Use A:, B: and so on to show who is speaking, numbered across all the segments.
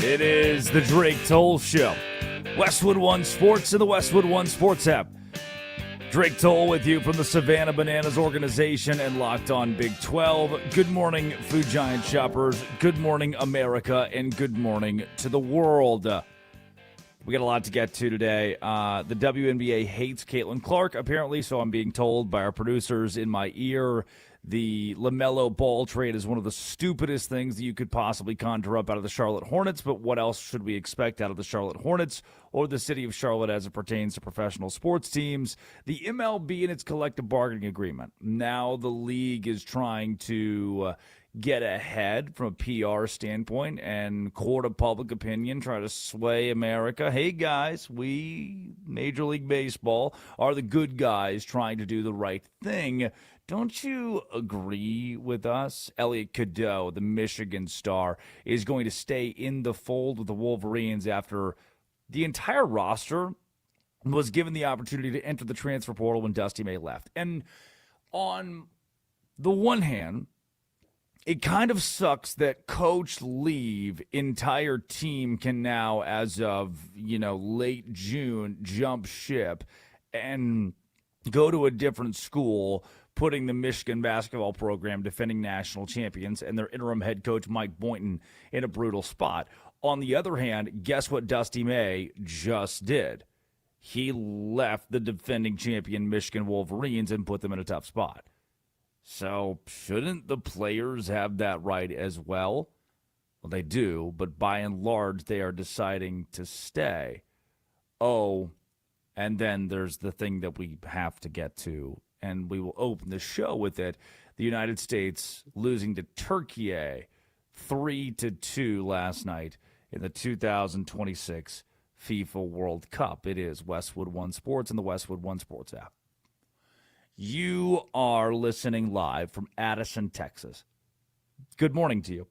A: It is the Drake Toll Show. Westwood One Sports and the Westwood One Sports app. Drake Toll with you from the Savannah Bananas organization and Locked On Big 12. Good morning, Food Giant shoppers. Good morning, America, and good morning to the world. We got a lot to get to today. The WNBA hates Caitlin Clark, apparently, so I'm being told by our producers in my ear. The LaMelo Ball trade is one of the stupidest things that you could possibly conjure up out of the Charlotte Hornets, but what else should we expect out of the Charlotte Hornets or the city of Charlotte as it pertains to professional sports teams? The MLB and its collective bargaining agreement. Now the league is trying to get ahead from a PR standpoint and court of public opinion, try to sway America. Hey, guys, we, Major League Baseball, are the good guys trying to do the right thing. Don't you agree with us? Elliot Cadeau, the Michigan star, is going to stay in the fold with the Wolverines after the entire roster was given the opportunity to enter the transfer portal when Dusty May left. And on the one hand, it kind of sucks that coach leave, entire team can now, as of, late June, jump ship and go to a different school, putting the Michigan basketball program, defending national champions, and their interim head coach, Mike Boynton, in a brutal spot. On the other hand, guess what Dusty May just did? He left the defending champion Michigan Wolverines and put them in a tough spot. So shouldn't the players have that right as well? Well, they do, but by and large, they are deciding to stay. Oh, and then there's the thing that we have to get to, and we will open the show with it. The United States losing to Turkey 3-2 last night in the 2026 FIFA World Cup. It is Westwood One Sports and the Westwood One Sports app. You are listening live from Addison, Texas. Good morning to you.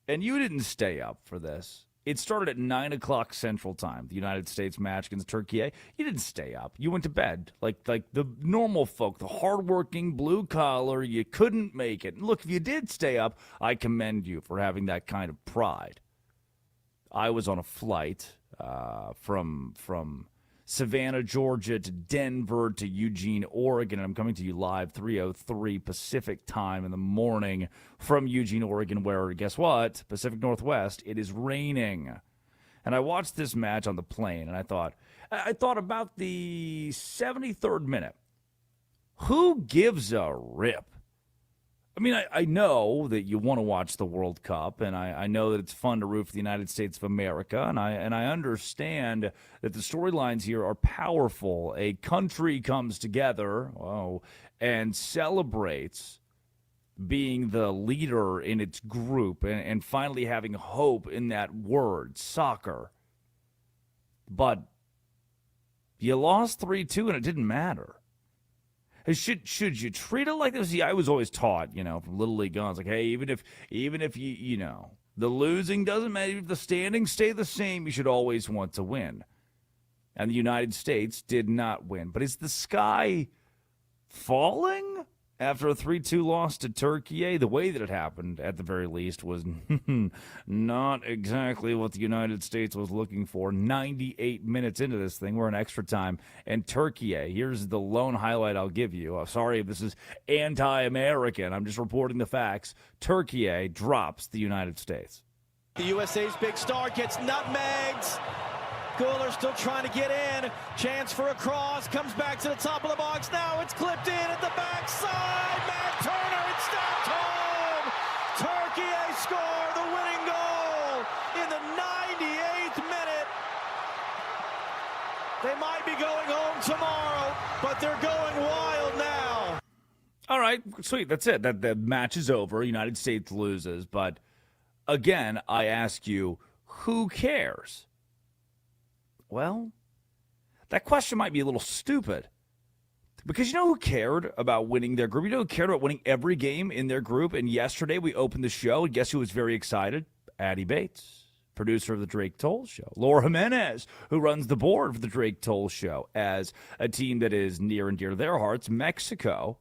A: And you didn't stay up for this. It started at 9 o'clock Central Time, the United States match against Turkey. You didn't stay up. You went to bed like the normal folk, the hardworking, blue-collar. You couldn't make it. And look, if you did stay up, I commend you for having that kind of pride. I was on a flight from Savannah, Georgia to Denver to Eugene, Oregon. And I'm coming to you live 3:03 Pacific time in the morning from Eugene, Oregon, where, guess what? Pacific Northwest, it is raining. And I watched this match on the plane, and I thought about the 73rd minute. Who gives a rip? I mean, I know that you want to watch the World Cup, and I know that it's fun to root for the United States of America, and I understand that the storylines here are powerful. A country comes together and celebrates being the leader in its group and finally having hope in that word, soccer. But you lost 3-2, and it didn't matter. Should you treat it like this? See, I was always taught, from Little League on, it's like, hey, even if you the losing doesn't matter, if the standings stay the same, you should always want to win. And the United States did not win. But is the sky falling after a 3-2 loss to Turkey? The way that it happened, at the very least, was not exactly what the United States was looking for. 98 minutes into this thing, we're in extra time. And Turkey, here's the lone highlight I'll give you. I'm sorry if this is anti-American. I'm just reporting the facts. Turkey drops the United States.
B: The USA's big star gets nutmegged. Gooler still trying to get in. Chance for a cross. Comes back to the top of the box. Now it's clipped in at the backside. Matt Turner, it's stopped home. Turkey score the winning goal in the 98th minute. They might be going home tomorrow, but they're going wild now.
A: All right, sweet. That's it. The match is over. United States loses. But again, I ask you, who cares? Well, that question might be a little stupid. Because you know who cared about winning their group? You know who cared about winning every game in their group? And yesterday we opened the show, and guess who was very excited? Addie Bates, producer of the Drake Toll Show. Laura Jimenez, who runs the board for the Drake Toll Show, as a team that is near and dear to their hearts. Mexico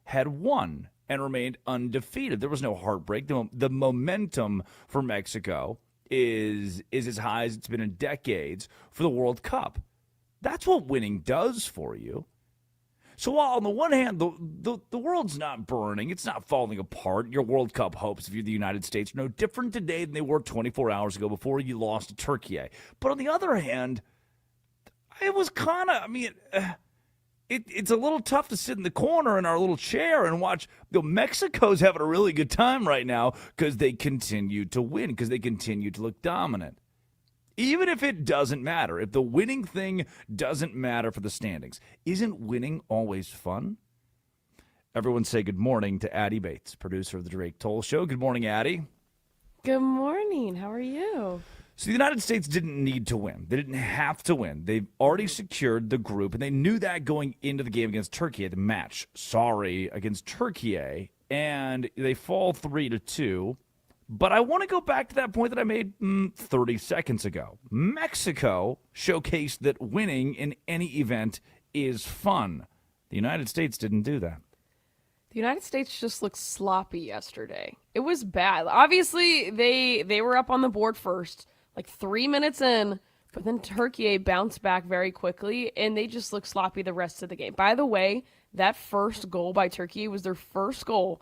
A: had won and remained undefeated. There was no heartbreak. The momentum for Mexico is as high as it's been in decades for the World Cup. That's what winning does for you. So while on the one hand, the world's not burning, it's not falling apart. Your World Cup hopes, if you're the United States, are no different today than they were 24 hours ago before you lost to Turkey. But on the other hand, it was kind of, it's a little tough to sit in the corner in our little chair and watch. Mexico's having a really good time right now because they continue to win, because they continue to look dominant. Even if it doesn't matter, if the winning thing doesn't matter for the standings, isn't winning always fun? Everyone say good morning to Addie Bates, producer of the Drake Toll Show. Good morning, Addie.
C: Good morning. How are you?
A: So the United States didn't need to win. They didn't have to win. They've already secured the group, and they knew that going into the game against Turkey, the match, against Turkey, and they fall 3-2. But I want to go back to that point that I made 30 seconds ago. Mexico showcased that winning in any event is fun. The United States didn't do that.
C: The United States just looked sloppy yesterday. It was bad. Obviously, they were up on the board first, like 3 minutes in, but then Turkey bounced back very quickly, and they just looked sloppy the rest of the game. By the way, that first goal by Turkey was their first goal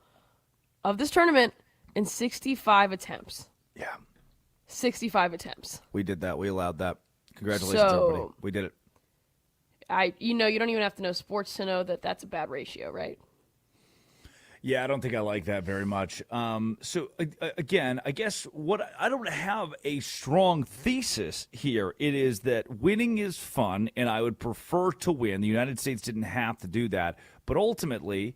C: of this tournament in 65 attempts.
A: Yeah.
C: 65 attempts.
A: We did that. We allowed that. Congratulations, everybody. We did it.
C: You don't even have to know sports to know that that's a bad ratio, right?
A: Yeah, I don't think I like that very much. Again, I guess I don't have a strong thesis here. It is that winning is fun, and I would prefer to win. The United States didn't have to do that. But ultimately,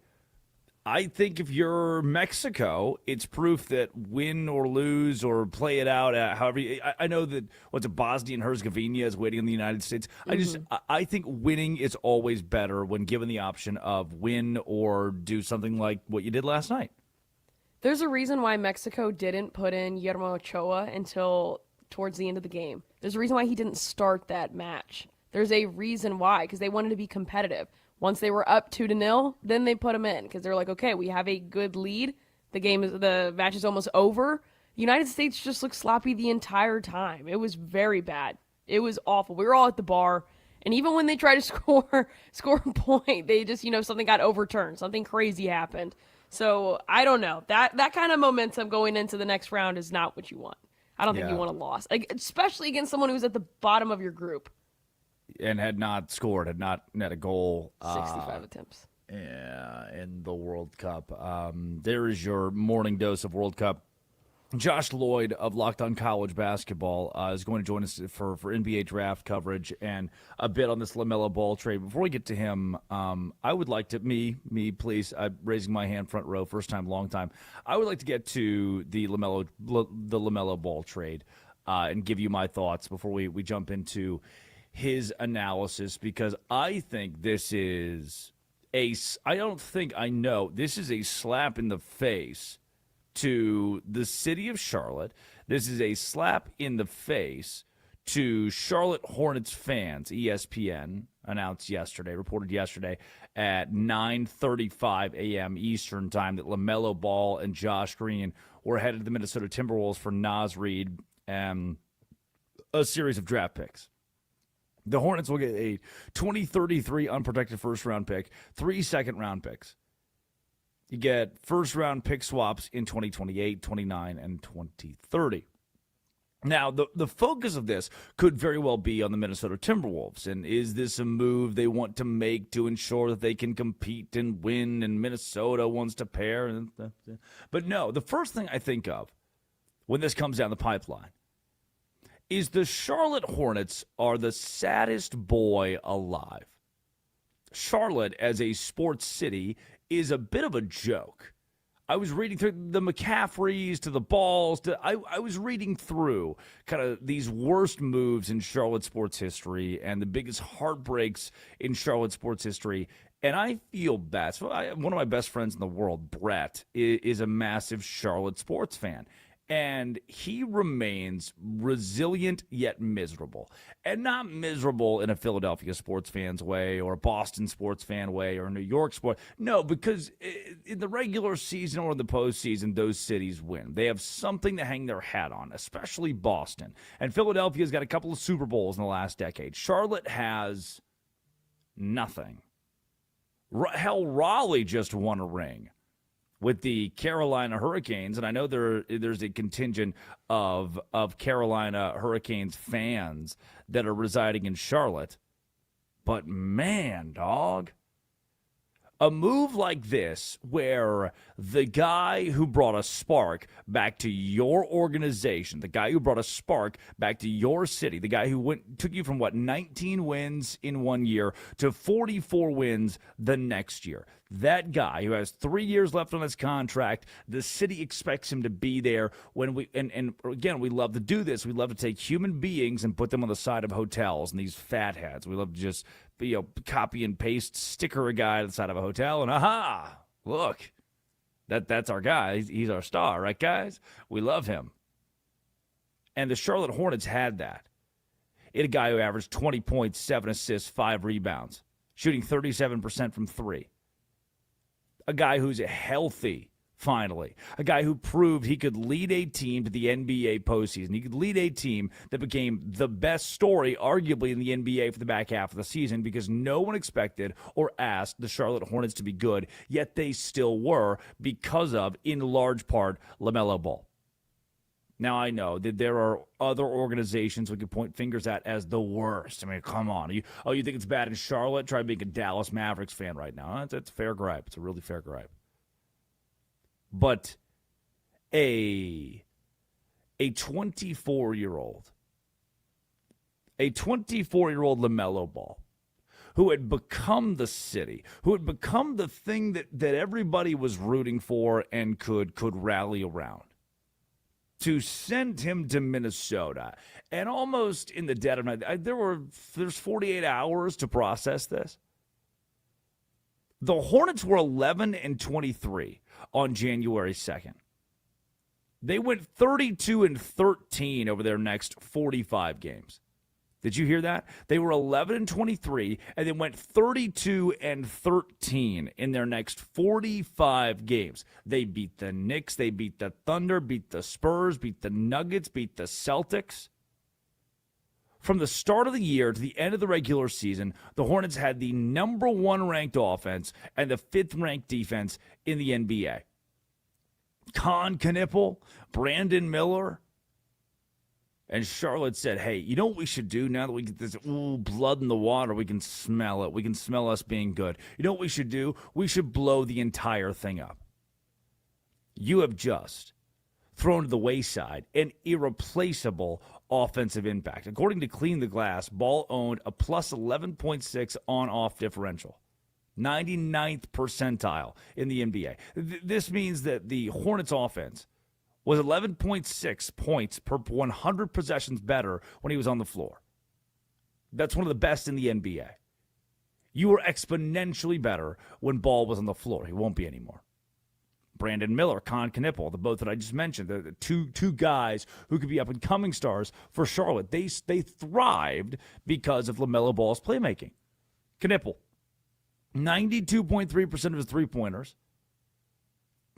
A: I think if you're Mexico, it's proof that win or lose or play it out. However, I know that Bosnia and Herzegovina is waiting on the United States. I think winning is always better when given the option of win or do something like what you did last night.
C: There's a reason why Mexico didn't put in Guillermo Ochoa until towards the end of the game. There's a reason why he didn't start that match. There's a reason why, because they wanted to be competitive. Once they were up 2-0, then they put him in because they're like, okay, we have a good lead. The match is almost over. The United States just looked sloppy the entire time. It was very bad. It was awful. We were all at the bar, and even when they tried to score a point, they just, something got overturned. Something crazy happened. So I don't know. That kind of momentum going into the next round is not what you want. I don't think you want a loss, especially against someone who's at the bottom of your group.
A: And had not scored, had not net a goal.
C: 65 attempts.
A: Yeah, in the World Cup. There is your morning dose of World Cup. Josh Lloyd of Locked On College Basketball is going to join us for NBA draft coverage and a bit on this LaMelo Ball trade. Before we get to him, I would like to, me, please, I'm raising my hand front row, first time, long time. I would like to get to the LaMelo Ball trade and give you my thoughts before we jump into his analysis, because I think this is this is a slap in the face to the city of Charlotte. This is a slap in the face to Charlotte Hornets fans. ESPN reported yesterday at 9:35 a.m. Eastern time that LaMelo Ball and Josh Green were headed to the Minnesota Timberwolves for Naz Reid and a series of draft picks. The Hornets will get a 2033 unprotected first-round pick, 3 second-round picks. You get first-round pick swaps in 2028, 29, and 2030. Now, the focus of this could very well be on the Minnesota Timberwolves. And is this a move they want to make to ensure that they can compete and win, and Minnesota wants to pair? But no, the first thing I think of when this comes down the pipeline is the Charlotte Hornets are the saddest boy alive. Charlotte, as a sports city, is a bit of a joke. I was reading through the McCaffreys to the Balls. I was reading through kind of these worst moves in Charlotte sports history and the biggest heartbreaks in Charlotte sports history. And I feel bad. So one of my best friends in the world, Brett, is a massive Charlotte sports fan. And he remains resilient yet miserable. And not miserable in a Philadelphia sports fan's way or a Boston sports fan way or a New York sport. No, because in the regular season or in the postseason, those cities win. They have something to hang their hat on, especially Boston. And Philadelphia's got a couple of Super Bowls in the last decade. Charlotte has nothing. Hell, Raleigh just won a ring with the Carolina Hurricanes, and I know there's a contingent of Carolina Hurricanes fans that are residing in Charlotte. But man, dog, a move like this where the guy who brought a spark back to your organization, the guy who brought a spark back to your city, the guy who took you from 19 wins in 1 year to 44 wins the next year. That guy who has 3 years left on his contract, the city expects him to be there when and again, we love to do this. We love to take human beings and put them on the side of hotels and these fatheads. We love to just copy and paste, sticker a guy to the side of a hotel, and aha, look, that's our guy. He's our star, right, guys? We love him. And the Charlotte Hornets had that. It had a guy who averaged 20 points, 7 assists, 5 rebounds, shooting 37% from three. A guy who's healthy, finally. A guy who proved he could lead a team to the NBA postseason. He could lead a team that became the best story, arguably, in the NBA for the back half of the season because no one expected or asked the Charlotte Hornets to be good, yet they still were because of, in large part, LaMelo Ball. Now, I know that there are other organizations we could point fingers at as the worst. I mean, come on. You think it's bad in Charlotte? Try being a Dallas Mavericks fan right now. That's a fair gripe. It's a really fair gripe. But a 24-year-old LaMelo Ball who had become the city, who had become the thing that everybody was rooting for and could rally around, to send him to Minnesota, and almost in the dead of night, there's 48 hours to process this. The Hornets were 11-23 on January 2nd. They went 32-13 over their next 45 games. Did you hear that? They were 11-23, and they went 32-13 in their next 45 games. They beat the Knicks, they beat the Thunder, beat the Spurs, beat the Nuggets, beat the Celtics. From the start of the year to the end of the regular season, the Hornets had the number 1 ranked offense and the 5th ranked defense in the NBA. Con Knippel, Brandon Miller. And Charlotte said, hey, you know what we should do now that we get this blood in the water? We can smell it. We can smell us being good. You know what we should do? We should blow the entire thing up. You have just thrown to the wayside an irreplaceable offensive impact. According to Clean the Glass, Ball owned a plus 11.6 on-off differential. 99th percentile in the NBA. This means that the Hornets offense was 11.6 points per 100 possessions better when he was on the floor. That's one of the best in the NBA. You were exponentially better when Ball was on the floor. He won't be anymore. Brandon Miller, Con Knippel, the both that I just mentioned, the two guys who could be up-and-coming stars for Charlotte. They thrived because of LaMelo Ball's playmaking. Knippel, 92.3% of his three-pointers,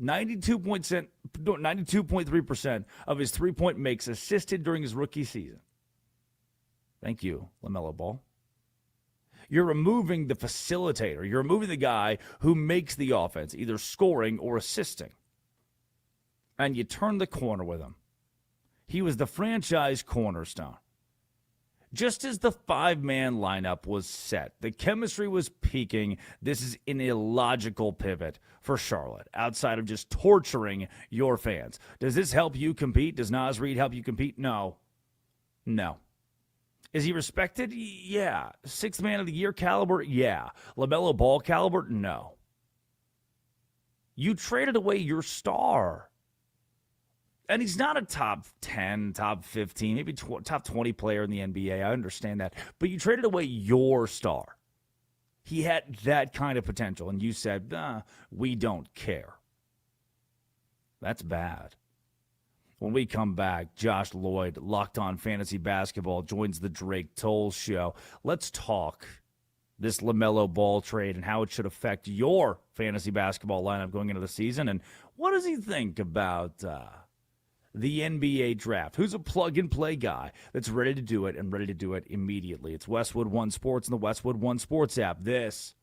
A: 92.3% of his three-point makes assisted during his rookie season. Thank you, LaMelo Ball. You're removing the facilitator. You're removing the guy who makes the offense, either scoring or assisting. And you turn the corner with him. He was the franchise cornerstone. Just as the 5-man lineup was set, the chemistry was peaking. This is an illogical pivot for Charlotte, outside of just torturing your fans. Does this help you compete? Does Naz Reid help you compete? No. Is he respected? Yeah. 6th man of the year caliber? Yeah. LaMelo Ball caliber? No. You traded away your star. And he's not a top 10, top 15, maybe top 20 player in the NBA. I understand that. But you traded away your star. He had that kind of potential. And you said, we don't care. That's bad. When we come back, Josh Lloyd, Locked On Fantasy Basketball, joins the Drake Toll Show. Let's talk this LaMelo Ball trade and how it should affect your fantasy basketball lineup going into the season. And what does he think about the NBA draft? Who's a plug-and-play guy that's ready to do it and ready to do it immediately? It's Westwood One Sports and the Westwood One Sports app. This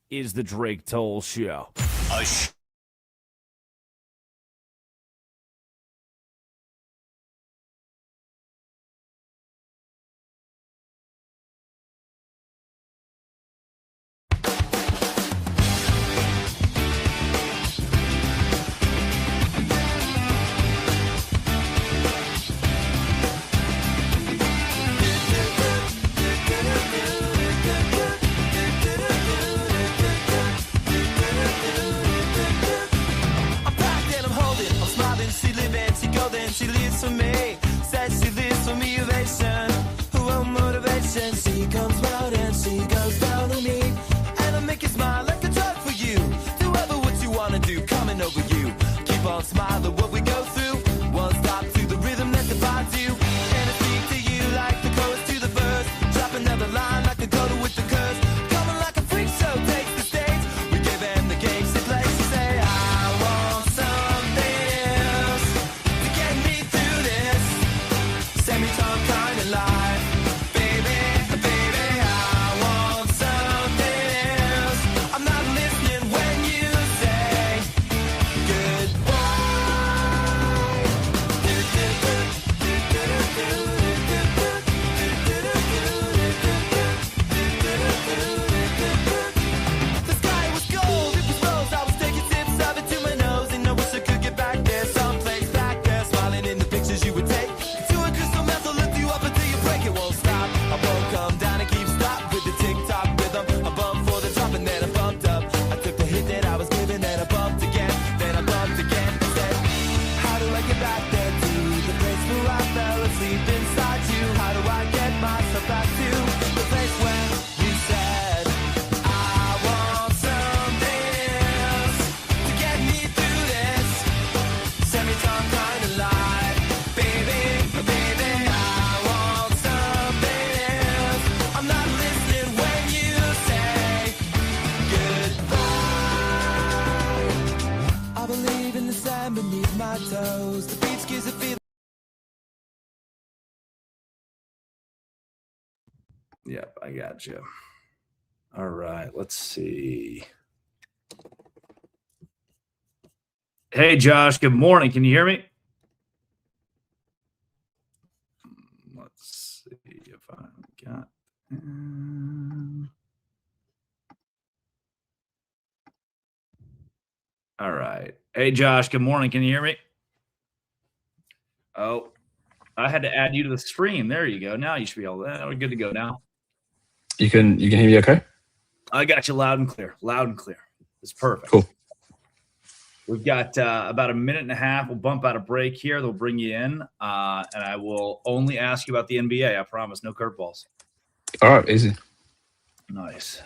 A: is the Drake Toll Show.
D: She lives for me, says she lives for me, ovation. Who will motivation? She comes round and she goes down on me. And I make you smile like a drug for you. Do ever what you wanna do, coming over you. Keep on smiling what we go through. One stop to the rhythm that divides you. And I speak to you like the chorus to the verse. Drop another line like a coda with the curse. Coming like a freak show, takes the stage. We give them the games they play. She say, I want something else to get me through this semi-time kind of life. Baby, baby, I want something else. I'm not listening when you say goodbye. The sky was gold, it was rose. I was taking sips of it to my nose, and I wish I could get back there, someplace back there, smiling in the pictures you would take. To a crystal method, lift you up until you break. It won't stop. I won't come down and keep stop with the tick-tock rhythm. I bumped for the drop and then I bumped up. I took the hit that I was given, then I bumped again, then I bumped again. I said, how do I get back there to the place where I fell asleep inside you? How do I get myself back to the place where you said I want something else to get me through this semi-time kind of life? Baby, baby, I want something else. I'm not listening when you say goodbye. I believe in the sand beneath my toes. The beach gives a feeling.
A: Yep, I got you. All right, let's see. Hey, Josh, good morning. Can you hear me? Let's see if I got. All right. Hey, Josh, good morning. Can you hear me? Oh, I had to add you to the stream. There you go. Now you should be able to. We're good to go now.
E: You can hear me okay?
A: I got you loud and clear. Loud and clear. It's perfect.
E: Cool.
A: We've got about a minute and a half. We'll bump out a break here. They'll bring you in, and I will only ask you about the NBA. I promise. No curveballs.
E: All right, easy.
A: Nice.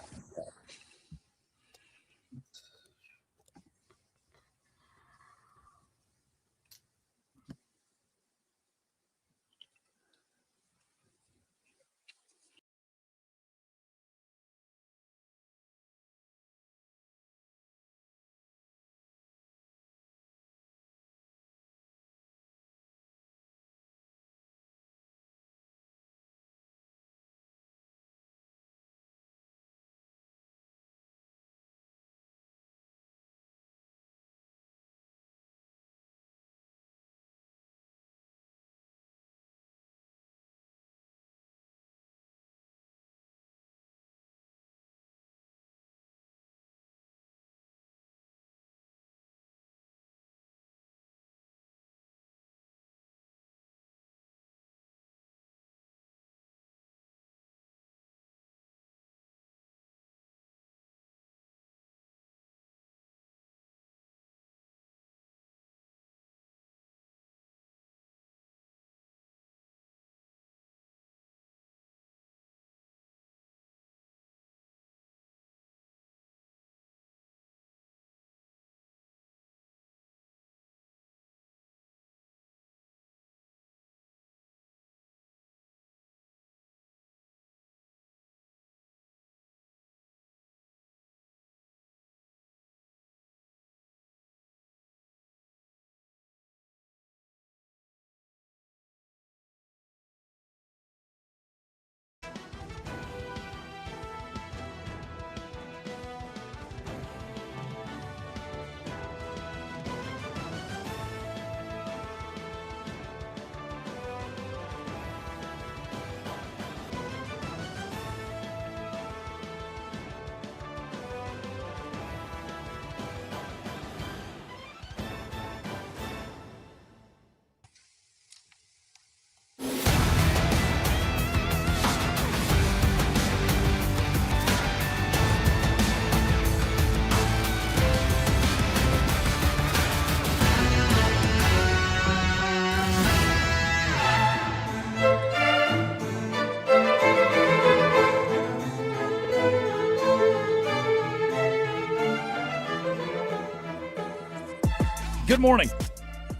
A: Good morning.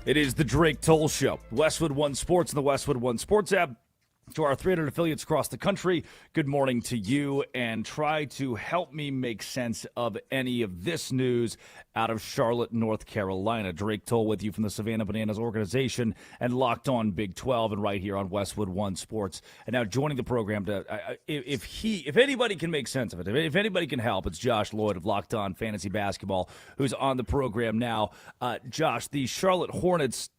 A: It is the Drake Toll Show. Westwood One Sports and the Westwood One Sports app. To our 300 affiliates across the country, good morning to you, and try to help me make sense of any of this news out of Charlotte, North Carolina. Drake Toll with you from the Savannah Bananas organization and Locked On Big 12 and right here on Westwood One Sports. And now joining the program, if anybody can make sense of it, if anybody can help, it's Josh Lloyd of Locked On Fantasy Basketball, who's on the program now. Josh, the Charlotte Hornets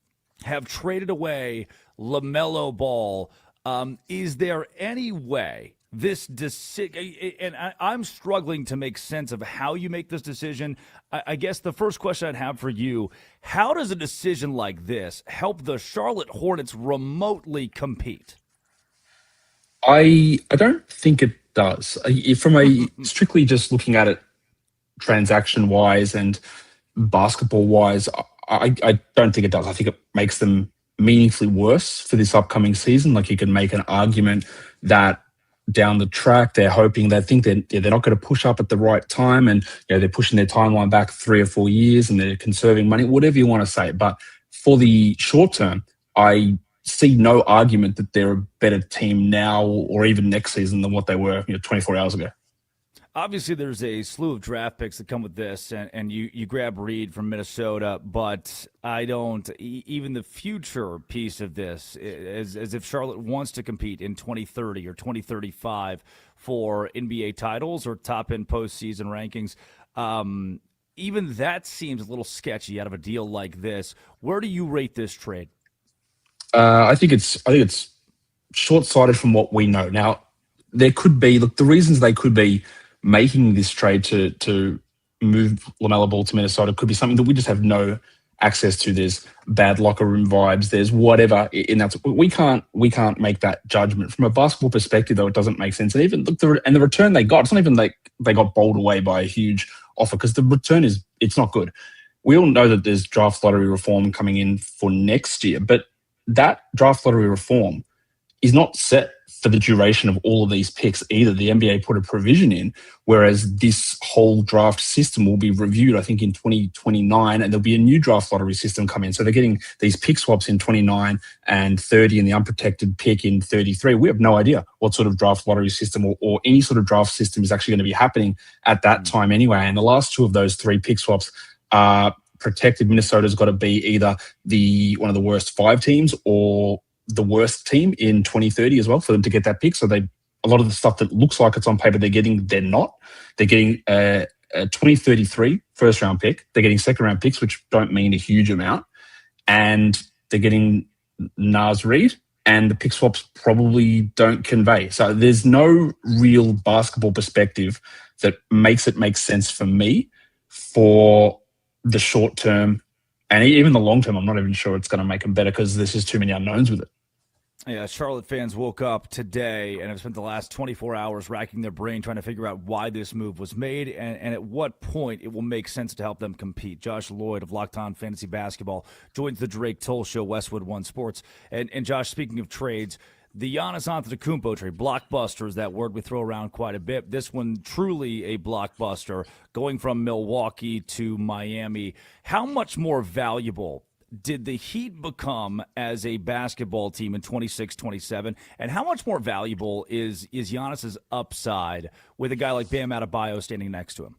A: have traded away LaMelo Ball. Is there any way this decision, and I'm struggling to make sense of how you make this decision. I guess the first question I'd have for you, how does a decision like this help the Charlotte Hornets remotely compete?
E: I don't think it does. From a strictly just looking at it transaction-wise and basketball-wise, I don't think it does. I think it makes them meaningfully worse for this upcoming season. Like, you can make an argument that down the track they're hoping, they think they're not going to push up at the right time, and they're pushing their timeline back 3 or 4 years and they're conserving money, whatever you want to say. But for the short term, I see no argument that they're a better team now or even next season than what they were 24 hours ago.
A: Obviously, there's a slew of draft picks that come with this, and you grab Reid from Minnesota, but I don't, even the future piece of this, as if Charlotte wants to compete in 2030 or 2035 for NBA titles or top-end postseason rankings, even that seems a little sketchy out of a deal like this. Where do you rate this trade?
E: I think it's short-sighted from what we know. Now, there could be, look, the reasons they could be making this trade to move LaMelo Ball to Minnesota could be something that we just have no access to. There's bad locker room vibes. There's whatever, and that's, we can't make that judgment from a basketball perspective. Though it doesn't make sense. And even look, the return they got, it's not even like they got bowled away by a huge offer, because the return it's not good. We all know that there's draft lottery reform coming in for next year, but that draft lottery reform is not set for the duration of all of these picks either. The NBA put a provision in, whereas this whole draft system will be reviewed, I think, in 2029, and there'll be a new draft lottery system come in. So they're getting these pick swaps in 29 and 30 and the unprotected pick in 33. We have no idea what sort of draft lottery system or any sort of draft system is actually going to be happening at that time anyway. And the last two of those 3 pick swaps are protected. Minnesota's got to be either one of the worst 5 teams or the worst team in 2030 as well for them to get that pick. So a lot of the stuff that looks like it's on paper they're not. They're getting a 2033 first round pick. They're getting second round picks, which don't mean a huge amount. And they're getting Naz Reid, and the pick swaps probably don't convey. So there's no real basketball perspective that makes it make sense for me for the short term. And even the long term, I'm not even sure it's going to make them better, because there's just too many unknowns with it.
A: Yeah, Charlotte fans woke up today and have spent the last 24 hours racking their brain trying to figure out why this move was made and at what point it will make sense to help them compete. Josh Lloyd of Locked On Fantasy Basketball joins the Drake Toll Show, Westwood One Sports. And Josh, speaking of trades, the Giannis Antetokounmpo trade, blockbuster is that word we throw around quite a bit. This one truly a blockbuster, going from Milwaukee to Miami. How much more valuable did the Heat become as a basketball team in 26-27, and how much more valuable is Giannis's upside with a guy like Bam Adebayo standing next to him?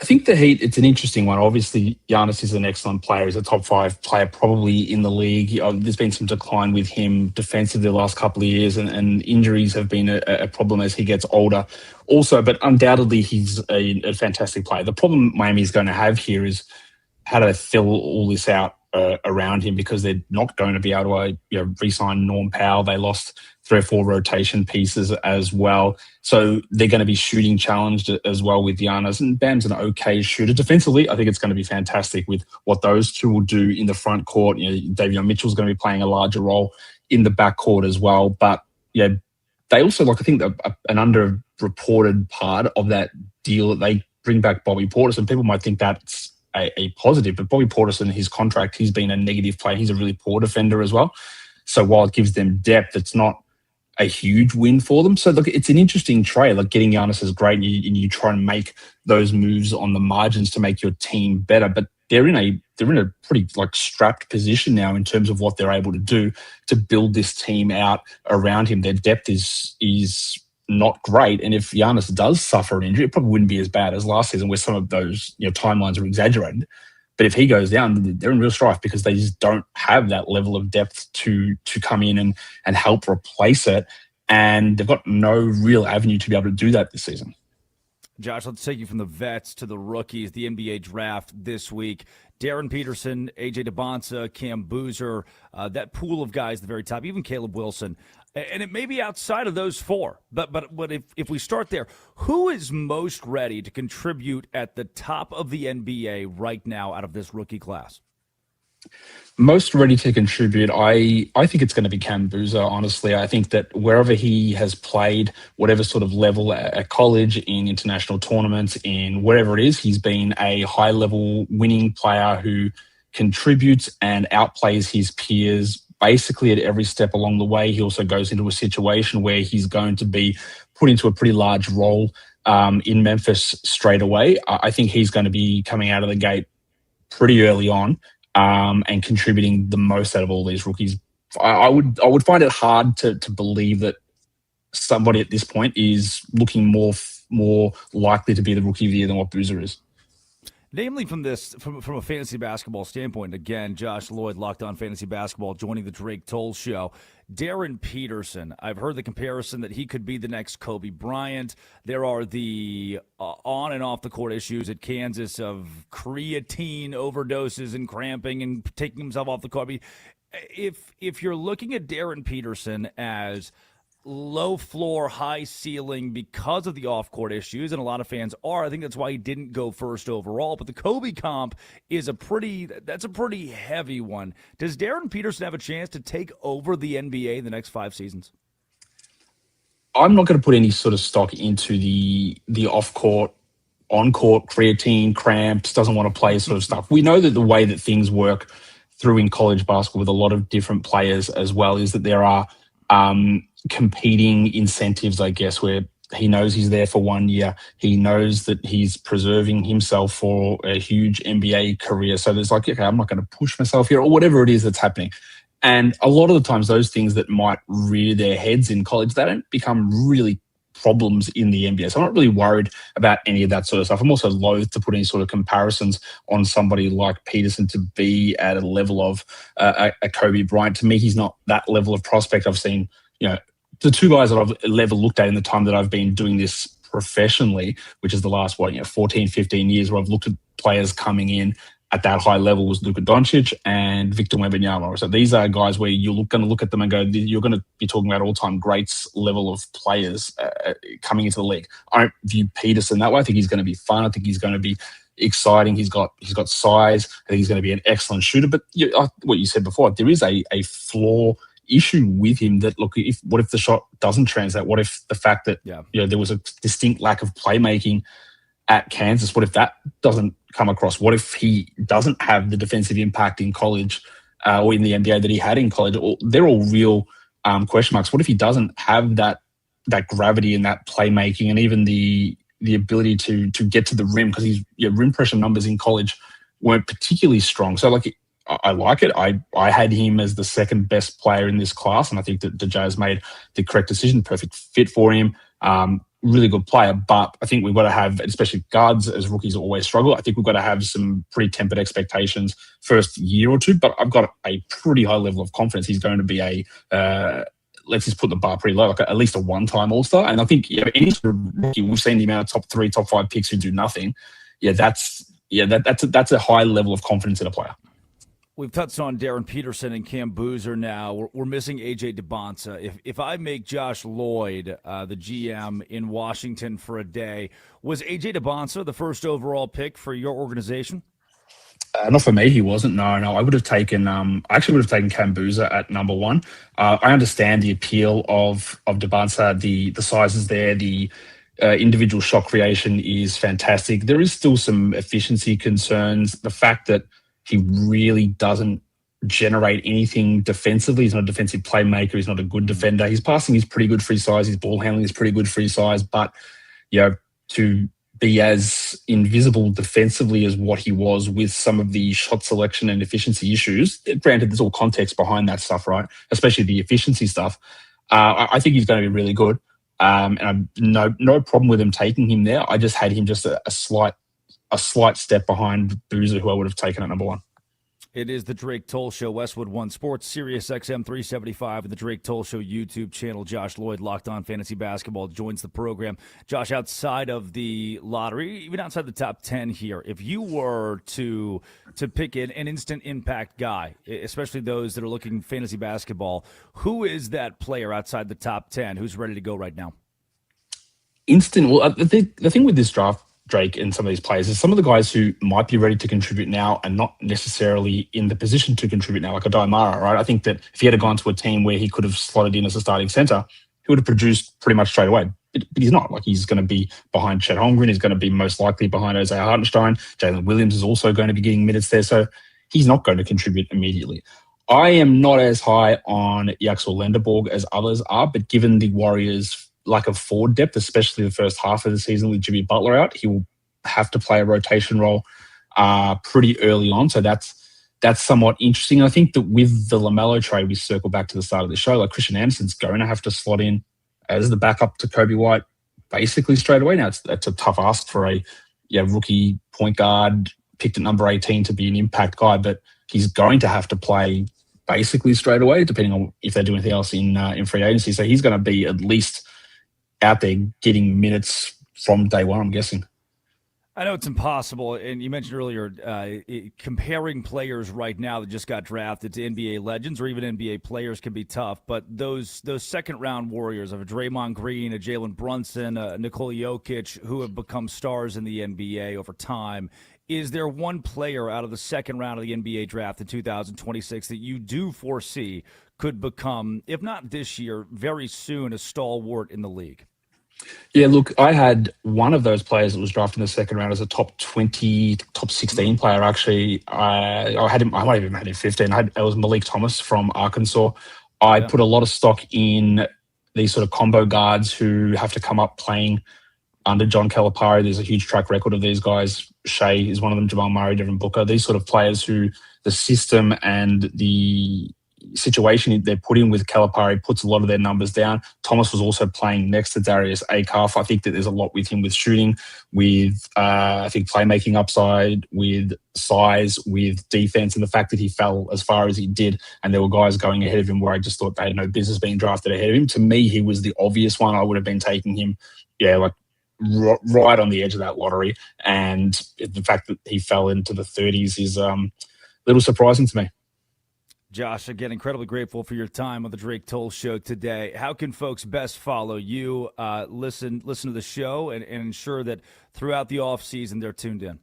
E: I think the Heat, it's an interesting one. Obviously, Giannis is an excellent player. He's a top 5 player probably in the league. There's been some decline with him defensively the last couple of years, and injuries have been a problem as he gets older also. But undoubtedly, he's a fantastic player. The problem Miami is going to have here is how do they fill all this out around him, because they're not going to be able to re-sign Norm Powell. They lost 3 or 4 rotation pieces as well. So they're going to be shooting challenged as well with Giannis. And Bam's an okay shooter. Defensively, I think it's going to be fantastic with what those two will do in the front court. Davion Mitchell's going to be playing a larger role in the backcourt as well. But they also, I think an underreported part of that deal that they bring back Bobby Portis, and people might think that's a positive, but Bobby Portis in his contract, he's been a negative player. He's a really poor defender as well. So while it gives them depth, it's not a huge win for them. So look, it's an interesting trade. Like, getting Giannis is great, and you try and make those moves on the margins to make your team better. But they're in a pretty like strapped position now in terms of what they're able to do to build this team out around him. Their depth is not great, and if Giannis does suffer an injury, it probably wouldn't be as bad as last season, where some of those timelines are exaggerated. But if he goes down, they're in real strife because they just don't have that level of depth to come in and help replace it, and they've got no real avenue to be able to do that this season.
A: Josh, let's take you from the vets to the rookies. The NBA draft this week. Darren Peterson, AJ DeBonsa, Cam Boozer, that pool of guys at the very top, even Caleb Wilson. And it may be outside of those four, but if we start there, who is most ready to contribute at the top of the NBA right now out of this rookie class?
E: Most ready to contribute, I think it's going to be Cam Boozer, honestly. I think that wherever he has played, whatever sort of level at college, in international tournaments, in whatever it is, he's been a high-level winning player who contributes and outplays his peers basically at every step along the way. He also goes into a situation where he's going to be put into a pretty large role in Memphis straight away. I think he's going to be coming out of the gate pretty early on. And contributing the most out of all these rookies. I would find it hard to believe that somebody at this point is looking more likely to be the rookie of the year than what Boozer is.
A: Namely from a fantasy basketball standpoint, again, Josh Lloyd, Locked On Fantasy Basketball, joining the Drake Toll Show. Darren Peterson, I've heard the comparison that he could be the next Kobe Bryant. There are the on and off the court issues at Kansas of creatine overdoses and cramping and taking himself off the court. I mean, if you're looking at Darren Peterson as low floor, high ceiling because of the off-court issues, and a lot of fans are. I think that's why he didn't go first overall. But the Kobe comp is a pretty heavy one. Does Darren Peterson have a chance to take over the NBA in the next 5 seasons?
E: I'm not going to put any sort of stock into the off-court, on-court, creatine, cramps, doesn't want to play sort of stuff. We know that the way that things work through in college basketball with a lot of different players as well is that there are competing incentives, I guess, where he knows he's there for 1 year. He knows that he's preserving himself for a huge NBA career. So there's like, okay, I'm not going to push myself here or whatever it is that's happening. And a lot of the times those things that might rear their heads in college, they don't become really problems in the NBA. So I'm not really worried about any of that sort of stuff. I'm also loath to put any sort of comparisons on somebody like Peterson to be at a level of a Kobe Bryant. To me, he's not that level of prospect. I've seen, the two guys that I've ever looked at in the time that I've been doing this professionally, which is the last, 14, 15 years where I've looked at players coming in at that high level, was Luka Doncic and Victor Wembanyama. So these are guys where you're going to look at them and go, you're going to be talking about all-time greats level of players coming into the league. I don't view Peterson that way. I think he's going to be fun. I think he's going to be exciting. He's got size. I think he's going to be an excellent shooter. But what you said before, there is a flaw issue with him that, look, what if the shot doesn't translate? What if the fact that there was a distinct lack of playmaking at Kansas, what if that doesn't come across? What if he doesn't have the defensive impact in college or in the NBA that he had in college? They're all real question marks. What if he doesn't have that gravity and that playmaking and even the ability to get to the rim, because his rim pressure numbers in college weren't particularly strong. So I like it. I had him as the second best player in this class, and I think that the Jazz made the correct decision. Perfect fit for him. Really good player, but I think we've got to have, especially guards as rookies always struggle, I think we've got to have some pretty tempered expectations first year or two, but I've got a pretty high level of confidence he's going to be let's just put the bar pretty low, at least a one-time All-Star. And I think any sort of rookie, we've seen the amount of top 3, top 5 picks who do nothing. That's a high level of confidence in a player.
A: We've touched on Darren Peterson and Cam Boozer now. We're missing AJ DeBonsa. If I make Josh Lloyd the GM in Washington for a day, was AJ DeBonsa the first overall pick for your organization?
E: Not for me, he wasn't. No. I would have taken. I actually would have taken Cam Boozer at number 1. I understand the appeal of DeBonsa. The size is there. The individual shot creation is fantastic. There is still some efficiency concerns. The fact that he really doesn't generate anything defensively. He's not a defensive playmaker. He's not a good defender. His passing is pretty good for his size. His ball handling is pretty good for his size. But, to be as invisible defensively as what he was with some of the shot selection and efficiency issues. Granted, there's all context behind that stuff, right? Especially the efficiency stuff. I think he's going to be really good. And I've no problem with him taking him there. I just had him just a slight step behind Boozer, who I would have taken at number one.
A: It is the Drake Toll Show, Westwood One Sports, Sirius XM 375, and the Drake Toll Show YouTube channel. Josh Lloyd, Locked On Fantasy Basketball, joins the program. Josh, outside of the lottery, even outside the top 10 here, if you were to pick an instant impact guy, especially those that are looking fantasy basketball, who is that player outside the top 10 who's ready to go right now?
E: Well, the thing with this draft, Drake, and some of these players is some of the guys who might be ready to contribute now and not necessarily in the position to contribute now, like a Daimara, right? I think that if he had gone to a team where he could have slotted in as a starting center, he would have produced pretty much straight away. But he's not. Like, he's going to be behind Chet Holmgren. He's going to be most likely behind Isaiah Hartenstein. Jalen Williams is also going to be getting minutes there. So he's not going to contribute immediately. I am not as high on Yaxel Lenderborg as others are, but given the Warriors' lack of forward depth, especially the first half of the season with Jimmy Butler out, he will have to play a rotation role pretty early on. So that's somewhat interesting. I think that with the LaMelo trade, we circle back to the start of the show, like Christian Anderson's going to have to slot in as the backup to Kobe White basically straight away. Now, that's a tough ask for a rookie point guard picked at number 18 to be an impact guy, but he's going to have to play basically straight away, depending on if they do anything else in free agency. So he's going to be at least out there getting minutes from day one, I'm guessing.
A: I know it's impossible, and you mentioned earlier comparing players right now that just got drafted to NBA legends or even NBA players can be tough, but those second-round Warriors of a Draymond Green, a Jalen Brunson, a Nikola Jokic, who have become stars in the NBA over time, is there one player out of the second round of the NBA draft in 2026 that you do foresee could become, if not this year, very soon, a stalwart in the league?
E: Yeah, look, I had one of those players that was drafted in the second round as a top 20, top 16 player, actually. I had him, I might have even had him 15. It was Malik Thomas from Arkansas. I put a lot of stock in these sort of combo guards who have to come up playing under John Calipari. There's a huge track record of these guys. Shea is one of them, Jamal Murray, Devin Booker. These sort of players who the system and the situation they're put in with Calipari puts a lot of their numbers down. Thomas was also playing next to Darius Acuff. I think that there's a lot with him with shooting, with I think playmaking upside, with size, with defense, and the fact that he fell as far as he did, and there were guys going ahead of him where I just thought they had no business being drafted ahead of him. To me, he was the obvious one. I would have been taking him, right on the edge of that lottery, and the fact that he fell into the 30s is a little surprising to me.
A: Josh, again, incredibly grateful for your time on the Drake Toll Show today. How can folks best follow you, listen to the show, and ensure that throughout the offseason they're tuned in?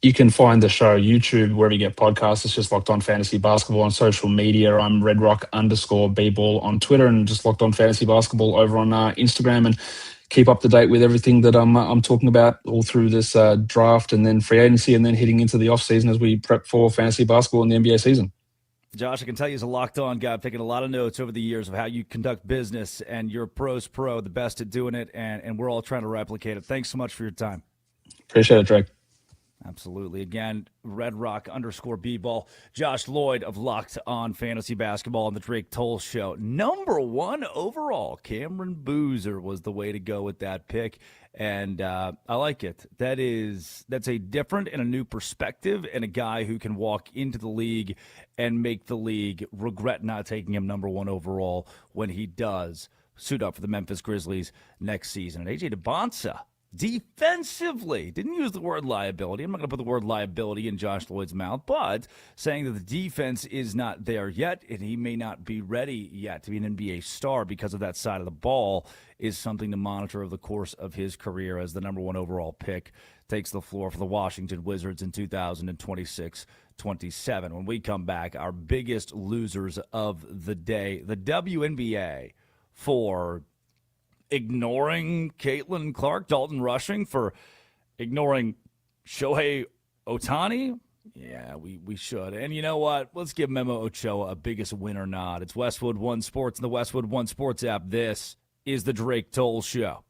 E: You can find the show YouTube, wherever you get podcasts. It's just Locked On Fantasy Basketball. On social media, I'm redrock_bball on Twitter, and just Locked On Fantasy Basketball over on Instagram, and keep up to date with everything that I'm talking about all through this draft and then free agency and then hitting into the offseason as we prep for fantasy basketball in the NBA season.
A: Josh, I can tell you as a locked-on guy, I've taken a lot of notes over the years of how you conduct business, and you're pros pro, the best at doing it, and we're all trying to replicate it. Thanks so much for your time.
E: Appreciate it, Drake.
A: Absolutely. Again, redrock_bball. Josh Lloyd of Locked On Fantasy Basketball on the Drake Toll Show. Number 1 overall, Cameron Boozer was the way to go with that pick, and I like it. That's a different and a new perspective, and a guy who can walk into the league and make the league regret not taking him number 1 overall when he does suit up for the Memphis Grizzlies next season. And A.J. DeBonsa, defensively, didn't use the word liability. I'm not going to put the word liability in Josh Lloyd's mouth, but saying that the defense is not there yet and he may not be ready yet to be an NBA star because of that side of the ball is something to monitor over the course of his career as the number 1 overall pick takes the floor for the Washington Wizards in 2026-27. When we come back, our biggest losers of the day, the WNBA for ignoring Caitlin Clark, Dalton Rushing, for ignoring Shohei Ohtani. Yeah, we should. And you know what? Let's give Memo Ochoa a biggest winner nod. It's Westwood One Sports and the Westwood One Sports app. This is the Drake Toll Show.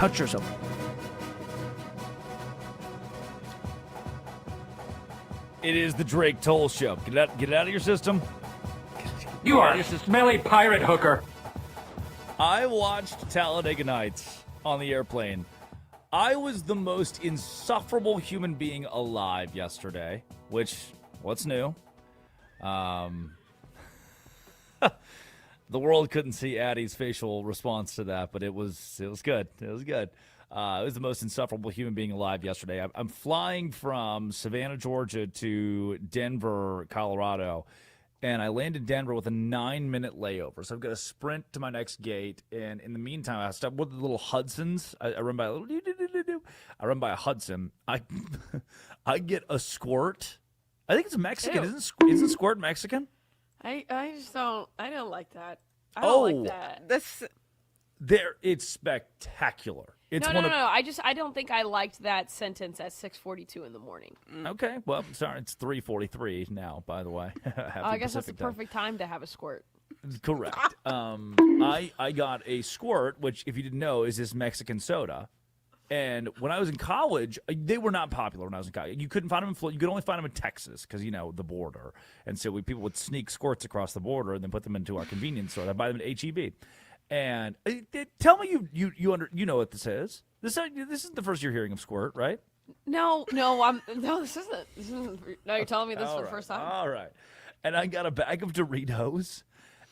A: touch yourself. It is the Drake Toll Show. Get it out of your system.
F: You are just a smelly pirate hooker.
A: I watched Talladega Nights on the airplane. I was the most insufferable human being alive yesterday, which, what's new? The world couldn't see Addie's facial response to that, but it was good. It was good. It was the most insufferable human being alive yesterday. I'm flying from Savannah, Georgia to Denver, Colorado, and I land in Denver with a 9-minute layover. So I've got to sprint to my next gate, and in the meantime, I stop with the little Hudsons. I run by a little. I run by a Hudson. I get a squirt. I think it's Mexican. Isn't squirt Mexican?
C: I just don't. I don't like that. I don't like that.
A: It's spectacular. It's
C: No. I don't think I liked that sentence at 6:42 in the morning.
A: Okay, well, sorry, it's 3:43 now. By the way,
C: I guess that's the perfect time to have a squirt.
A: Correct. I got a squirt, which, if you didn't know, is this Mexican soda. And when I was in college, they were not popular when I was in college. You couldn't find them in Florida. You could only find them in Texas because, the border. And so people would sneak squirts across the border and then put them into our convenience store. I'd buy them at H-E-B. And tell me you know what this is. This isn't the first you're hearing of squirt, right?
C: No, this isn't. Now you're telling me this for the first time.
A: All right. And I got a bag of Doritos.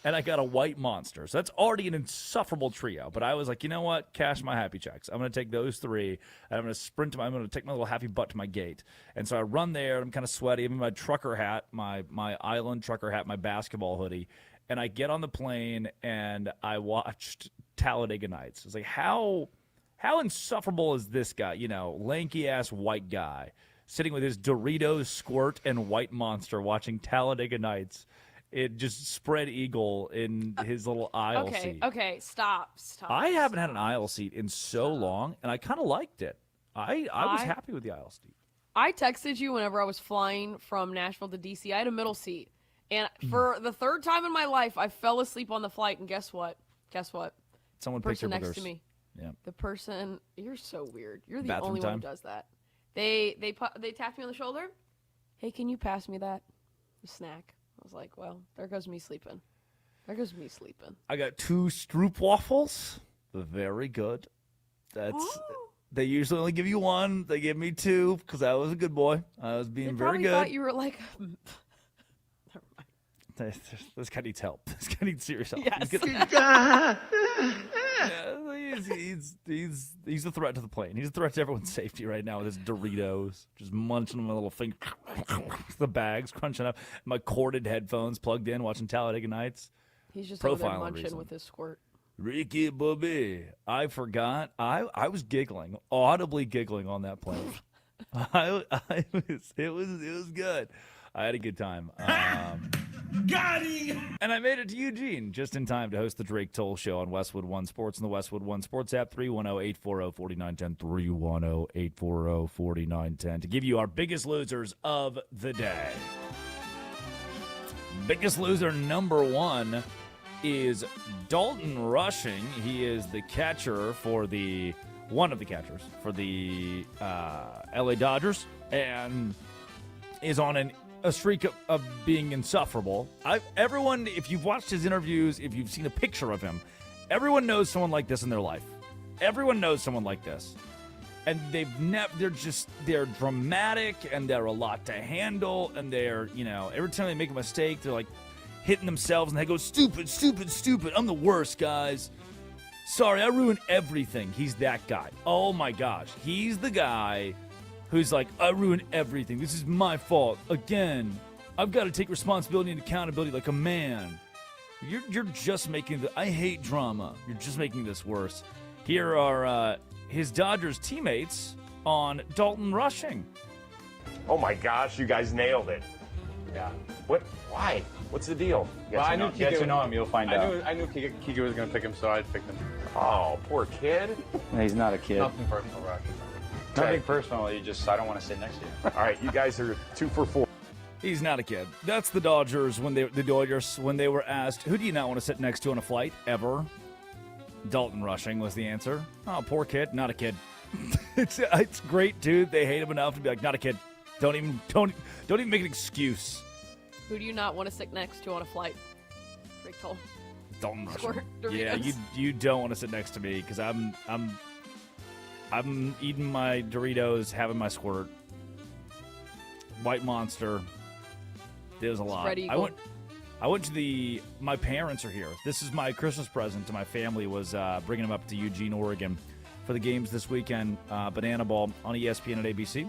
A: And I got a white monster. So that's already an insufferable trio. But I was like, you know what? Cash my happy checks. I'm going to take those three, and I'm going to sprint I'm going to take my little happy butt to my gate. And so I run there. I'm kind of sweaty. I'm in my trucker hat, my island trucker hat, my basketball hoodie. And I get on the plane, and I watched Talladega Nights. I was like, how insufferable is this guy? Lanky-ass white guy sitting with his Doritos squirt and white monster watching Talladega Nights. It just spread eagle in his little aisle seat.
C: Okay, stop.
A: I haven't had an aisle seat in so long, and I kind of liked it. I was happy with the aisle seat.
C: I texted you whenever I was flying from Nashville to D.C. I had a middle seat. And for the third time in my life, I fell asleep on the flight, and guess what?
A: Someone
C: the
A: picked your
C: person next
A: boogers.
C: to me.
A: Yeah.
C: The person, you're so weird. You're the
A: Bathroom
C: only
A: time?
C: one who does that. They tapped me on the shoulder. Hey, can you pass me that snack? I was like, well, there goes me sleeping.
A: I got 2 Stroop waffles. Very good. They usually only give you 1. They gave me 2 because I was a good boy. I was being very good.
C: They probably thought you were like... Never mind.
A: This guy needs help. This guy needs serious help.
C: Yes.
A: He's a threat to the plane. He's a threat to everyone's safety right now with his Doritos, just munching on my little finger, the bags crunching up, my corded headphones plugged in, watching Talladega Nights.
C: He's just over there
A: Profiling
C: munching
A: reason.
C: with his squirt.
A: Ricky Bobby, I forgot. I was giggling, audibly giggling on that plane. It was good. I had a good time.
F: Got him!
A: And I made it to Eugene just in time to host the Drake Toll Show on Westwood One Sports and the Westwood One Sports app, 310-840-4910, 310-840-4910, to give you our biggest losers of the day. Biggest loser number 1 is Dalton Rushing. He is the catcher for one of the catchers for the LA Dodgers, and is on a streak of being insufferable. Everyone, if you've watched his interviews, if you've seen a picture of him, everyone knows someone like this in their life. Everyone knows someone like this. And they're dramatic, and they're a lot to handle, and they're, every time they make a mistake, they're like hitting themselves, and they go, stupid, I'm the worst, guys. Sorry, I ruined everything. He's that guy. Oh my gosh. He's the guy who's like, I ruined everything. This is my fault. Again, I've got to take responsibility and accountability like a man. You're just making I hate drama. You're just making this worse. Here are his Dodgers teammates on Dalton Rushing.
G: Oh my gosh, you guys nailed it.
H: Yeah.
G: What? Why? What's the deal?
H: Well, I knew
G: Get to know
H: him. You'll find out. I knew Kike was going to pick him, so I picked him.
G: Oh, poor kid.
H: He's not a kid.
G: Nothing personal, Rocky.
H: Nothing personal. I don't want to sit next to you.
G: All right, you guys are 2 for 4.
A: He's not a kid. That's the Dodgers when they were asked, who do you not want to sit next to on a flight ever? Dalton Rushing was the answer. Oh, poor kid. Not a kid. It's great, dude. They hate him enough to be like, not a kid. Don't even make an excuse.
C: Who do you not want to sit next to on a flight? Rick Toll.
A: Dalton Rushing.
C: Squirt
A: Yeah,
C: Doritos.
A: you don't want to sit next to me because I'm eating my Doritos, having my squirt. White Monster. There's a lot.
C: Spread Eagle.
A: I went to my parents are here. This is my Christmas present to my family, was bringing them up to Eugene, Oregon for the games this weekend, Banana Ball on ESPN and ABC.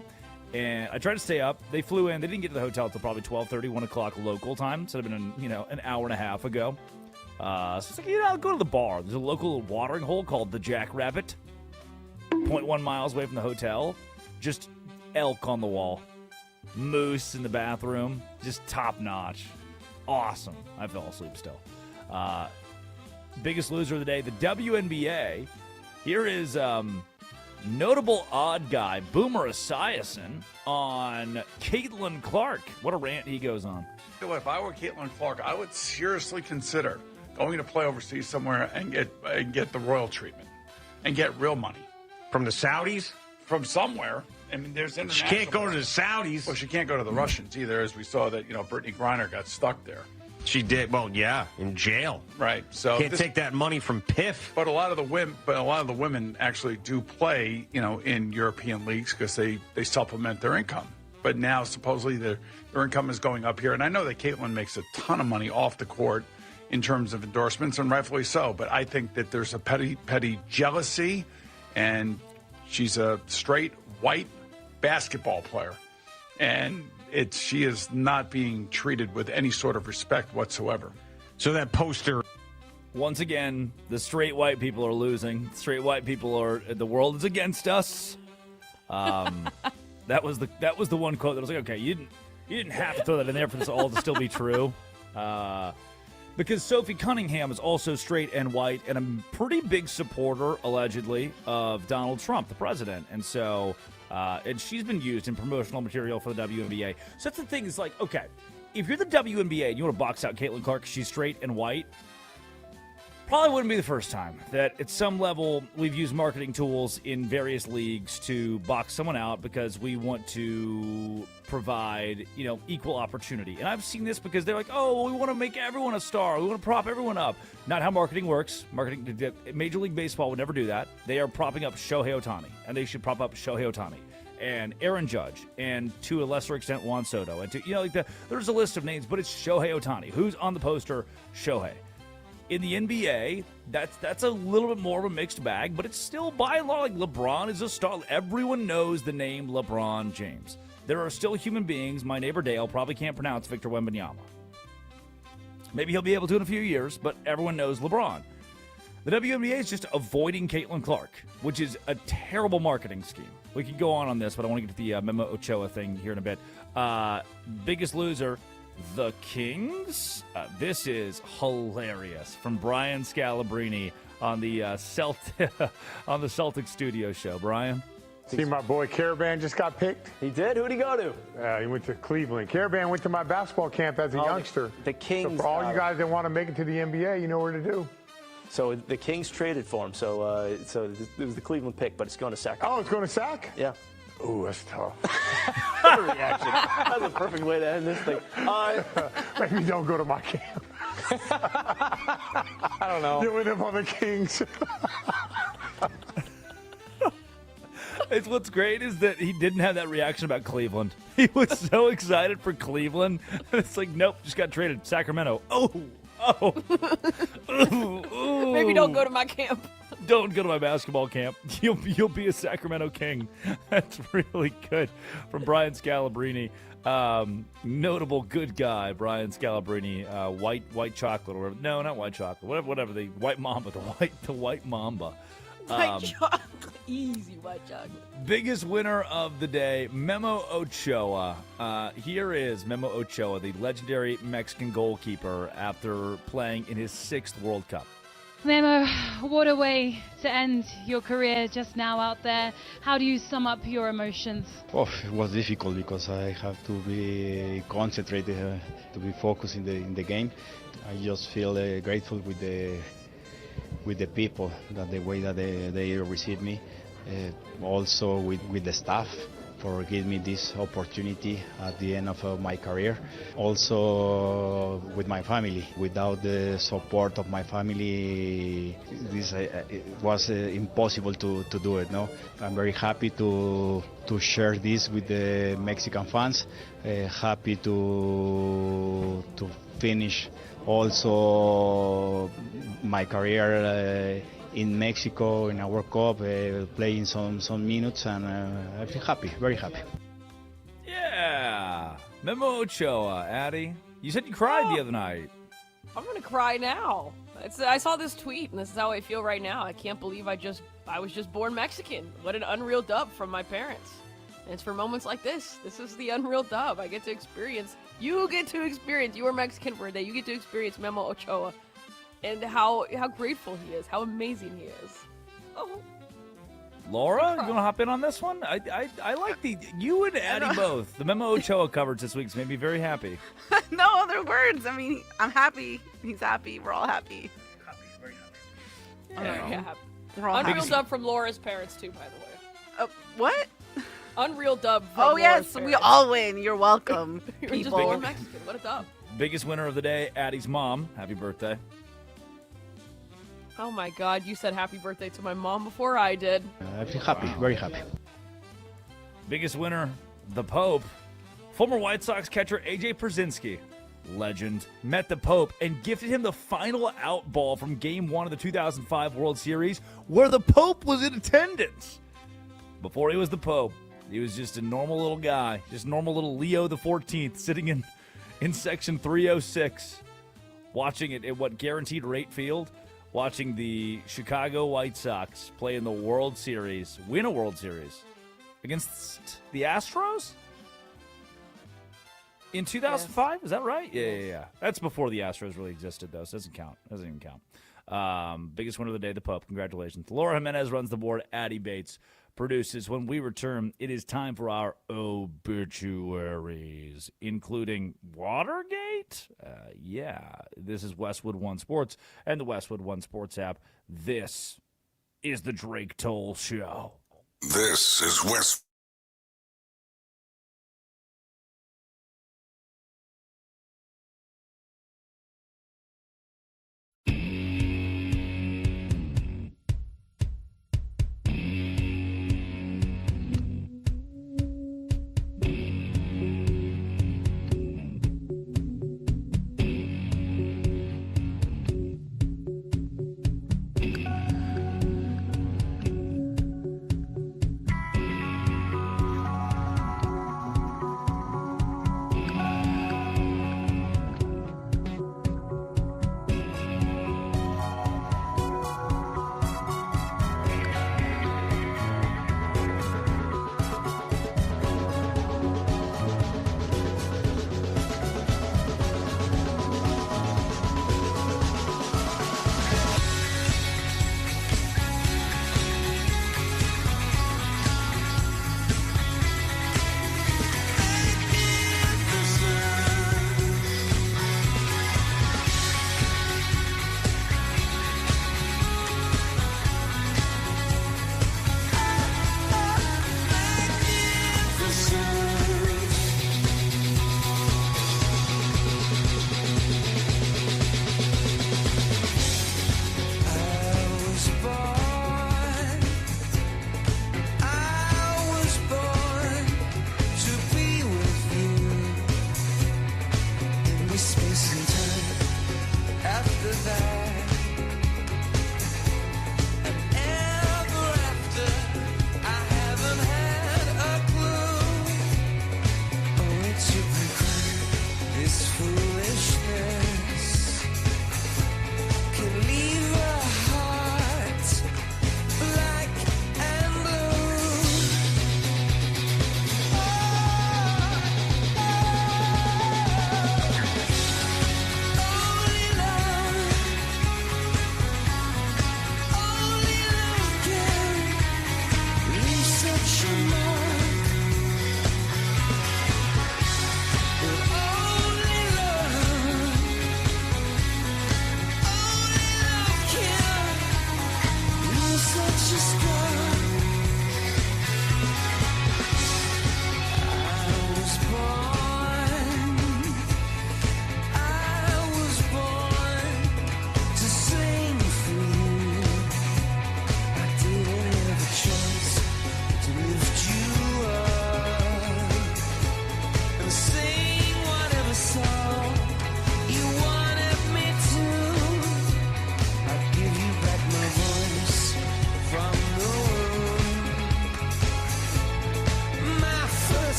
A: And I tried to stay up. They flew in. They didn't get to the hotel until probably 12:30, 1 o'clock local time. So it would have been an hour and a half ago. So it's like, I'll go to the bar. There's a local watering hole called the Jackrabbit, 0.1 miles away from the hotel. Just elk on the wall. Moose in the bathroom. Just top notch. Awesome. I fell asleep still. Biggest loser of the day, the WNBA. Here is notable odd guy, Boomer Esiason, on Caitlin Clark. What a rant he goes on.
I: If I were Caitlin Clark, I would seriously consider going to play overseas somewhere and get the royal treatment and get real money.
J: From the Saudis?
I: From somewhere. I mean, there's international.
J: She can't go to the Saudis.
I: Well, she can't go to the Russians either, as we saw that, Brittany Griner got stuck there.
J: She did. Well, yeah, in jail.
I: Right. So
J: can't take that money from PIF.
I: But a lot of the women actually do play, in European leagues because they supplement their income. But now supposedly their income is going up here, and I know that Caitlin makes a ton of money off the court in terms of endorsements, and rightfully so. But I think that there's a petty jealousy, and she's a straight white basketball player, and she is not being treated with any sort of respect whatsoever.
J: So that poster.
A: Once again, the straight white people are losing. Straight white people the world is against us. That was the one quote that was like, okay, you didn't have to throw that in there for this all to still be true. Because Sophie Cunningham is also straight and white and a pretty big supporter, allegedly, of Donald Trump, the president. And so, and she's been used in promotional material for the WNBA. So that's the thing, is like, okay, if you're the WNBA and you want to box out Caitlin Clark because she's straight and white, probably wouldn't be the first time that at some level we've used marketing tools in various leagues to box someone out because we want to provide, equal opportunity. And I've seen this because they're like, oh, we want to make everyone a star. We want to prop everyone up. Not how marketing works. Major League Baseball would never do that. They are propping up Shohei Ohtani, and they should prop up Shohei Ohtani and Aaron Judge, and to a lesser extent Juan Soto, and there's a list of names, but it's Shohei Ohtani. Who's on the poster? Shohei. In the NBA, that's a little bit more of a mixed bag, but it's still by and large, like, LeBron is a star. Everyone knows the name LeBron James. There are still human beings. My neighbor Dale probably can't pronounce Victor Wembanyama. Maybe he'll be able to in a few years, but everyone knows LeBron. The WNBA is just avoiding Caitlin Clark, which is a terrible marketing scheme. We could go on this, but I want to get to the Memo Ochoa thing here in a bit. Biggest loser, the Kings. This is hilarious from Brian Scalabrine on the on the Celtics studio show. Brian,
K: see, my boy Caravan just got picked.
L: He did. Who'd he go to?
K: He went to Cleveland. Caravan went to my basketball camp as a youngster.
L: The Kings.
K: So for all you guys that want to make it to the NBA, you know where to do.
L: So the Kings traded for him. So it was the Cleveland pick, but it's going to Sac.
K: Oh, it's going to Sac?
L: Yeah.
K: Ooh, that's tough.
L: Overreaction. That's a perfect way to end this thing.
K: Maybe don't go to my camp.
L: I don't know.
K: You end up on the Kings.
A: It's what's great is that he didn't have that reaction about Cleveland. He was so excited for Cleveland. It's like, nope, just got traded. Sacramento. Oh. Ooh.
C: Maybe don't go to my camp.
A: Don't go to my basketball camp. You'll be a Sacramento King. That's really good from Brian Scalabrine. Notable good guy, Brian Scalabrine. White chocolate or whatever. No, not white chocolate. Whatever the white mamba. The white mamba.
C: White chocolate. Easy white chocolate.
A: Biggest winner of the day, Memo Ochoa. Here is Memo Ochoa, the legendary Mexican goalkeeper, after playing in his 6th World Cup.
M: Memo, what a way to end your career just now out there. How do you sum up your emotions?
N: Oh, it was difficult because I have to be concentrated, to be focused in the game. I just feel grateful with the the people, that the way that they receive me, also with the staff for giving me this opportunity at the end of my career. Also with my family. Without the support of my family, this it was impossible to do it. No, I'm very happy to share this with the Mexican fans. Happy to finish also my career in Mexico in a World Cup, playing some minutes, and I feel happy, very happy.
A: Yeah. Memo Ochoa, Addy. You said you cried the other night.
C: I'm gonna cry now. I saw this tweet, and this is how I feel right now. I can't believe I was just born Mexican. What an unreal dub from my parents. And it's for moments like this. This is the unreal dub. I get to experience. You get to experience. You are Mexican for a day. You get to experience Memo Ochoa. And how grateful he is, how amazing he is. Oh,
A: Laura, you want to hop in on this one? I like you and Addie both. The Memo Ochoa coverage this week's made me very happy.
O: No other words. I mean, I'm happy. He's happy. We're all happy.
C: very
A: Yeah.
C: happy.
O: We're all
C: Unreal
O: happy.
C: dub from Laura's parents too, by the way.
O: What?
C: Unreal dub from
O: Oh
C: Laura's
O: yes,
C: parents.
O: we all win. You're welcome,
C: You're just
O: people.
C: born Mexican. What a dub.
A: Biggest winner of the day, Addie's mom. Happy birthday.
C: Oh my God, you said happy birthday to my mom before I did.
N: I feel happy, very happy.
A: Biggest winner, the Pope. Former White Sox catcher A.J. Pierzynski, legend, met the Pope and gifted him the final out ball from Game 1 of the 2005 World Series, where the Pope was in attendance. Before he was the Pope, he was just a normal little guy, just normal little Leo the 14th, sitting in section 306, watching it at what guaranteed rate field, watching the Chicago White Sox play in the World Series, win a World Series against the Astros in 2005. Is that right? Yeah. That's before the Astros really existed, though, so it doesn't count. Doesn't even count. Biggest winner of the day, the Pope. Congratulations. Laura Jimenez runs the board. Addie Bates produces. When we return, it is time for our obituaries, including Watergate. This is Westwood One Sports and the Westwood One Sports app. This is the Drake Toll Show.
P: This is West.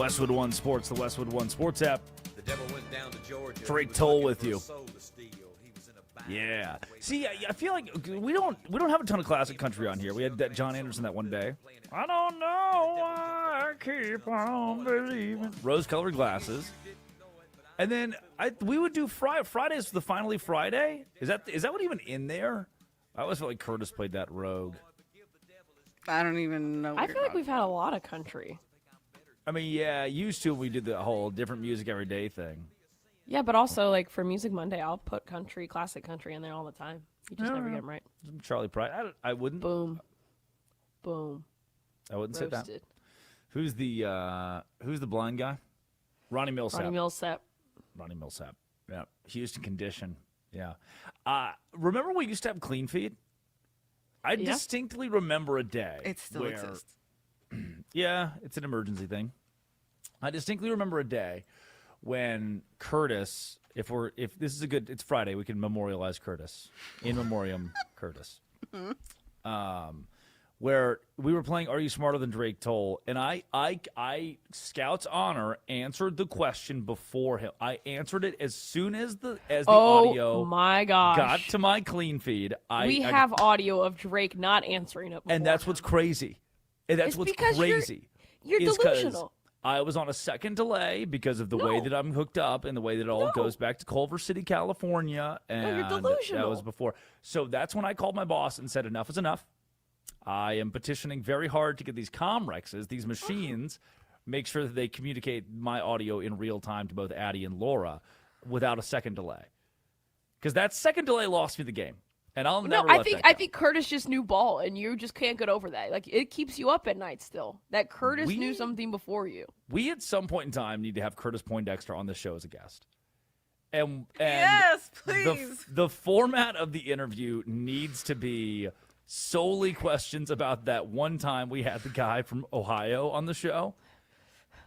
A: Westwood One Sports, the Westwood One Sports app.
Q: The devil went down to Georgia.
A: Drake Toll with you. Yeah. See, I feel like we don't have a ton of classic country on here. We had that John Anderson that one day. I don't know why I keep on believing. Rose-colored glasses. And then we would do Fridays, the Finally Friday. Is that what even in there? I always felt like Curtis played that rogue.
O: I don't even know.
C: I feel like we've had a lot of country.
A: I mean, yeah, used to we did the whole different music every day thing.
C: Yeah, but also, like, for Music Monday, I'll put classic country in there all the time. You just never get them right.
A: Charlie Pride. I wouldn't.
C: Boom. Boom.
A: I wouldn't
C: Roasted.
A: say that. Who's the blind guy? Ronnie Millsap. Ronnie Millsap. Yeah. Houston Condition. Yeah. Remember we used to have Clean Feed? I distinctly remember a day.
O: It still exists.
A: Yeah, it's an emergency thing. I distinctly remember a day when Curtis, if this is it's Friday, we can memorialize Curtis. In memoriam Curtis. Where we were playing Are You Smarter Than Drake Toll? And I Scout's Honor answered the question before him. I answered it as soon as the audio
C: my gosh.
A: got to my Clean Feed.
C: We have audio of Drake not answering it before
A: and that's what's crazy. And that's what's crazy.
C: You're delusional.
A: I was on a second delay because of the way that I'm hooked up and the way that it all goes back to Culver City, California. And
C: you're delusional.
A: That was before. So that's when I called my boss and said, enough is enough. I am petitioning very hard to get these Comrexes, these machines, make sure that they communicate my audio in real time to both Addie and Laura without a second delay. Because that second delay lost me the game. And I'll never let that go.
C: I think Curtis just knew ball, and you just can't get over that. Like, it keeps you up at night still. That Curtis knew something before you.
A: We, at some point in time, need to have Curtis Poindexter on this show as a guest. And
O: yes, please.
A: The format of the interview needs to be solely questions about that one time we had the guy from Ohio on the show.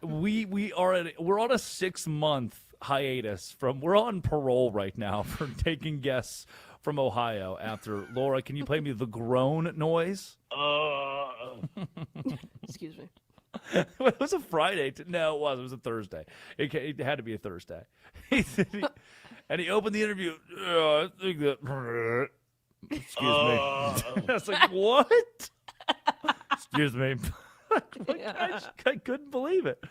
A: We're on a 6-month hiatus we're on parole right now for taking guests from Ohio after Laura. Can you play me the groan noise?
C: Excuse me.
A: It was a Friday. No, it was. It was a Thursday. It had to be a Thursday. And he opened the interview. I think that. Excuse me. I was like, what? Excuse me. I couldn't believe it.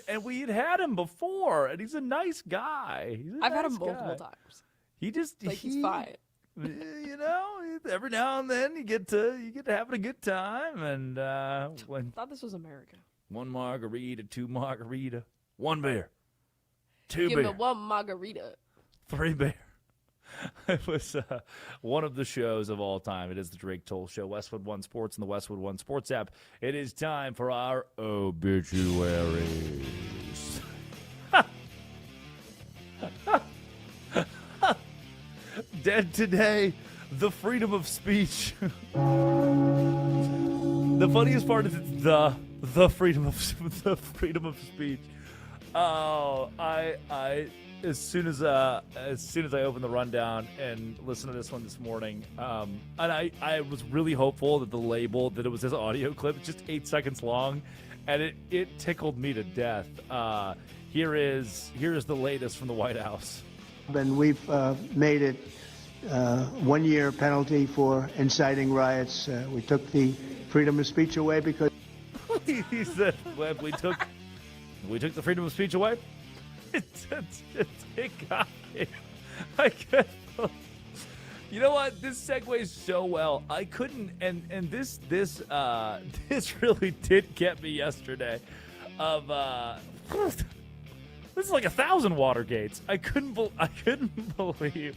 A: And we had him before, and he's a nice guy.
C: I've had him multiple times.
A: He's
C: fine.
A: You know, every now and then you get to having a good time, and
C: I thought this was America.
A: 1 margarita, 2 margarita, 1 beer, 2
C: Give
A: beer,
C: me 1 margarita,
A: 3 beer. It was one of the shows of all time. It is the Drake Toll Show, Westwood One Sports and the Westwood One Sports app. It is time for our obituaries. Dead today, the freedom of speech. The funniest part is it's the freedom of speech. Oh, as soon as I opened the rundown and listened to this one this morning, and I was really hopeful that the label that it was this audio clip, just 8 seconds long, and it tickled me to death. Here is the latest from the White House.
R: And we've made it 1 year penalty for inciting riots. We took the freedom of speech away because
A: he said we took the freedom of speech away. It got me. I can't. You know what? This segues so well. I couldn't, and this really did get me yesterday. This is like 1,000 Watergates. I couldn't believe,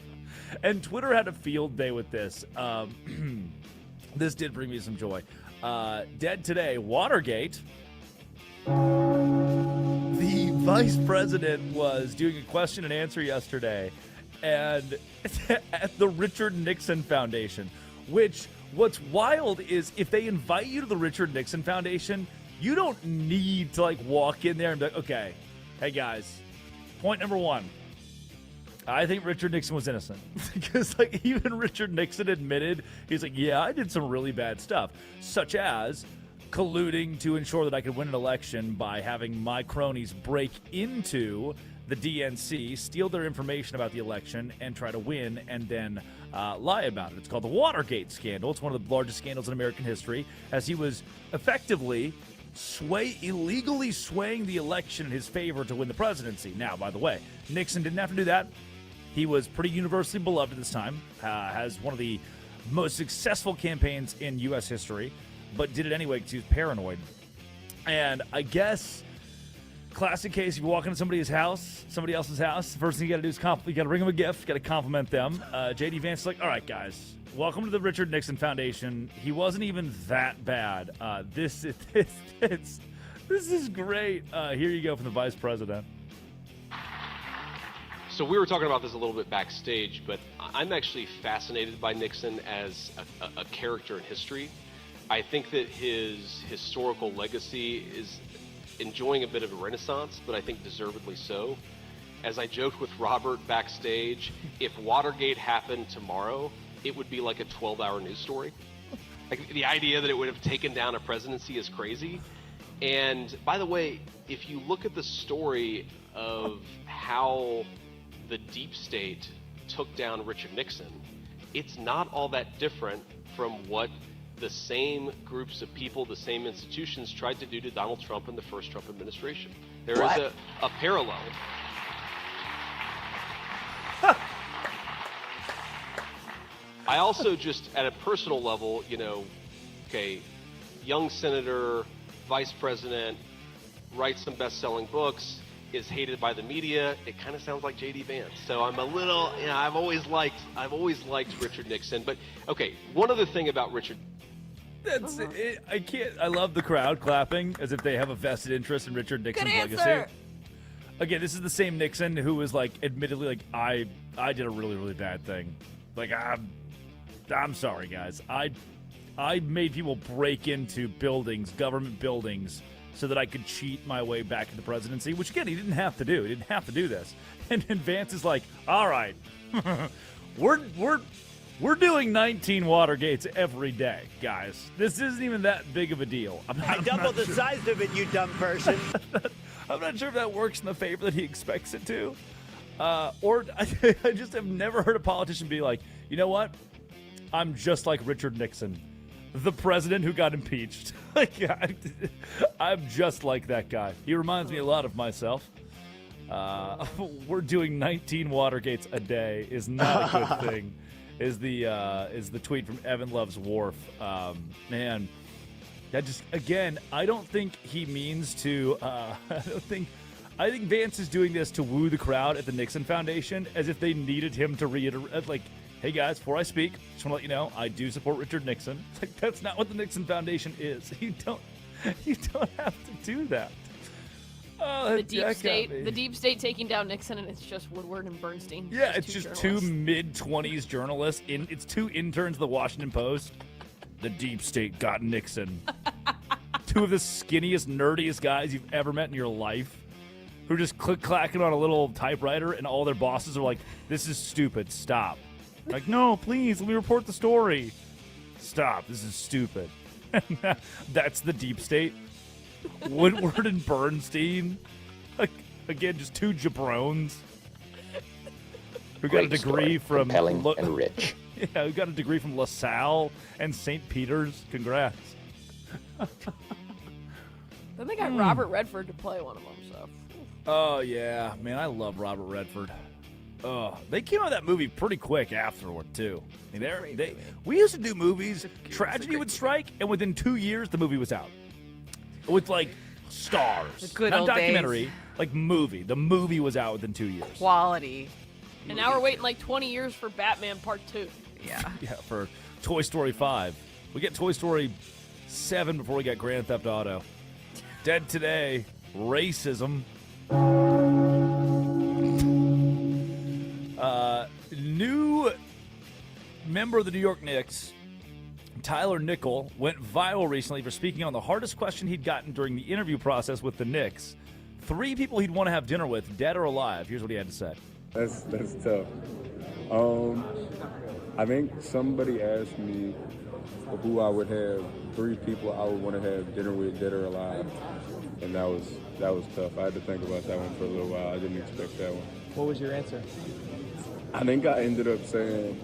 A: and Twitter had a field day with this. This did bring me some joy. Dead today, Watergate. The vice president was doing a question and answer yesterday, and at the Richard Nixon Foundation, which what's wild is if they invite you to the Richard Nixon Foundation, you don't need to like walk in there and be like, okay, hey guys, point number 1. I think Richard Nixon was innocent because like even Richard Nixon admitted, he's like, yeah, I did some really bad stuff, such as colluding to ensure that I could win an election by having my cronies break into the DNC, steal their information about the election, and try to win, and then lie about it. It's called the Watergate scandal. It's one of the largest scandals in American history, as he was effectively illegally swaying the election in his favor to win the presidency. Now, by the way, Nixon didn't have to do that. He was pretty universally beloved at this time, has one of the most successful campaigns in U.S. history, but did it anyway because he was paranoid. And I guess, classic case, if you walk into somebody else's house, the first thing you got to do is you got to bring them a gift, you got to compliment them. J.D. Vance is like, all right, guys, welcome to the Richard Nixon Foundation. He wasn't even that bad. This is great. Here you go from the vice president.
S: So we were talking about this a little bit backstage, but I'm actually fascinated by Nixon as a character in history. I think that his historical legacy is enjoying a bit of a renaissance, but I think deservedly so. As I joked with Robert backstage, if Watergate happened tomorrow, it would be like a 12-hour news story. Like, the idea that it would have taken down a presidency is crazy. And by the way, if you look at the story of how the deep state took down Richard Nixon, it's not all that different from what the same groups of people, the same institutions tried to do to Donald Trump in the first Trump administration. There is a parallel. I also just, at a personal level, young senator, vice president, writes some best-selling books, is hated by the media. It kind of sounds like J.D. Vance. So I'm a little, I've always liked Richard Nixon. But okay, one other thing about Richard.
A: That's it. I love the crowd clapping as if they have a vested interest in Richard Nixon's legacy. Again, this is the same Nixon who was admittedly I did a really, really bad thing. I'm sorry, guys. I made people break into buildings, government buildings, so that I could cheat my way back to the presidency, which, again, he didn't have to do. He didn't have to do this. And Vance is like, all right, we're doing 19 Watergates every day, guys. This isn't even that big of a deal.
T: I doubled the size of it, you dumb person.
A: I'm not sure if that works in the favor that he expects it to. Or I just have never heard a politician be like, you know what? I'm just like Richard Nixon, the president who got impeached. I'm just like that guy. He reminds me a lot of myself. We're doing 19 Watergates a day is not a good thing. Is the tweet from Evan Loves Wharf. Man, that just, again, I don't think he means to. I think Vance is doing this to woo the crowd at the Nixon Foundation, as if they needed him to reiterate, hey guys, before I speak, just want to let you know I do support Richard Nixon. It's that's not what the Nixon Foundation is. You don't have to do that. Oh,
C: the deep state taking down Nixon, and it's just Woodward and Bernstein.
A: Yeah, it's just two mid-20s journalists. It's two interns of the Washington Post. The deep state got Nixon. Two of the skinniest, nerdiest guys you've ever met in your life, who are just click-clacking on a little typewriter, and all their bosses are like, this is stupid, stop. Like, no, please, let me report the story. Stop, this is stupid. That's the deep state. Woodward and Bernstein. Again, just two jabrones who got a degree from
U: compelling and rich.
A: Yeah, who got a degree from LaSalle and St. Peter's. Congrats.
C: Then they got Robert Redford to play one of them. So.
A: Oh yeah, man, I love Robert Redford. They came out of that movie pretty quick afterward too. I mean, we used to do movies. Tragedy would strike, and within 2 years, the movie was out. With stars,
O: the good
A: not
O: old
A: documentary,
O: days.
A: Movie. The movie was out within 2 years.
O: Quality.
C: And now we're waiting 20 years for Batman Part 2.
O: Yeah.
A: Yeah, for Toy Story 5. We get Toy Story 7 before we get Grand Theft Auto. Dead Today, racism. New member of the New York Knicks, Tyler Nickel, went viral recently for speaking on the hardest question he'd gotten during the interview process with the Knicks. 3 people he'd want to have dinner with, dead or alive. Here's what he had to say.
V: That's tough. I think somebody asked me
U: of who I would have, 3 people I would want to have dinner with, dead or alive. And that was tough. I had to think about that one for a little while. I didn't expect that one.
V: What was your answer?
U: I think I ended up saying,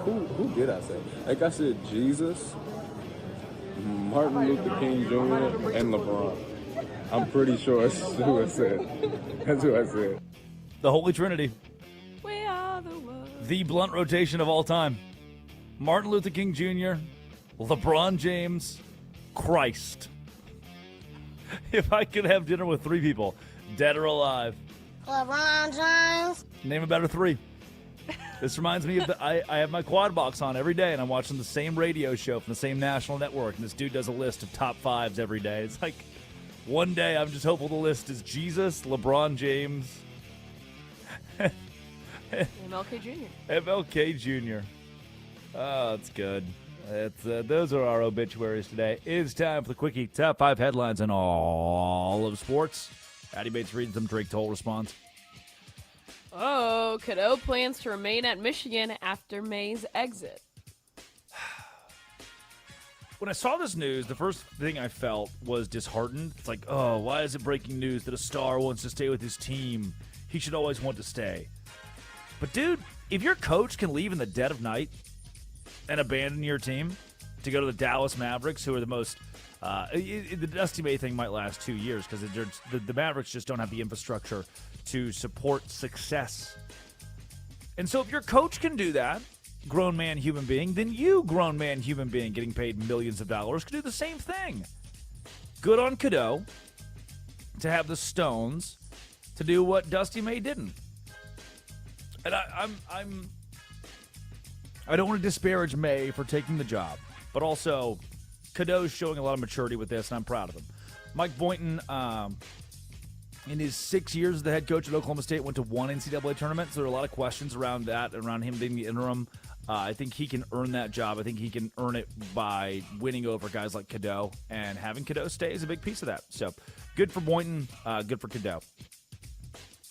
U: who did I say? I think I said Jesus, Martin Luther King Jr., and LeBron. I'm pretty sure that's who I said. That's who I said.
A: The Holy Trinity.
C: We are the world.
A: The blunt rotation of all time. Martin Luther King Jr., LeBron James, Christ. If I could have dinner with 3 people, dead or alive.
W: LeBron James.
A: Name a better 3. This reminds me of I have my quad box on every day, and I'm watching the same radio show from the same national network, and this dude does a list of top 5s every day. It's like, one day I'm just hopeful the list is Jesus, LeBron James,
C: MLK Jr.
A: MLK Jr. Oh, that's good. Those are our obituaries today. It's time for the Quickie Top 5 headlines in all of sports. Addy Bates reads them. Drake Toll responds.
C: Oh, Cadeau plans to remain at Michigan after May's exit.
A: When I saw this news, the first thing I felt was disheartened. It's like, oh, why is it breaking news that a star wants to stay with his team? He should always want to stay. But, dude, if your coach can leave in the dead of night and abandon your team to go to the Dallas Mavericks, who are the most the Dusty May thing might last 2 years because the Mavericks just don't have the infrastructure to support success. And so if your coach can do that, grown man human being, then you, grown man human being getting paid millions of dollars, can do the same thing. Good on Cadeau to have the stones to do what Dusty May didn't. And I don't want to disparage May for taking the job, but also Cadeau's showing a lot of maturity with this, and I'm proud of him. Mike Boynton, in his 6 years as the head coach at Oklahoma State, went to 1 NCAA tournament, so there are a lot of questions around that, around him being the interim. I think he can earn that job. I think he can earn it by winning over guys like Cadeau, and having Cadeau stay is a big piece of that. So good for Boynton, good for Cadeau.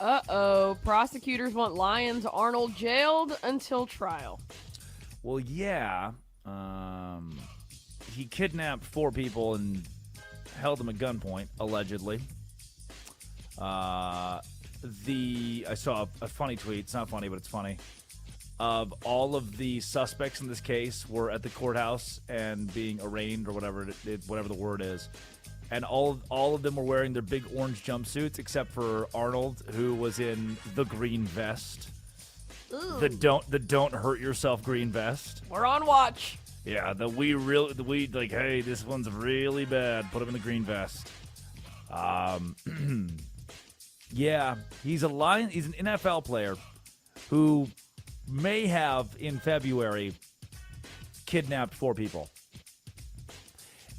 C: Uh-oh. Prosecutors want Lions Arnold jailed until trial.
A: Well, yeah. He kidnapped 4 people and held them at gunpoint, allegedly. I saw a funny tweet. It's not funny, but it's funny. Of all of the suspects in this case were at the courthouse and being arraigned, or whatever whatever the word is. And all of them were wearing their big orange jumpsuits, except for Arnold, who was in the green vest.
C: Ooh.
A: The don't hurt yourself green vest.
C: We're on watch.
A: Yeah, we like, hey, this one's really bad. Put him in the green vest. Yeah, he's an NFL player who may have in February kidnapped 4 people.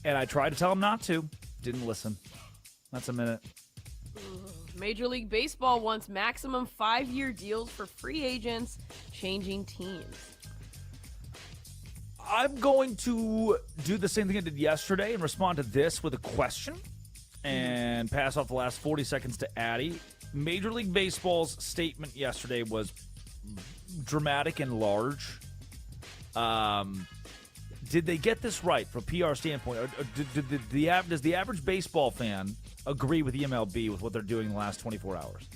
A: And I tried to tell him not to. Didn't listen. That's a minute.
C: Major League Baseball wants maximum 5-year deals for free agents changing teams.
A: I'm going to do the same thing I did yesterday and respond to this with a question and pass off the last 40 seconds to Addy. Major League Baseball's statement yesterday was dramatic and large. Did they get this right from a PR standpoint? Or does the average baseball fan agree with the MLB with what they're doing in the last 24 hours?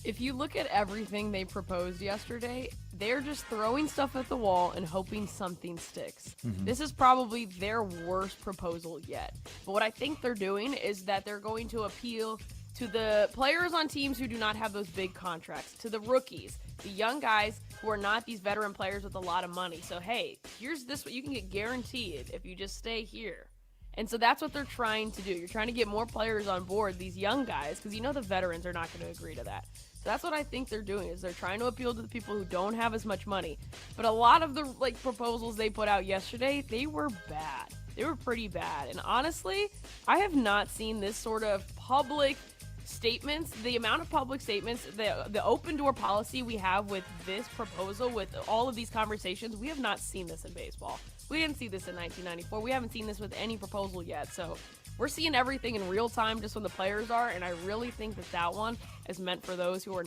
C: If you look at everything they proposed yesterday, they're just throwing stuff at the wall and hoping something sticks.
A: Mm-hmm.
C: This is probably their worst proposal yet. But what I think they're doing is that they're going to appeal to the players on teams who do not have those big contracts, to the rookies, the young guys who are not these veteran players with a lot of money. So, hey, here's this what you can get guaranteed if you just stay here. And so that's what they're trying to do. You're trying to get more players on board, these young guys, because you know the veterans are not going to agree to that. So that's what I think they're doing, is they're trying to appeal to the people who don't have as much money. But a lot of the proposals they put out yesterday, they were bad. They were pretty bad. And honestly, I have not seen this sort of public statements, the amount of public statements, the open door policy we have with this proposal, with all of these conversations. We have not seen this in baseball. We didn't see this in 1994. We haven't seen this with any proposal yet. So we're seeing everything in real time, just when the players are. And I really think that one is meant for those who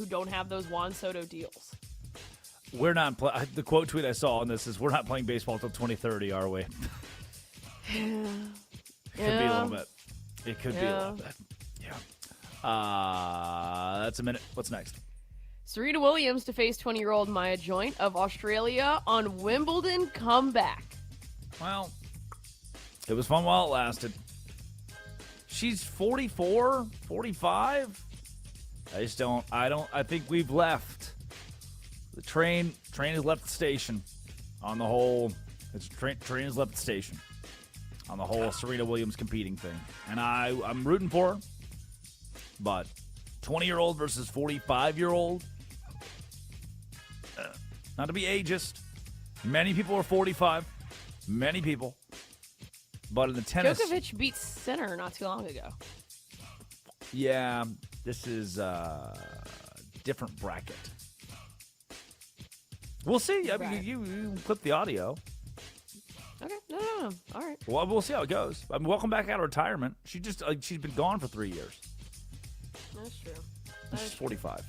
C: don't have those Juan Soto deals.
A: We're not the quote tweet I saw on this is, we're not playing baseball till 2030, are we?
C: Yeah.
A: Could be a little bit. It could be a little bit. Yeah. That's a minute. What's next?
C: Serena Williams to face 20-year-old Maya Joint of Australia on Wimbledon comeback.
A: Well, it was fun while it lasted. She's 44, 45. I think we've left. The train has left the station on the whole. Train has left the station on the whole Serena Williams competing thing. And I'm rooting for her. But 20-year-old versus 45-year-old, not to be ageist, many people are 45. Many people. But in the tennis...
C: Djokovic beat Sinner not too long ago.
A: Yeah, this is a different bracket. We'll see. I mean, you clip the audio.
C: Okay, no. All right.
A: Well, we'll see how it goes. I mean, welcome back out of retirement. She's been gone for 3 years.
C: That's true.
A: She's 45.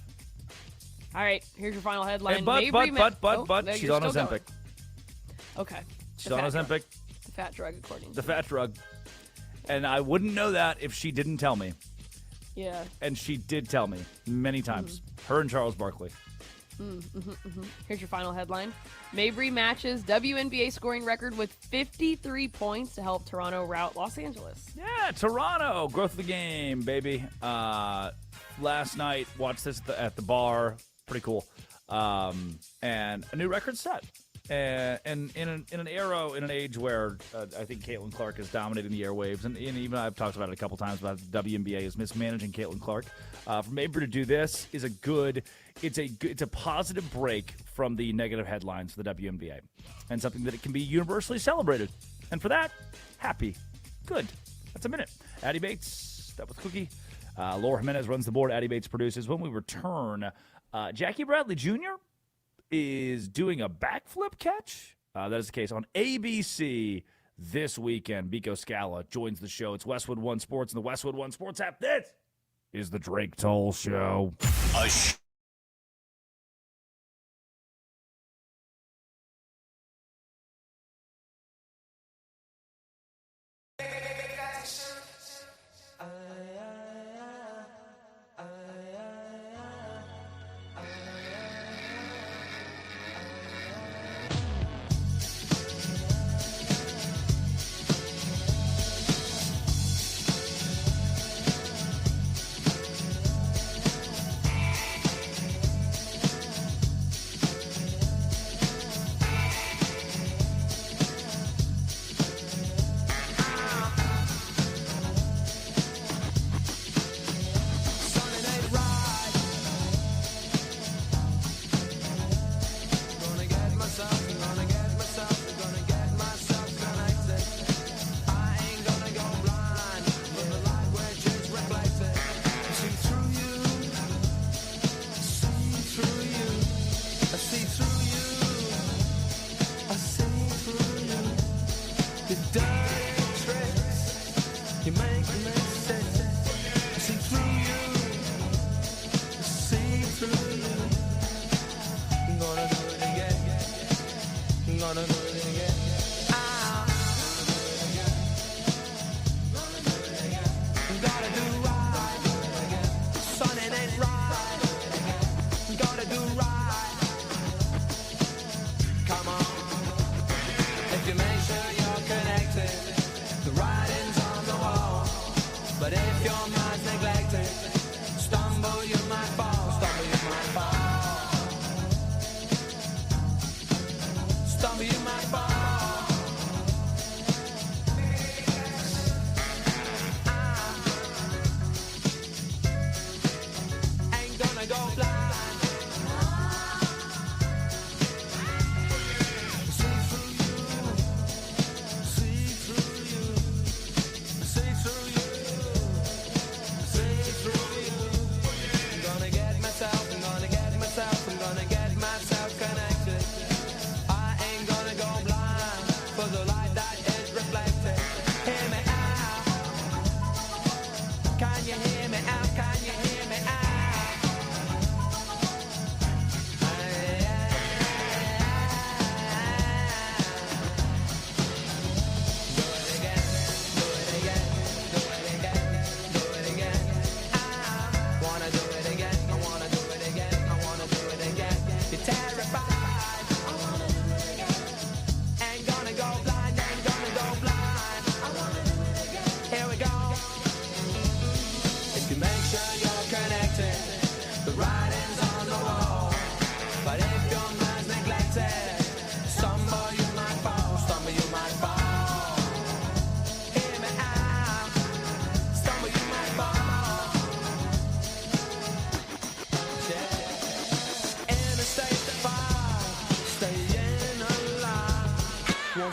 C: All right, here's your final headline.
A: Hey, but she's on Ozempic.
C: Okay.
A: She's on Ozempic.
C: The fat drug, according to
A: the fat drug. And I wouldn't know that if she didn't tell me.
C: Yeah.
A: And she did tell me many times. Her and Charles Barkley.
C: Here's your final headline. Mabry matches WNBA scoring record with 53 points to help Toronto rout Los Angeles.
A: Yeah, Toronto. Growth of the game, baby. Last night, watched this at the bar. Pretty cool. And a new record set. And in an era, in an age where I think Caitlin Clark is dominating the airwaves, and even I've talked about it a couple times about the WNBA is mismanaging Caitlin Clark. For Mabry to do this is it's a positive break from the negative headlines for the WNBA, and something that it can be universally celebrated. And for that, happy, good. That's a minute. Addie Bates, that was Cookie. Laura Jimenez runs the board. Addie Bates produces. When we return, Jackie Bradley Jr. is doing a backflip catch. That is the case on ABC this weekend. Biko Scala joins the show. It's Westwood One Sports and the Westwood One Sports app. This is the Drake Toll Show.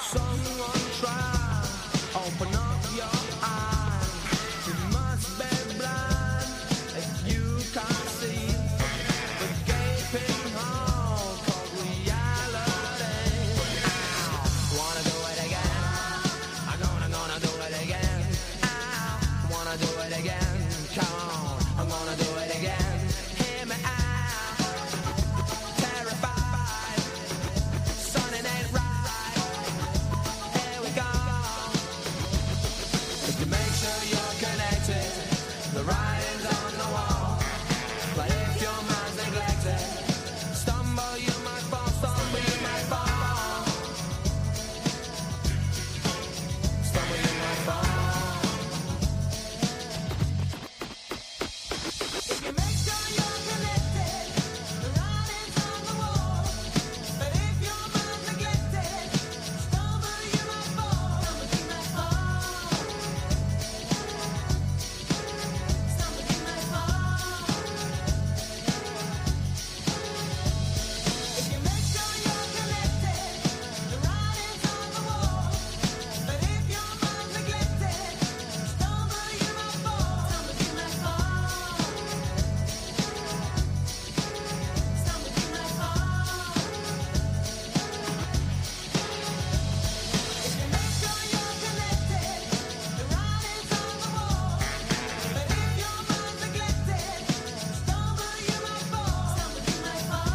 B: someone try, open up your eyes. You must be blind if you can't see the gaping hole called reality. Wanna do it again? I'm gonna do it again. Wanna do it again? Come on, I'm gonna do it again. Hear me out. Terrified, something ain't right. Here we go. If you make sure you're connected, the writing's on the wall. But if your mind's neglected, stumble you might fall, stumble you might fall. Stumble you might fall. If you make sure you're connected, the writing's on the wall. But if your mind's neglected, stumble you might fall. Stumble you might fall. Stumble you might fall. If you make sure you're connected, the writing's on the wall. But if your mind's neglected, stumble you might fall. Stumble you might fall. Stumble you might fall. If you make sure you're connected, the writing's on the wall. But if your mind's neglected, stumble you might fall. Stumble you might fall.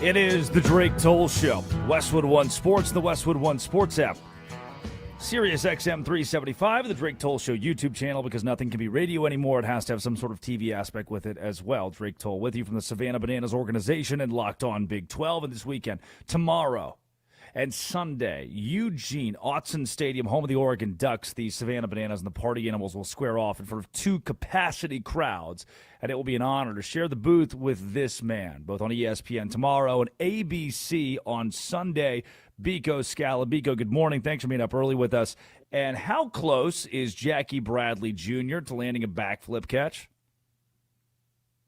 A: It is the Drake Toll Show. Westwood One Sports, the Westwood One Sports app. Sirius XM 375, the Drake Toll Show YouTube channel, because nothing can be radio anymore. It has to have some sort of TV aspect with it as well. Drake Toll with you from the Savannah Bananas organization and Locked On Big 12. And this weekend, tomorrow and Sunday, Eugene, Autzen Stadium, home of the Oregon Ducks, the Savannah Bananas and the Party Animals will square off in front of 2 capacity crowds. And it will be an honor to share the booth with this man, both on ESPN tomorrow and ABC on Sunday. Biko Scala. Biko, good morning. Thanks for being up early with us. And how close is Jackie Bradley Jr. to landing a backflip catch?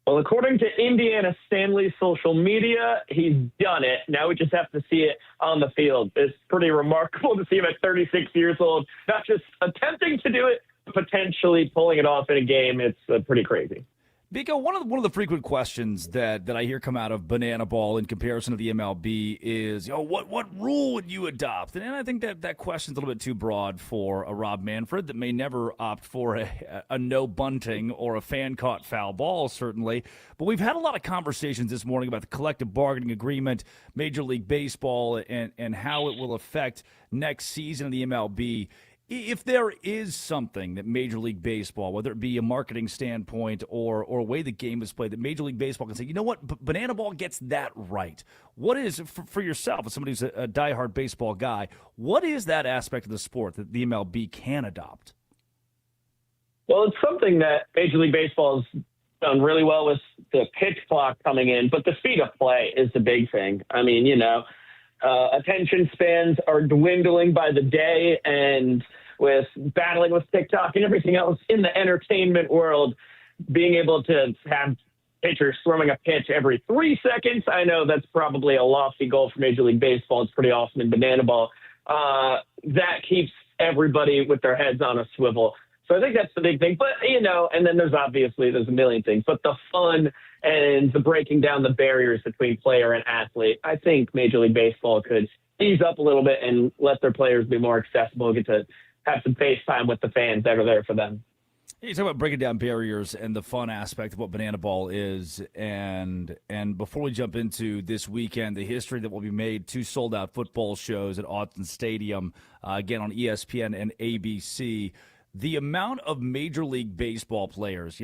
D: Well, according to Indiana Stanley's social media, he's done it. Now we just have to see it on the field. It's pretty remarkable to see him at 36 years old, not just attempting to do it, but potentially pulling it off in a game. It's pretty crazy.
A: Biko, one of the frequent questions that I hear come out of Banana Ball in comparison to the MLB is, what rule would you adopt? And I think that question's a little bit too broad for a Rob Manfred that may never opt for a no bunting or a fan-caught foul ball, certainly. But we've had a lot of conversations this morning about the collective bargaining agreement, Major League Baseball, and how it will affect next season in the MLB. If there is something that Major League Baseball, whether it be a marketing standpoint or a way the game is played, that Major League Baseball can say, you know what, Banana Ball gets that right. What is, for yourself, as somebody who's a diehard baseball guy, what is that aspect of the sport that the MLB can adopt?
D: Well, it's something that Major League Baseball has done really well with the pitch clock coming in, but the speed of play is the big thing. I mean, attention spans are dwindling by the day, and with battling with TikTok and everything else in the entertainment world, being able to have pitchers throwing a pitch every 3 seconds, I know that's probably a lofty goal for Major League Baseball. It's pretty awesome in Banana Ball. That keeps everybody with their heads on a swivel. So I think that's the big thing. But, and then there's a million things. But the fun and the breaking down the barriers between player and athlete, I think Major League Baseball could ease up a little bit and let their players be more accessible, get to have some face time with the fans that are there for them.
A: You talk about breaking down barriers and the fun aspect of what Banana Ball is. And before we jump into this weekend, the history that will be made, 2 sold-out football shows at Autzen Stadium, again on ESPN and ABC. the amount of Major League Baseball players,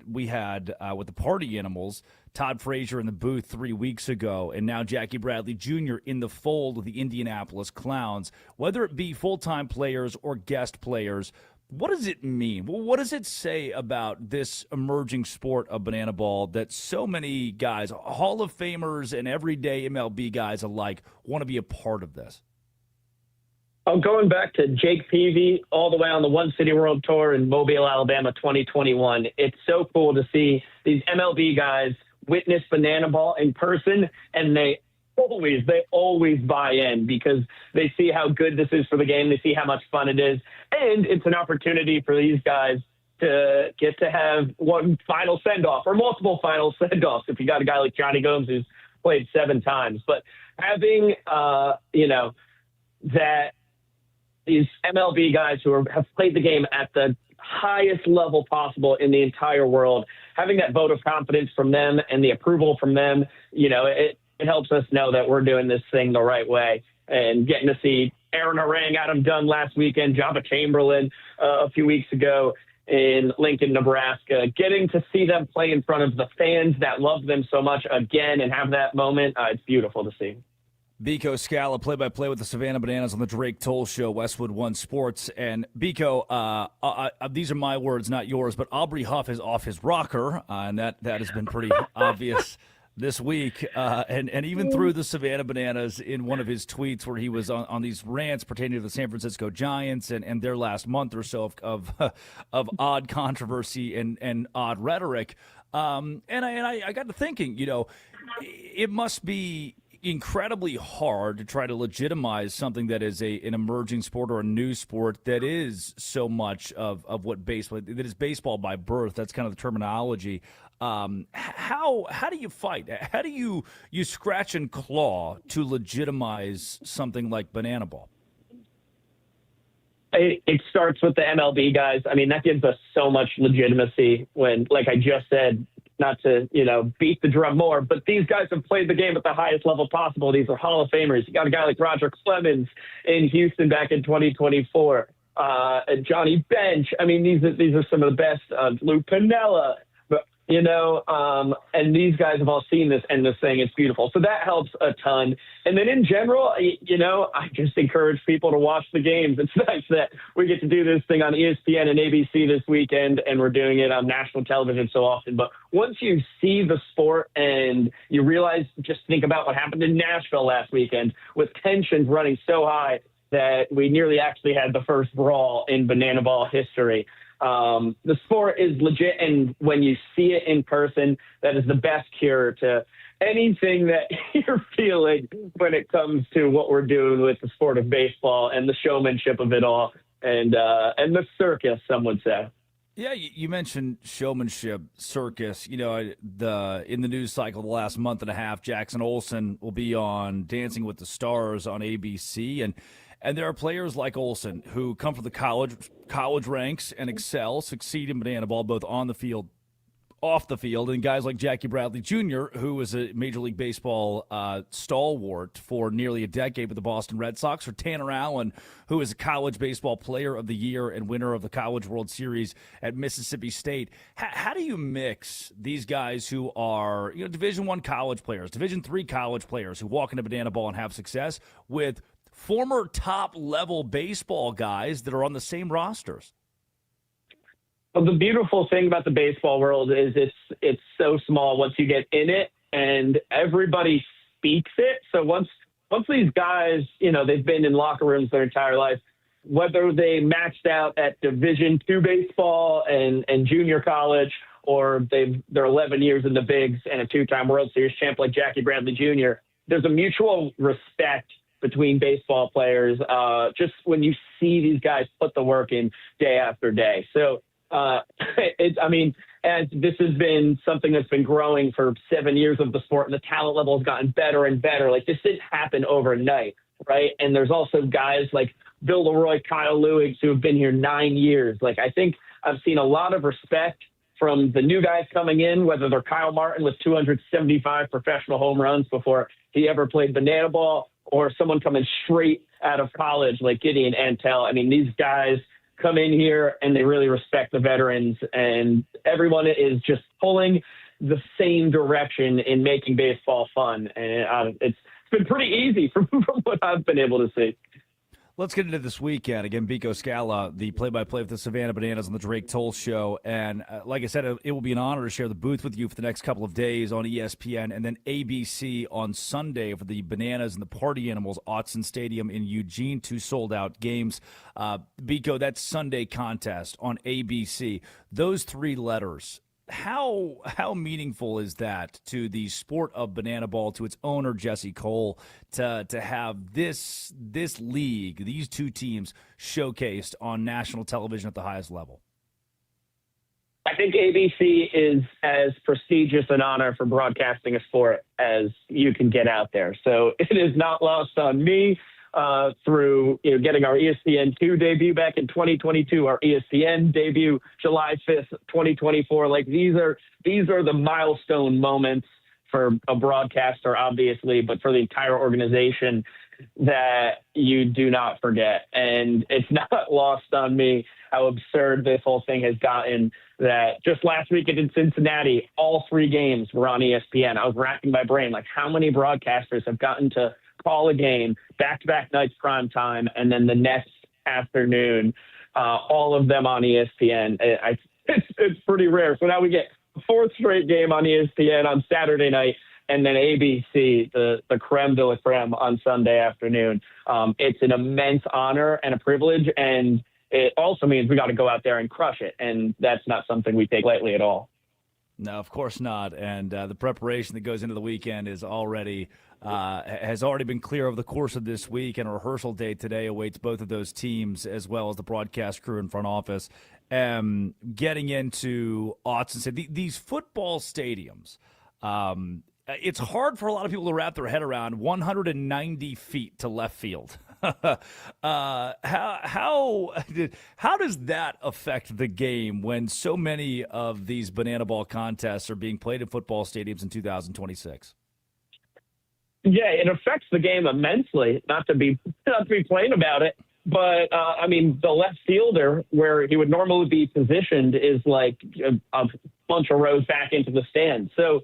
A: we had with the Party Animals, Todd Frazier in the booth 3 weeks ago, and now Jackie Bradley Jr. in the fold with the Indianapolis Clowns, whether it be full-time players or guest players. What does it mean? What does it say about this emerging sport of banana ball that so many guys, Hall of Famers and everyday MLB guys alike, want to be a part of this?
D: Oh, going back to Jake Peavy all the way on the One City World Tour in Mobile, Alabama, 2021. It's so cool to see these MLB guys witness banana ball in person, and they always buy in because they see how good this is for the game. They see how much fun it is, and it's an opportunity for these guys to get to have one final send-off or multiple final send-offs if you got a guy like Johnny Gomes who's played 7 times. But having, that these MLB guys who have played the game at the highest level possible in the entire world, having that vote of confidence from them and the approval from them, it helps us know that we're doing this thing the right way. And getting to see Aaron Orang, Adam Dunn last weekend, Jabba Chamberlain a few weeks ago in Lincoln, Nebraska, getting to see them play in front of the fans that love them so much again and have that moment, it's beautiful to see.
A: Biko Scala, play-by-play with the Savannah Bananas on the Drake Toll Show, Westwood One Sports. And Biko, these are my words, not yours, but Aubrey Huff is off his rocker, and that has been pretty obvious this week. And even through the Savannah Bananas in one of his tweets where he was on these rants pertaining to the San Francisco Giants and their last month or so of odd controversy and odd rhetoric. And I got to thinking, it must be incredibly hard to try to legitimize something that is an emerging sport or a new sport that is so much of what baseball, that is baseball by birth. That's kind of the terminology. How do you fight? How do you scratch and claw to legitimize something like banana ball?
D: It starts with the MLB guys. I mean, that gives us so much legitimacy when, like I just said, not to, beat the drum more, but these guys have played the game at the highest level possible. These are Hall of Famers. You got a guy like Roger Clemens in Houston back in 2024, and Johnny Bench. I mean, these are some of the best. Lou Piniella, and these guys have all seen this and this thing. It's beautiful. So that helps a ton. And then in general, I just encourage people to watch the games. It's nice that we get to do this thing on ESPN and ABC this weekend, and we're doing it on national television so often. But once you see the sport and you realize, just think about what happened in Nashville last weekend with tensions running so high that we nearly actually had the first brawl in banana ball history. The sport is legit, and when you see it in person, that is the best cure to anything that you're feeling when it comes to what we're doing with the sport of baseball and the showmanship of it all, and the circus, some would say.
A: Yeah, you mentioned showmanship, circus. In the news cycle the last month and a half, Jackson Olsen will be on Dancing with the Stars on ABC, and there are players like Olsen who come from the college ranks and excel, succeed in banana ball both on the field, off the field, and guys like Jackie Bradley Jr., who was a Major League Baseball stalwart for nearly a decade with the Boston Red Sox, or Tanner Allen, who is a college baseball player of the year and winner of the College World Series at Mississippi State. How do you mix these guys who are Division I college players, Division III college players who walk into banana ball and have success with former top-level baseball guys that are on the same rosters?
D: Well, the beautiful thing about the baseball world is it's so small once you get in it, and everybody speaks it. So once these guys, they've been in locker rooms their entire life, whether they maxed out at Division II baseball and junior college, or they're 11 years in the bigs and a 2-time World Series champ like Jackie Bradley Jr., there's a mutual respect between baseball players, just when you see these guys put the work in day after day. So, as this has been something that's been growing for 7 years of the sport, and the talent level has gotten better and better. Like, this didn't happen overnight, right? And there's also guys like Bill Leroy, Kyle Lewis, who have been here 9 years. Like, I think I've seen a lot of respect from the new guys coming in, whether they're Kyle Martin with 275 professional home runs before he ever played banana ball, or someone coming straight out of college like Gideon Antel. I mean, these guys come in here and they really respect the veterans, and everyone is just pulling the same direction in making baseball fun. And it's been pretty easy from what I've been able to see.
A: Let's get into this weekend. Again, Biko Scala, the play-by-play of the Savannah Bananas on the Drake Toll Show. And like I said, it will be an honor to share the booth with you for the next couple of days on ESPN and then ABC on Sunday for the Bananas and the Party Animals, Autzen Stadium in Eugene, 2 sold-out games. Biko, that Sunday contest on ABC, those 3 letters, how meaningful is that to the sport of banana ball, to its owner Jesse Cole, to have this league, these 2 teams showcased on national television at the highest level?
D: I think ABC is as prestigious an honor for broadcasting a sport as you can get out there. So it is not lost on me. Through getting our ESPN2 debut back in 2022, our ESPN debut July 5th, 2024. Like these are the milestone moments for a broadcaster, obviously, but for the entire organization that you do not forget. And it's not lost on me how absurd this whole thing has gotten, that just last weekend in Cincinnati, all 3 games were on ESPN. I was racking my brain, like how many broadcasters have gotten to call a game back-to-back nights prime time, and then the next afternoon, all of them on ESPN. It's pretty rare. So now we get a 4th straight game on ESPN on Saturday night, and then ABC, the creme de la creme on Sunday afternoon. It's an immense honor and a privilege, and it also means we got to go out there and crush it, and that's not something we take lightly at all.
A: No, of course not. And the preparation that goes into the weekend is has already been clear over the course of this week, and a rehearsal day today awaits both of those teams as well as the broadcast crew and front office. Getting into Autzen, these football stadiums, it's hard for a lot of people to wrap their head around 190 feet to left field. How does that affect the game when so many of these banana ball contests are being played in football stadiums in 2026?
D: Yeah, it affects the game immensely. Not to be plain about it, but the left fielder, where he would normally be positioned, is like a bunch of rows back into the stand. So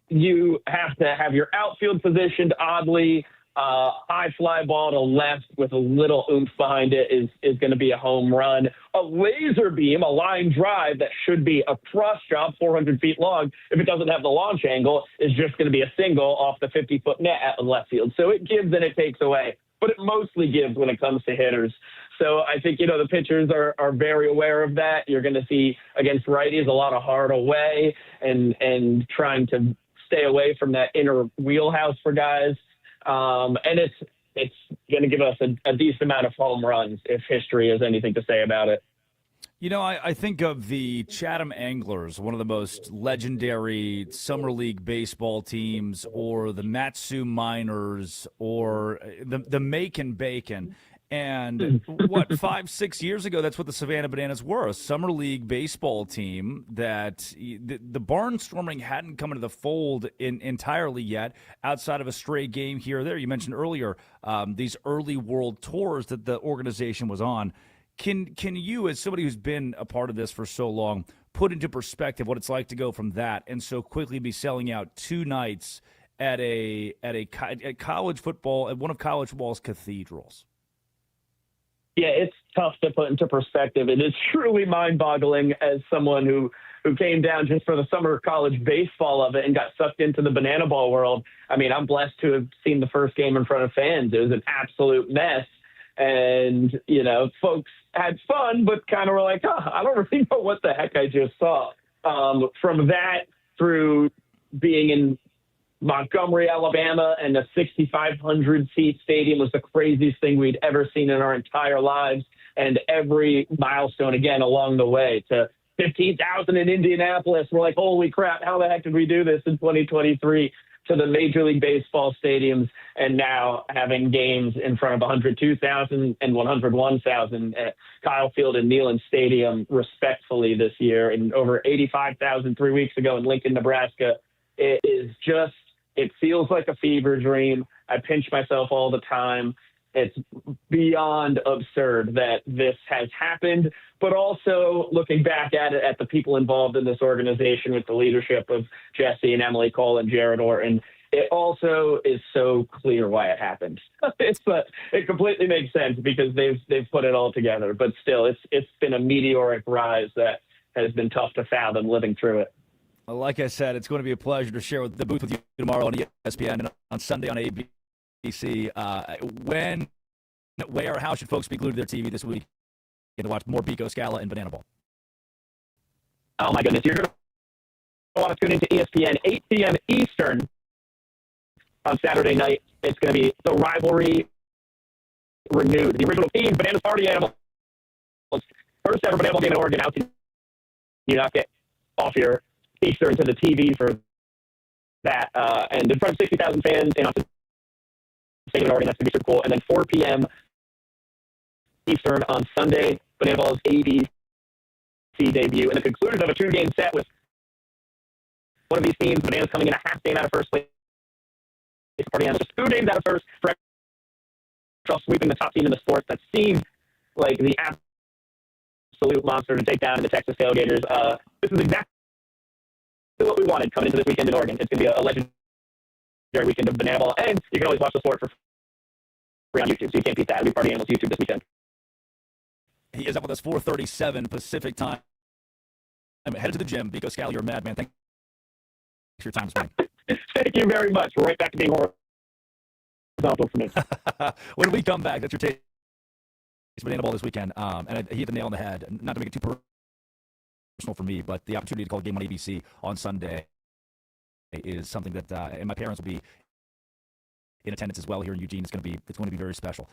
D: you have to have your outfield positioned oddly. High fly ball to left with a little oomph behind it is going to be a home run. A laser beam, a line drive that should be a cross job 400 feet long, if it doesn't have the launch angle, is just going to be a single off the 50-foot net at the left field. So it gives and it takes away, but it mostly gives when it comes to hitters. So I think, the pitchers are very aware of that. You're going to see against righties a lot of hard away and trying to stay away from that inner wheelhouse for guys. And it's going to give us a decent amount of home runs if history has anything to say about it.
A: I think of the Chatham Anglers, one of the most legendary summer league baseball teams, or the Matsu Miners, or the Macon Bacon. And 5-6 years ago, that's what the Savannah Bananas were, a summer league baseball team that the barnstorming hadn't come into the fold entirely yet, outside of a stray game here or there. You mentioned earlier these early world tours that the organization was on. Can you, as somebody who's been a part of this for so long, put into perspective what it's like to go from that and so quickly be selling out 2 nights at college football, at one of college football's cathedrals?
D: Yeah, it's tough to put into perspective. It is truly mind-boggling as someone who came down just for the summer college baseball of it and got sucked into the banana ball world. I mean, I'm blessed to have seen the first game in front of fans. It was an absolute mess. And, folks had fun, but kind of were like, I don't really know what the heck I just saw. From that through being in Montgomery, Alabama, and a 6,500-seat stadium was the craziest thing we'd ever seen in our entire lives. And every milestone, again, along the way, to 15,000 in Indianapolis. We're like, holy crap, how the heck did we do this in 2023? To the Major League Baseball stadiums, and now having games in front of 102,000 and 101,000 at Kyle Field and Neyland Stadium, respectfully, this year, and over 85,000 3 weeks ago in Lincoln, Nebraska. It feels like a fever dream. I pinch myself all the time. it's beyond absurd that this has happened. But also looking back at it, at the people involved in this organization with the leadership of Jesse and Emily Cole and Jared Orton, it also is so clear why it happened. It completely makes sense because they've put it all together. But still, it's been a meteoric rise that has been tough to fathom living through it.
A: Like I said, it's going to be a pleasure to share the booth with you tomorrow on ESPN and on Sunday on ABC. When, where, how should folks be glued to their TV this week to watch more Pico, Scala, and Banana Ball?
D: Oh, my goodness. You're going to want to tune into ESPN 8 p.m. Eastern on Saturday night. It's going to be the rivalry renewed. The original team, Bananas Party Animals. First ever Banana Ball game in Oregon. How can you not get off your Eastern to the TV for that? And in front of 60,000 fans in Austin Stadium in Oregon, that's going to be super cool. And then 4 p.m. Eastern on Sunday, Banana Ball's ABC debut. And the conclusion of a 2-game set with one of these teams, Bananas coming in a half game out of first place. Party Animals just 2 games out of first, sweeping the top team in the sport that seemed like the absolute monster to take down in the Texas Tailgaters. This is exactly what we wanted coming into this weekend in Oregon. It's going to be a legendary weekend of Banana Ball, and you can always watch the sport for free on YouTube, so you can't beat that. It'll be Party Animals YouTube this weekend.
A: He is up with us 4:37 Pacific time. I'm headed to the gym. Pico, Scala, you're a madman. Thanks for your time this morning.
D: Thank you very much. We're right back to being horizontal for me.
A: When we come back, that's your take. It's Banana Ball this weekend, and he hit the nail on the head. Not to make it too personal for me, but the opportunity to call a game on ABC on Sunday is something that, and my parents will be in attendance as well here in Eugene. It's going to be very special.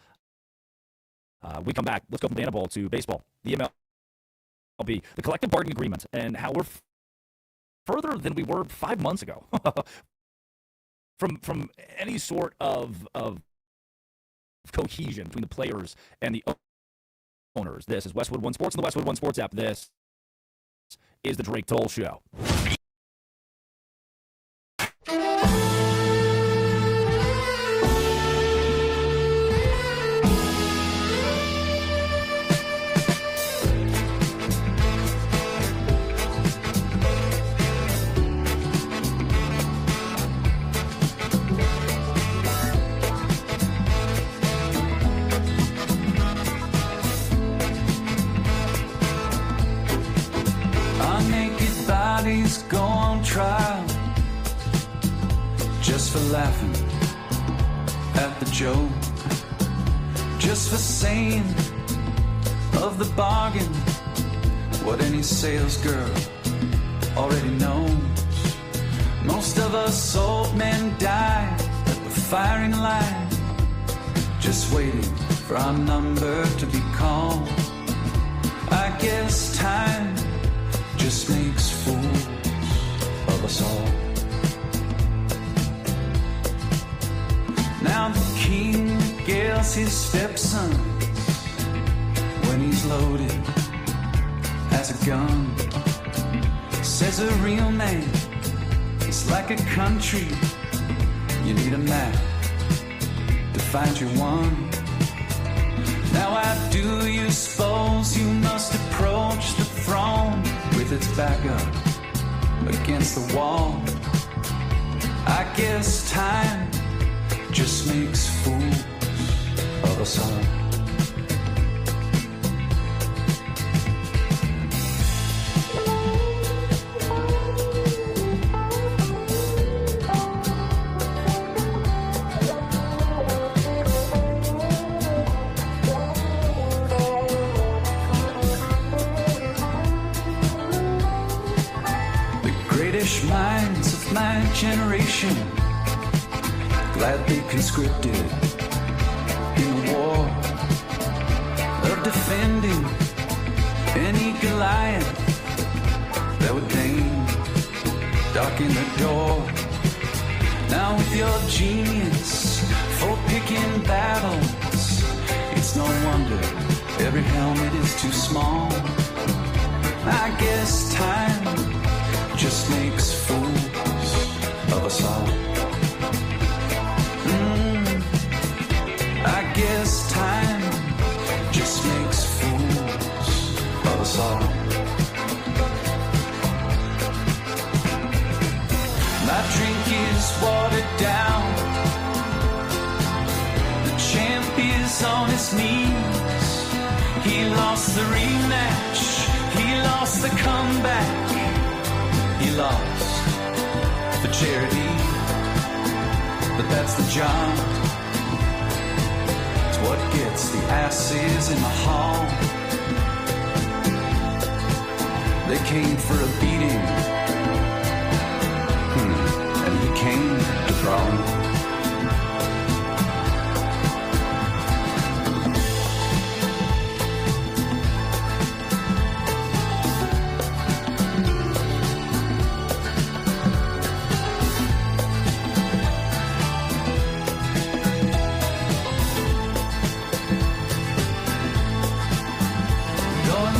A: We come back. Let's go from Banana Ball to baseball. The MLB, the collective bargaining agreement, and how we're further than we were 5 months ago from any sort of cohesion between the players and the owners. This is Westwood One Sports and the Westwood One Sports app. This is the Drake Toll Show.
B: Go on trial just for laughing at the joke, just for saying of the bargain what any sales girl already knows. Most of us old men die at the firing line, just waiting for our number to be called. I guess time just makes fools of us all. Now the king regales his stepson when he's loaded as a gun. Says a real man is like a country. You need a map to find your one. Now how do you suppose you must approach the throne with its back up against the wall? I guess time just makes fools of us all. Minds of my generation gladly conscripted in the war of defending any Goliath that would deign darken the door. Now with your genius for picking battles, it's no wonder every helmet is too small. I guess time just makes fools of us all. I guess He lost the rematch. He lost the comeback. He lost for charity. But that's the job. It's what gets the asses in the hall. They came for a beating. And he came to brawl.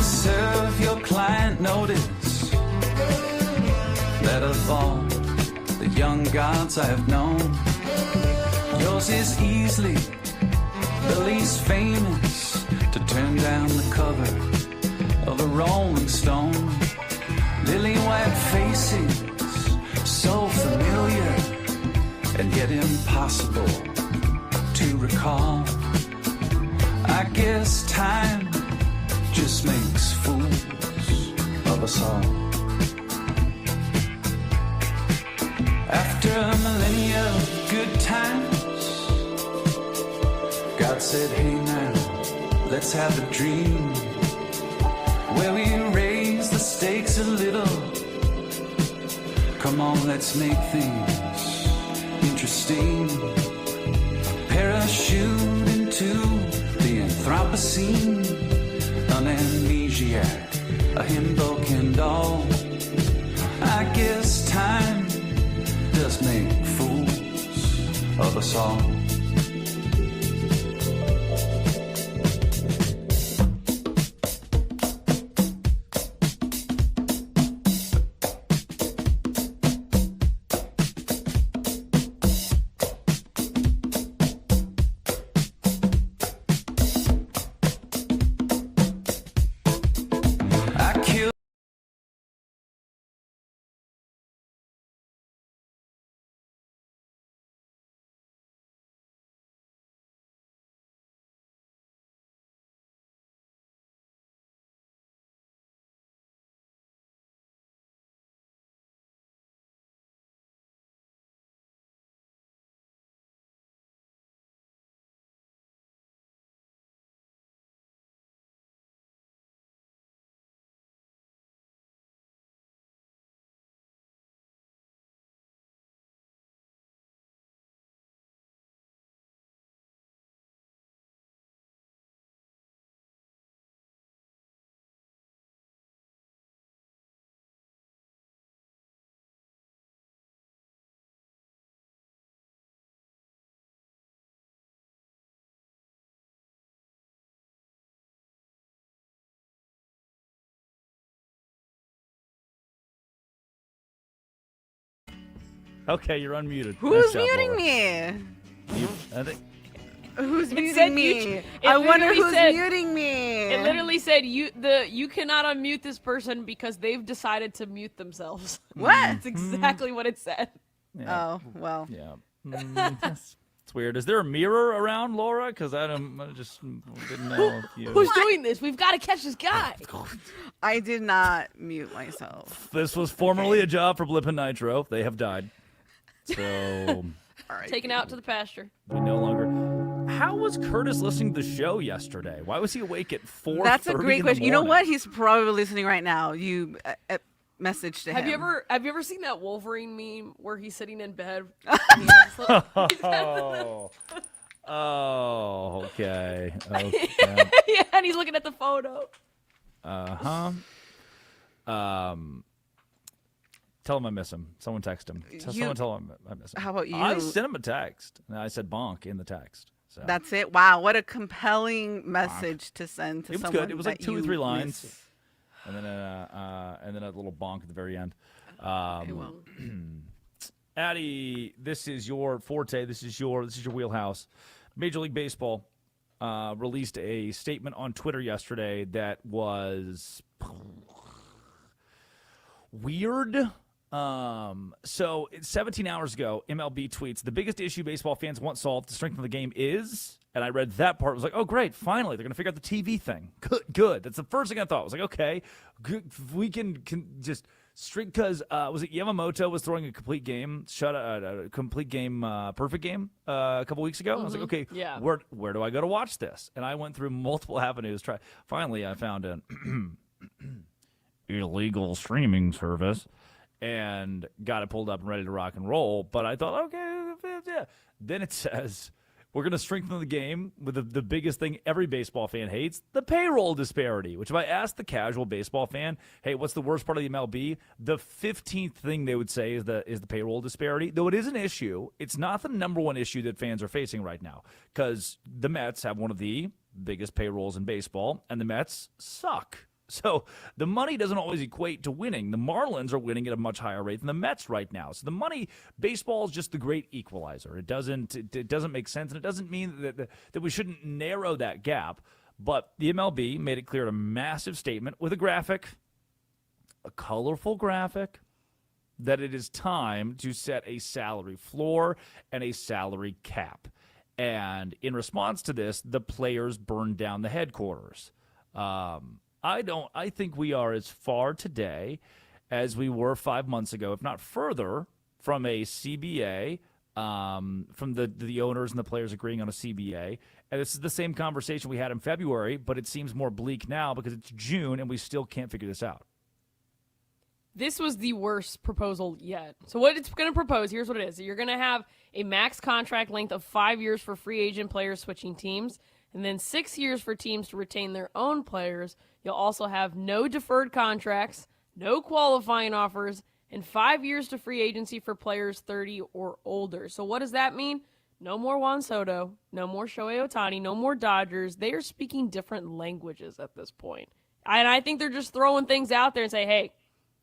B: Serve your client notice that of all the young gods I have known, yours is easily the least famous to turn down the cover of a Rolling Stone. Lily white faces, so familiar and yet impossible to recall. I guess time just makes fools of us all. After a millennia of good times, God said, hey now, let's have a dream where we raise the stakes a little. Come on, let's make things interesting. Parachute into the Anthropocene. An amnesiac, a himbo doll. I guess time does make fools of us all.
A: Okay, you're unmuted.
O: Who's
A: Nice job,
O: muting
A: Laura.
O: me?
A: I think
O: Who's
C: It
O: muting
C: said
O: me?
C: it
O: I wonder
C: literally
O: who's
C: said-
O: muting me.
C: It literally said you cannot unmute this person because they've decided to mute themselves.
O: What?
C: That's exactly what it said.
A: Yeah.
O: Oh, well.
A: Yeah. It's weird. Is there a mirror around, Laura? Because I just didn't know if you.
C: Who's doing this? We've got to catch this guy.
O: I did not mute myself.
A: This was formerly a job for Blip and Nitro. They have died. So.
C: Taken out to the pasture.
A: We no longer. How was Curtis listening to the show yesterday? Why was he awake at 4:30?
O: That's a great question. You know
A: morning?
O: what? He's probably listening right now. You message to him.
C: Have you ever seen that Wolverine meme where he's sitting in bed?
A: Oh, okay.
C: Yeah, and he's looking at the photo.
A: Tell him I miss him. Someone text him. Someone tell him I miss him.
O: How about you?
A: I sent him a text. And I said bonk in the text. So.
O: That's it. Wow, what a compelling message to send to
A: It was
O: someone.
A: good. It was like
O: that
A: 2 or
O: you
A: 3 lines,
O: miss.
A: and then a little bonk at the very end.
O: Okay, well.
A: Addie, this is your forte. This is your wheelhouse. Major League Baseball released a statement on Twitter yesterday that was weird So 17 hours ago, MLB tweets, the biggest issue baseball fans want solved to strengthen the game is, and I read that part, was like, oh, great, finally, they're going to figure out the TV thing. Good. That's the first thing I thought. I was like, okay, good. We can just string, because was it Yamamoto was throwing a complete game, perfect game a couple weeks ago? I was like, okay,
C: Yeah.
A: where do I go to watch this? And I went through multiple avenues. Finally, I found an illegal streaming service and got it pulled up and ready to rock and roll. But I thought, okay, yeah. Then it says, we're going to strengthen the game with the biggest thing every baseball fan hates, the payroll disparity, which if I asked the casual baseball fan, hey, what's the worst part of the MLB? The 15th thing they would say is the payroll disparity. Though it is an issue, it's not the number one issue that fans are facing right now, because the Mets have one of the biggest payrolls in baseball, and the Mets suck. So the money doesn't always equate to winning. The Marlins are winning at a much higher rate than the Mets right now. So the money, baseball is just the great equalizer. It doesn't make sense, and it doesn't mean that we shouldn't narrow that gap. But the MLB made it clear in a massive statement with a graphic, a colorful graphic, that it is time to set a salary floor and a salary cap. And in response to this, the players burned down the headquarters. I think we are as far today as we were 5 months ago, if not further, from a CBA, from the owners and the players agreeing on a CBA. And this is the same conversation we had in February, but it seems more bleak now because it's June and we still can't figure this out.
C: This was the worst proposal yet. So what it's going to propose, here's what it is. You're going to have a max contract length of 5 years for free agent players switching teams, and then 6 years for teams to retain their own players. You'll also have no deferred contracts, no qualifying offers, and 5 years to free agency for players 30 or older. So what does that mean? No more Juan Soto, no more Shohei Ohtani, no more Dodgers. They are speaking different languages at this point. And I think they're just throwing things out there and say, hey,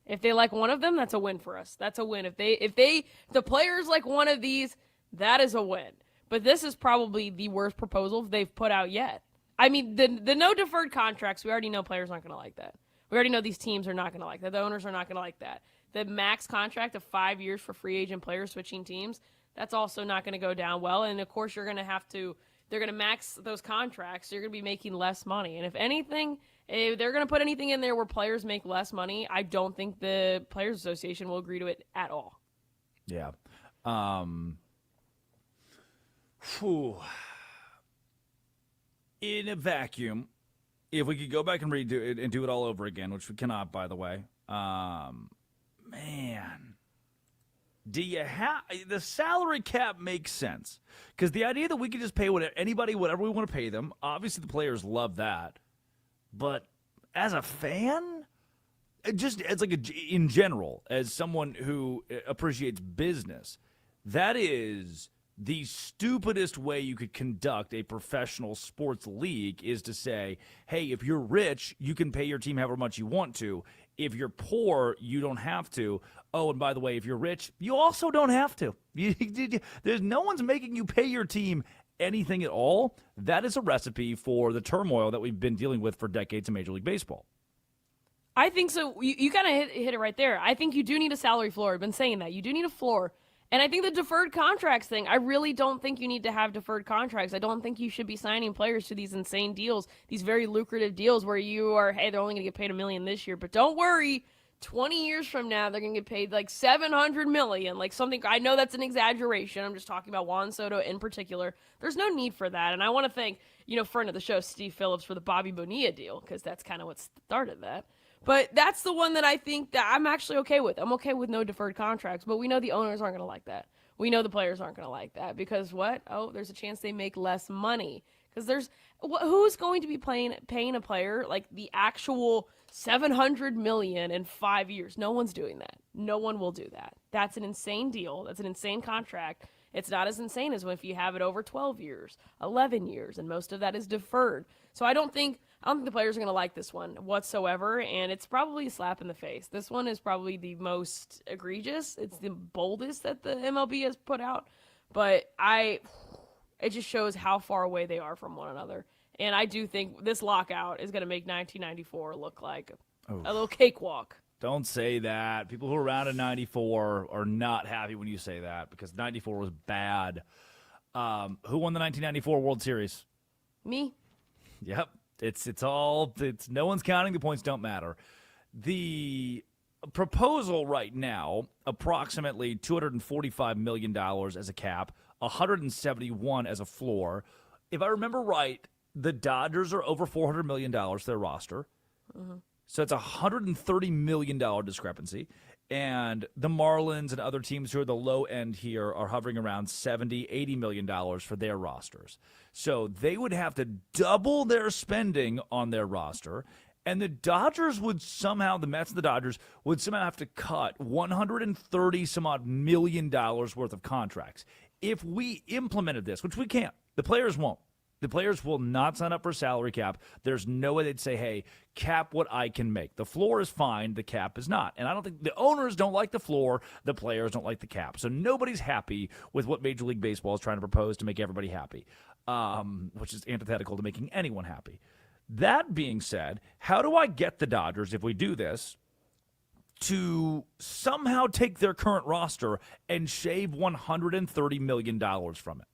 C: if they like one of them, that's a win for us. That's a win. If the players like one of these, that is a win. But this is probably the worst proposal they've put out yet. I mean, the no deferred contracts, we already know players aren't going to like that. We already know these teams are not going to like that. The owners are not going to like that. The max contract of 5 years for free agent players switching teams, that's also not going to go down well. And, of course, they're going to max those contracts. So you're going to be making less money. And if anything, if they're going to put anything in there where players make less money, I don't think the Players Association will agree to it at all.
A: Yeah. In a vacuum, if we could go back and redo it and do it all over again, which we cannot, by the way, man, do you have the salary cap makes sense? Because the idea that we could just pay anybody whatever we want to pay them, obviously the players love that, but as a fan, in general, as someone who appreciates business, that is the stupidest way you could conduct a professional sports league, is to say, hey, if you're rich, you can pay your team however much you want to. If you're poor, you don't have to. Oh, and by the way, if you're rich, you also don't have to. There's no one's making you pay your team anything at all. That is a recipe for the turmoil that we've been dealing with for decades in Major League Baseball.
C: I think so. You kind of hit it right there. I think you do need a salary floor. I've been saying that. You do need a floor. And I think the deferred contracts thing, I really don't think you need to have deferred contracts. I don't think you should be signing players to these insane deals, these very lucrative deals where you are, hey, they're only going to get paid $1 million this year. But don't worry, 20 years from now, they're going to get paid like $700 million, like something. I know that's an exaggeration. I'm just talking about Juan Soto in particular. There's no need for that. And I want to thank, friend of the show, Steve Phillips, for the Bobby Bonilla deal, because that's kind of what started that. But that's the one that I think that I'm actually okay with. I'm okay with no deferred contracts, but we know the owners aren't going to like that. We know the players aren't going to like that because what? Oh, there's a chance they make less money. Because who's going to be paying a player like the actual $700 million in 5 years? No one's doing that. No one will do that. That's an insane deal. That's an insane contract. It's not as insane as if you have it over 12 years, 11 years, and most of that is deferred. So I don't think the players are going to like this one whatsoever, and it's probably a slap in the face. This one is probably the most egregious. It's the boldest that the MLB has put out, but it just shows how far away they are from one another. And I do think this lockout is going to make 1994 look like a little cakewalk.
A: Don't say that. People who are around in 94 are not happy when you say that because 94 was bad. Who won the 1994 World Series?
C: Me.
A: Yep. It's no one's counting. The points don't matter. The proposal right now, approximately $245 million as a cap, 171 as a floor. If I remember right, the Dodgers are over $400 million their roster.
C: Mm-hmm.
A: So it's a $130 million discrepancy. And the Marlins and other teams who are the low end here are hovering around $70, $80 million for their rosters. So they would have to double their spending on their roster. And the Dodgers would somehow, the Mets and the Dodgers would somehow have to cut $130 some odd million worth of contracts. If we implemented this, which we can't, the players won't. The players will not sign up for a salary cap. There's no way they'd say, hey, cap what I can make. The floor is fine. The cap is not. And I don't think the owners don't like the floor. The players don't like the cap. So nobody's happy with what Major League Baseball is trying to propose to make everybody happy, which is antithetical to making anyone happy. That being said, how do I get the Dodgers, if we do this, to somehow take their current roster and shave $130 million from it?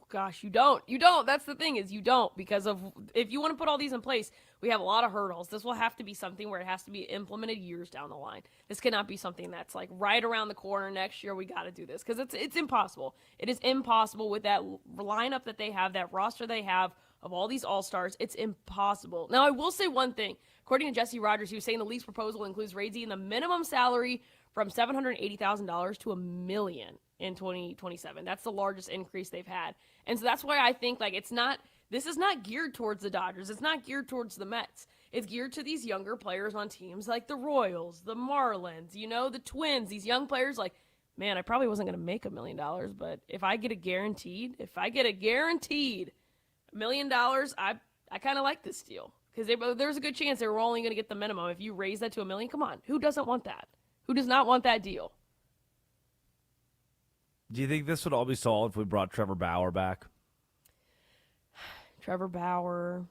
C: Gosh, you don't. You don't. That's the thing is you don't because of if you want to put all these in place, we have a lot of hurdles. This will have to be something where it has to be implemented years down the line. This cannot be something that's like right around the corner next year. We got to do this because it's impossible. It is impossible with that lineup that they have, that roster they have of all these all-stars. It's impossible. Now, I will say one thing. According to Jesse Rogers, he was saying the league's proposal includes raising the minimum salary from $780,000 to $1 million in 2027. That's the largest increase they've had. And so that's why I think like this is not geared towards the Dodgers. It's not geared towards the Mets. It's geared to these younger players on teams like the Royals, the Marlins, the Twins, these young players like, man, I probably wasn't going to make $1 million, but if I get a guaranteed $1 million, I kind of like this deal because there's a good chance they were only going to get the minimum. If you raise that to $1 million, come on, who doesn't want that? Who does not want that deal?
A: Do you think this would all be solved if we brought Trevor Bauer back?
C: Trevor Bauer,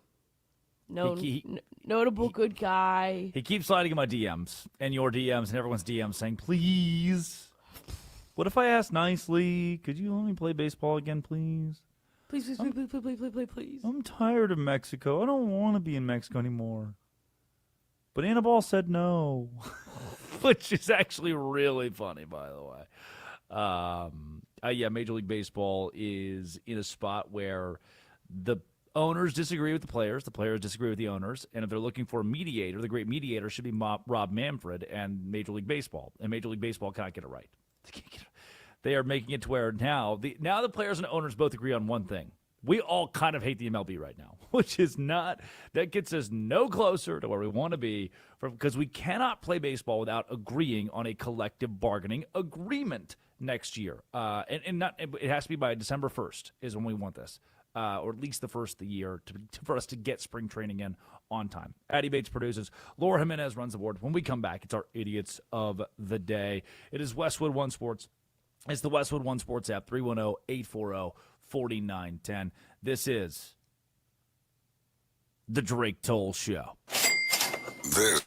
C: notable good guy.
A: He keeps sliding in my DMs and your DMs and everyone's DMs saying, please, what if I ask nicely, could you let me play baseball again, please?
C: Please.
A: I'm tired of Mexico. I don't want to be in Mexico anymore. But Anibal said no, which is actually really funny, by the way. Major League Baseball is in a spot where the owners disagree with the players disagree with the owners, and if they're looking for a mediator, the great mediator should be Rob Manfred and Major League Baseball, and Major League Baseball cannot get it right. They are making it to where now the players and owners both agree on one thing. We all kind of hate the MLB right now, which is not – that gets us no closer to where we want to be because we cannot play baseball without agreeing on a collective bargaining agreement next year. It has to be by December 1st is when we want this, or at least the first of the year for us to get spring training in on time. Addy Bates produces. Laura Jimenez runs the board. When we come back, it's our Idiots of the Day. It is Westwood One Sports. It's the Westwood One Sports app, 310-840-4910. This is the Drake Toll Show.
P: This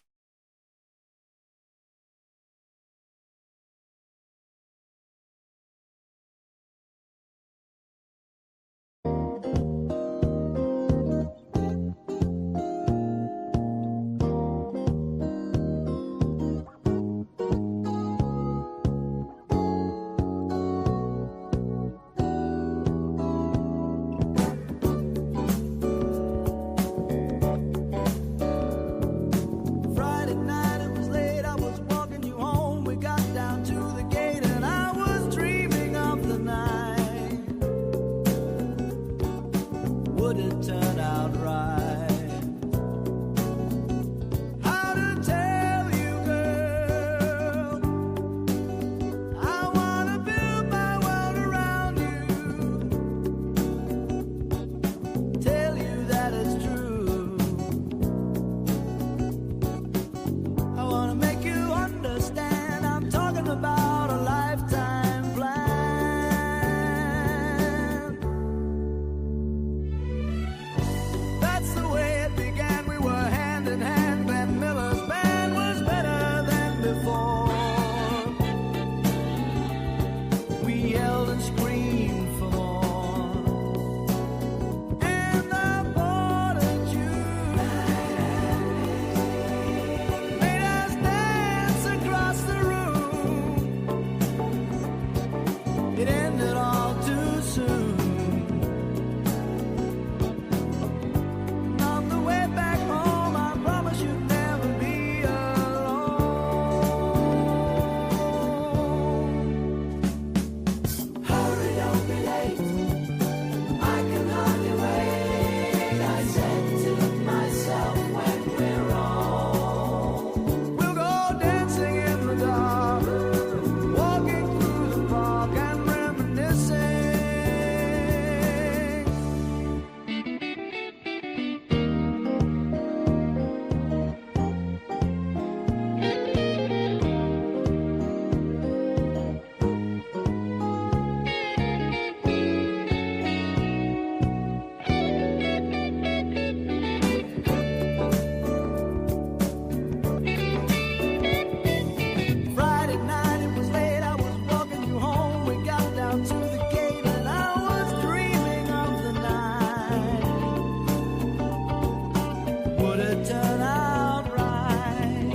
B: would it turn out right?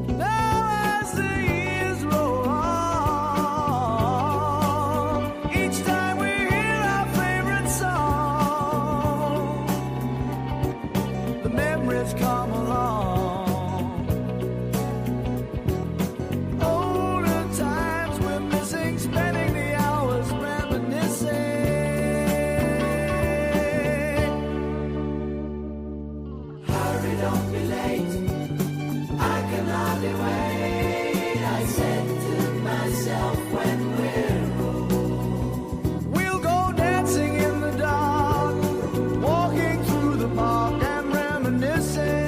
B: Now as the years roll on, each time we hear our favorite song, the memories come along. Older times we're missing, spending the hours reminiscing. Hurry, don't be late. I can hardly wait. I said to myself when we're old, we'll go dancing in the dark, walking through the park and reminiscing.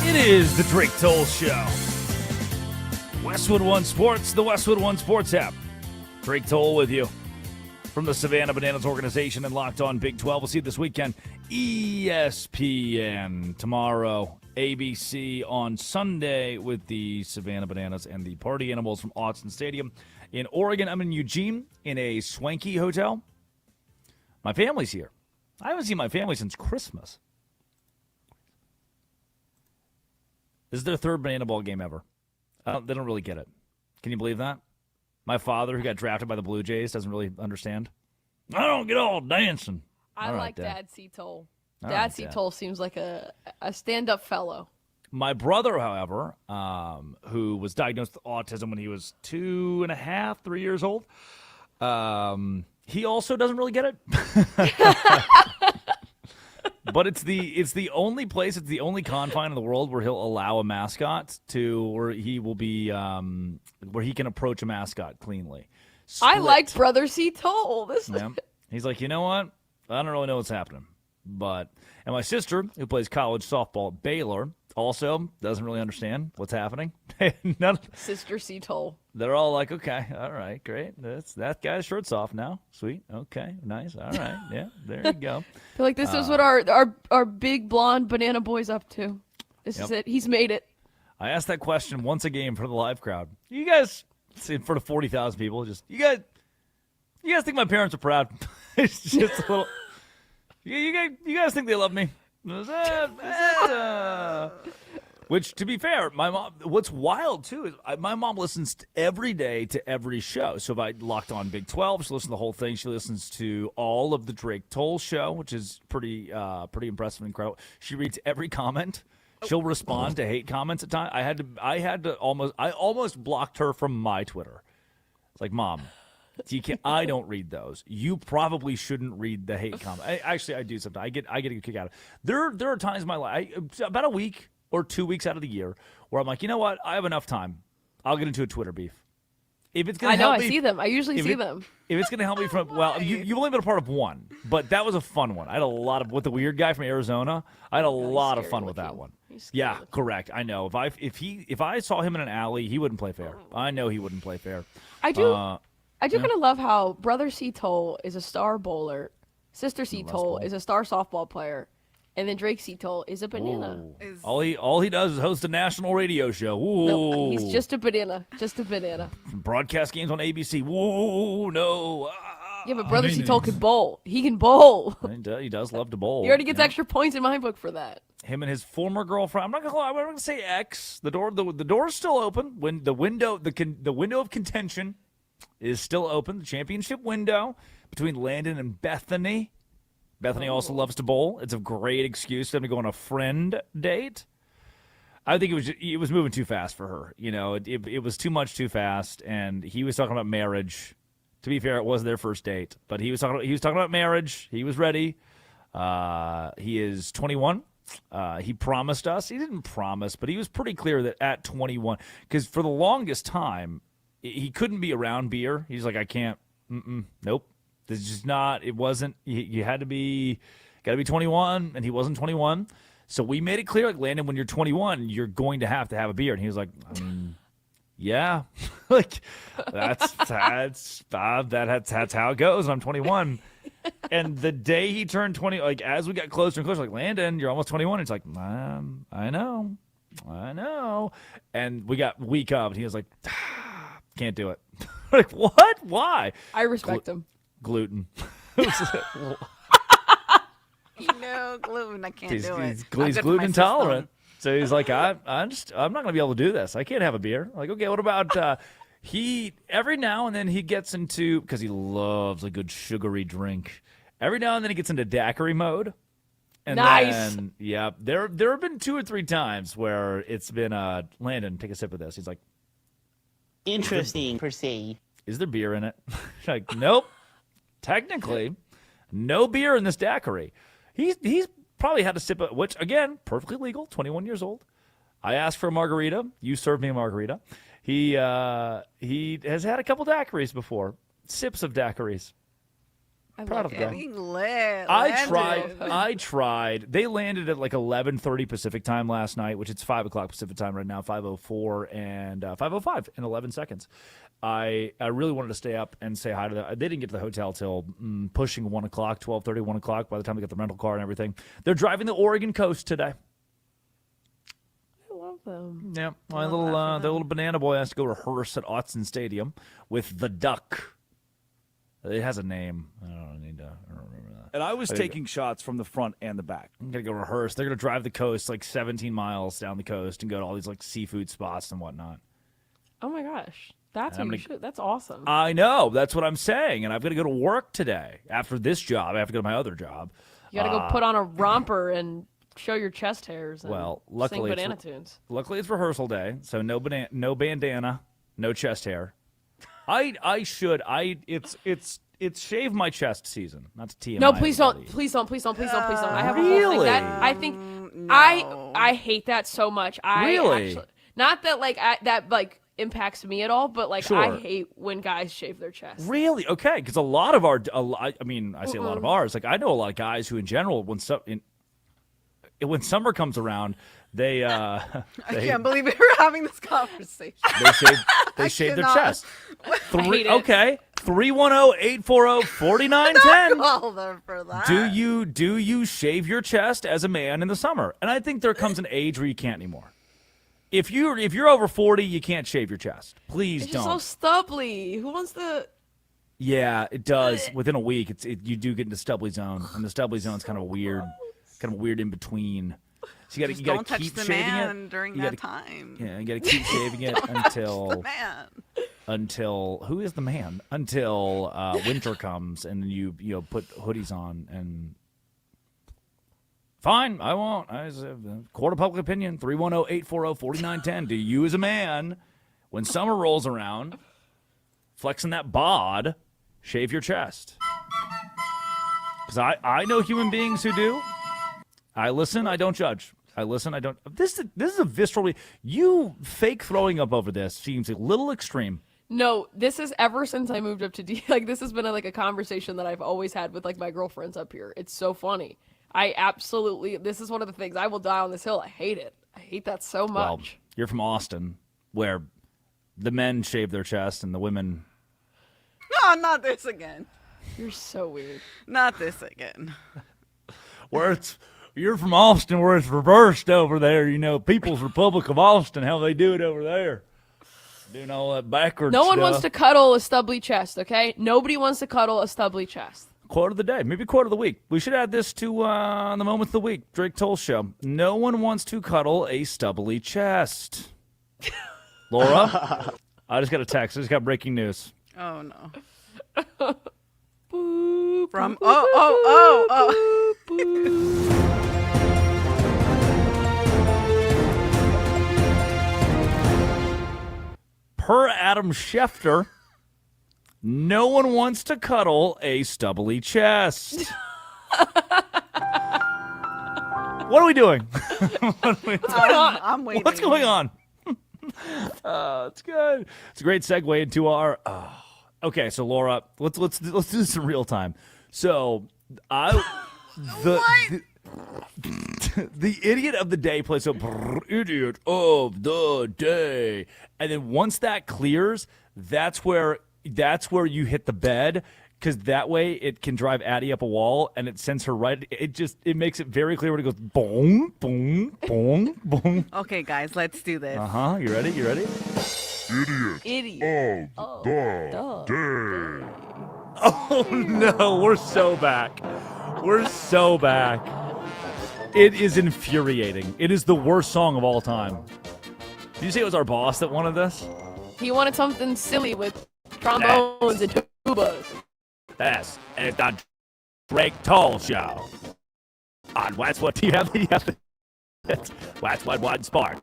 A: It is the Drake Toll Show. Westwood One Sports, the Westwood One Sports app. Drake Toll with you from the Savannah Bananas organization and Locked On Big 12. We'll see you this weekend. ESPN tomorrow. ABC on Sunday with the Savannah Bananas and the Party Animals from Autzen Stadium in Oregon. I'm in Eugene in a swanky hotel. My family's here. I haven't seen my family since Christmas. This is their third banana ball game ever. They don't really get it. Can you believe that? My father, who got drafted by the Blue Jays, doesn't really understand. I don't get all dancing.
C: I
A: All right,
C: like
A: Dad.
C: Dad C. Toll.
A: All
C: Dad
A: right,
C: C.
A: Dad.
C: Toll seems like a stand-up fellow.
A: My brother, however, who was diagnosed with autism when he was 2.5, 3 years old, he also doesn't really get it. But it's the only place, it's the only confine in the world where he'll allow a mascot to, where he will be, where he can approach a mascot cleanly.
C: I
A: Split.
C: like Brother C. Toll.
A: Yeah. He's like, you know what? I don't really know what's happening. And my sister, who plays college softball at Baylor, also doesn't really understand what's happening.
C: Sister C. Toll.
A: They're all like, okay, all right, great. That guy's shirt's off now. Sweet. Okay, nice. All right. Yeah, there you go.
C: I feel like this is what our big blonde banana boy's up to. This is it. He's made it.
A: I asked that question once a game for the live crowd. You guys, in front of 40,000 people, just, you guys think my parents are proud? It's just a little. You guys think they love me? Which, to be fair, my mom. What's wild too is my mom listens every day to every show. So if I locked on Big 12, she listens to the whole thing. She listens to all of the Drake Toll show, which is pretty impressive and incredible. She reads every comment. She'll respond to hate comments at times. I almost blocked her from my Twitter. It's like, Mom, You can't, I don't read those. You probably shouldn't read the hate comment. Actually, I do sometimes. I get a kick out of it. There are times in my life, about a week or 2 weeks out of the year, where I'm like, you know what? I have enough time. I'll get into a Twitter beef. If it's gonna help me,
C: I see them. I usually see them.
A: If it's going to help me from, well, you've only been a part of one, but that was a fun one. I had a lot of, with the weird guy from Arizona, I had a lot of fun with that one. Yeah, correct. I know. If I saw him in an alley, he wouldn't play fair. I know he wouldn't play fair.
C: I do kind of love how brother C. Toll is a star bowler, sister C. Toll is a star softball player, and then Drake C. Toll is a banana.
A: All he does is host a national radio show. Ooh.
C: No, he's just a banana. Just a banana.
A: Broadcast games on ABC. Whoa, no.
C: Yeah, but brother C. Toll can bowl. He can bowl.
A: He does love to bowl.
C: He already gets extra points in my book for that.
A: Him and his former girlfriend. I'm not gonna say ex. The door is still open. When the window of contention is still open. The championship window between Landon and Bethany. Bethany also loves to bowl. It's a great excuse for them to go on a friend date. I think it was moving too fast for her. You know, it was too much too fast. And he was talking about marriage. To be fair, it wasn't their first date, but he was talking about marriage. He was ready. He is 21. He promised us. He didn't promise, but he was pretty clear that at 21, because for the longest time, he couldn't be around beer. He's like, I can't. Nope. This is just not. It wasn't. You had to be. Got to be 21, and he wasn't 21. So we made it clear, like, Landon, when you're 21, you're going to have a beer. And he was like, yeah, like that's how it goes. I'm 21. And the day he turned 20, like as we got closer and closer, like, Landon, you're almost 21. It's like, I know. And we got week up, and he was like, can't do it. Like, what? Why?
C: I respect him.
A: Gluten.
O: No gluten. I can't do it.
A: He's gluten intolerant. So he's like, I'm not going to be able to do this. I can't have a beer. I'm like, okay, what about he every now and then he gets into, because he loves a good sugary drink. Every now and then he gets into daiquiri mode. And
C: nice.
A: Then, yeah, there have been 2 or 3 times where it's been Landon, take a sip of this. He's like,
T: Interesting, per se.
A: Is there beer in it? Like, nope. Technically, no beer in this daiquiri. He's probably had a sip of, which, again, perfectly legal, 21 years old. I asked for a margarita. You served me a margarita. He has had a couple daiquiris before. Sips of daiquiris. Proud of them.
O: Lit.
A: I tried. They landed at like 11:30 Pacific time last night, which it's 5 o'clock Pacific time right now, 5:04 and 5:05 in 11 seconds. I really wanted to stay up and say hi to them. They didn't get to the hotel till pushing 1 o'clock, 12:30, 1 o'clock by the time they got the rental car and everything. They're driving the Oregon coast today.
C: I love them.
A: Yeah, their little banana boy has to go rehearse at Autzen Stadium with the Duck. It has a name. I don't remember that. And I was taking shots from the front and the back. I'm going to go rehearse. They're going to drive the coast like 17 miles down the coast and go to all these like seafood spots and whatnot.
C: Oh my gosh. That's awesome.
A: I know. That's what I'm saying. And I've got to go to work today. After this job, I have to go to my other job.
C: You got to go put on a romper and show your chest hairs and
A: luckily
C: sing banana tunes.
A: Luckily it's rehearsal day, so no bandana, no chest hair. It's shave my chest season. Not to TMI.
C: No, please
A: everybody.
C: don't. Please don't. I have
A: Really?
C: a whole thing that I think
O: no.
C: I hate that so much.
A: Really?
C: Not that that impacts me at all, but
A: Sure.
C: I hate when guys shave their chest.
A: Really? Okay, because a lot of I say a lot of ours. Like I know a lot of guys who, in general, when summer comes around, they
O: I can't believe we're having this conversation.
A: They shave their
O: cannot.
A: chest.
C: I hate it.
A: Okay, 310-840-4910.
O: Call them for that.
A: Do you shave your chest as a man in the summer? And I think there comes an age where you can't anymore. If you're over 40, you can't shave your chest. Please
C: It's
A: don't.
C: just so stubbly. Who wants to?
A: Yeah, it does. Within a week, you do get into stubbly zone, and the stubbly zone's kind of weird in between. So you got to keep
O: touch the
A: shaving
O: man
A: it
O: during that time.
A: Yeah, you got to keep shaving it until
O: the man.
A: Until who is the man? Until winter comes and you put hoodies on and. Fine, I won't. Court of public opinion, 310-840-4910. Do you as a man, when summer rolls around, flexing that bod, shave your chest. Because I know human beings who do. I listen, I don't judge. I listen, I don't. This is a visceral. You fake throwing up over this seems a little extreme.
C: No, this is ever since I moved up to D. Like, this has been a conversation that I've always had with, like, my girlfriends up here. It's so funny. This is one of the things, I will die on this hill. I hate it. I hate that so much.
A: Well, you're from Austin, where the men shave their chest and the women.
O: No, not this again.
C: You're so weird.
O: Not this again.
A: You're from Austin, where it's reversed over there. You know, People's Republic of Austin, how they do it over there. Doing all that backwards
C: No one
A: stuff.
C: wants to cuddle a stubbly chest, okay? Nobody wants to cuddle a stubbly chest.
A: Quote of the day, maybe quote of the week. We should add this to the moment of the week. Drake Toll Show. No one wants to cuddle a stubbly chest. Laura, I just got a text. I just got breaking news.
O: Oh, no.
C: From
A: Per Adam Schefter, no one wants to cuddle a stubbly chest. What are we doing?
C: What's going on?
O: I'm waiting.
A: What's going on? It's good. It's a great segue into our. Okay, so Laura, let's do this in real time. So the idiot of the day plays a idiot of the day, and then once that clears, that's where you hit the bed. Because that way it can drive Addie up a wall and it sends her right. It makes it very clear when it goes boom, boom, boom, boom.
O: Okay, guys, let's do this.
A: You ready? You ready?
C: Idiot
A: of the day. Oh no, we're so back. We're so back. It is infuriating. It is the worst song of all time. Did you say it was our boss that wanted this?
C: He wanted something silly with trombones and tubas.
A: This is the Drake Toll Show. On Westwood, do you have the Westwood One Sports.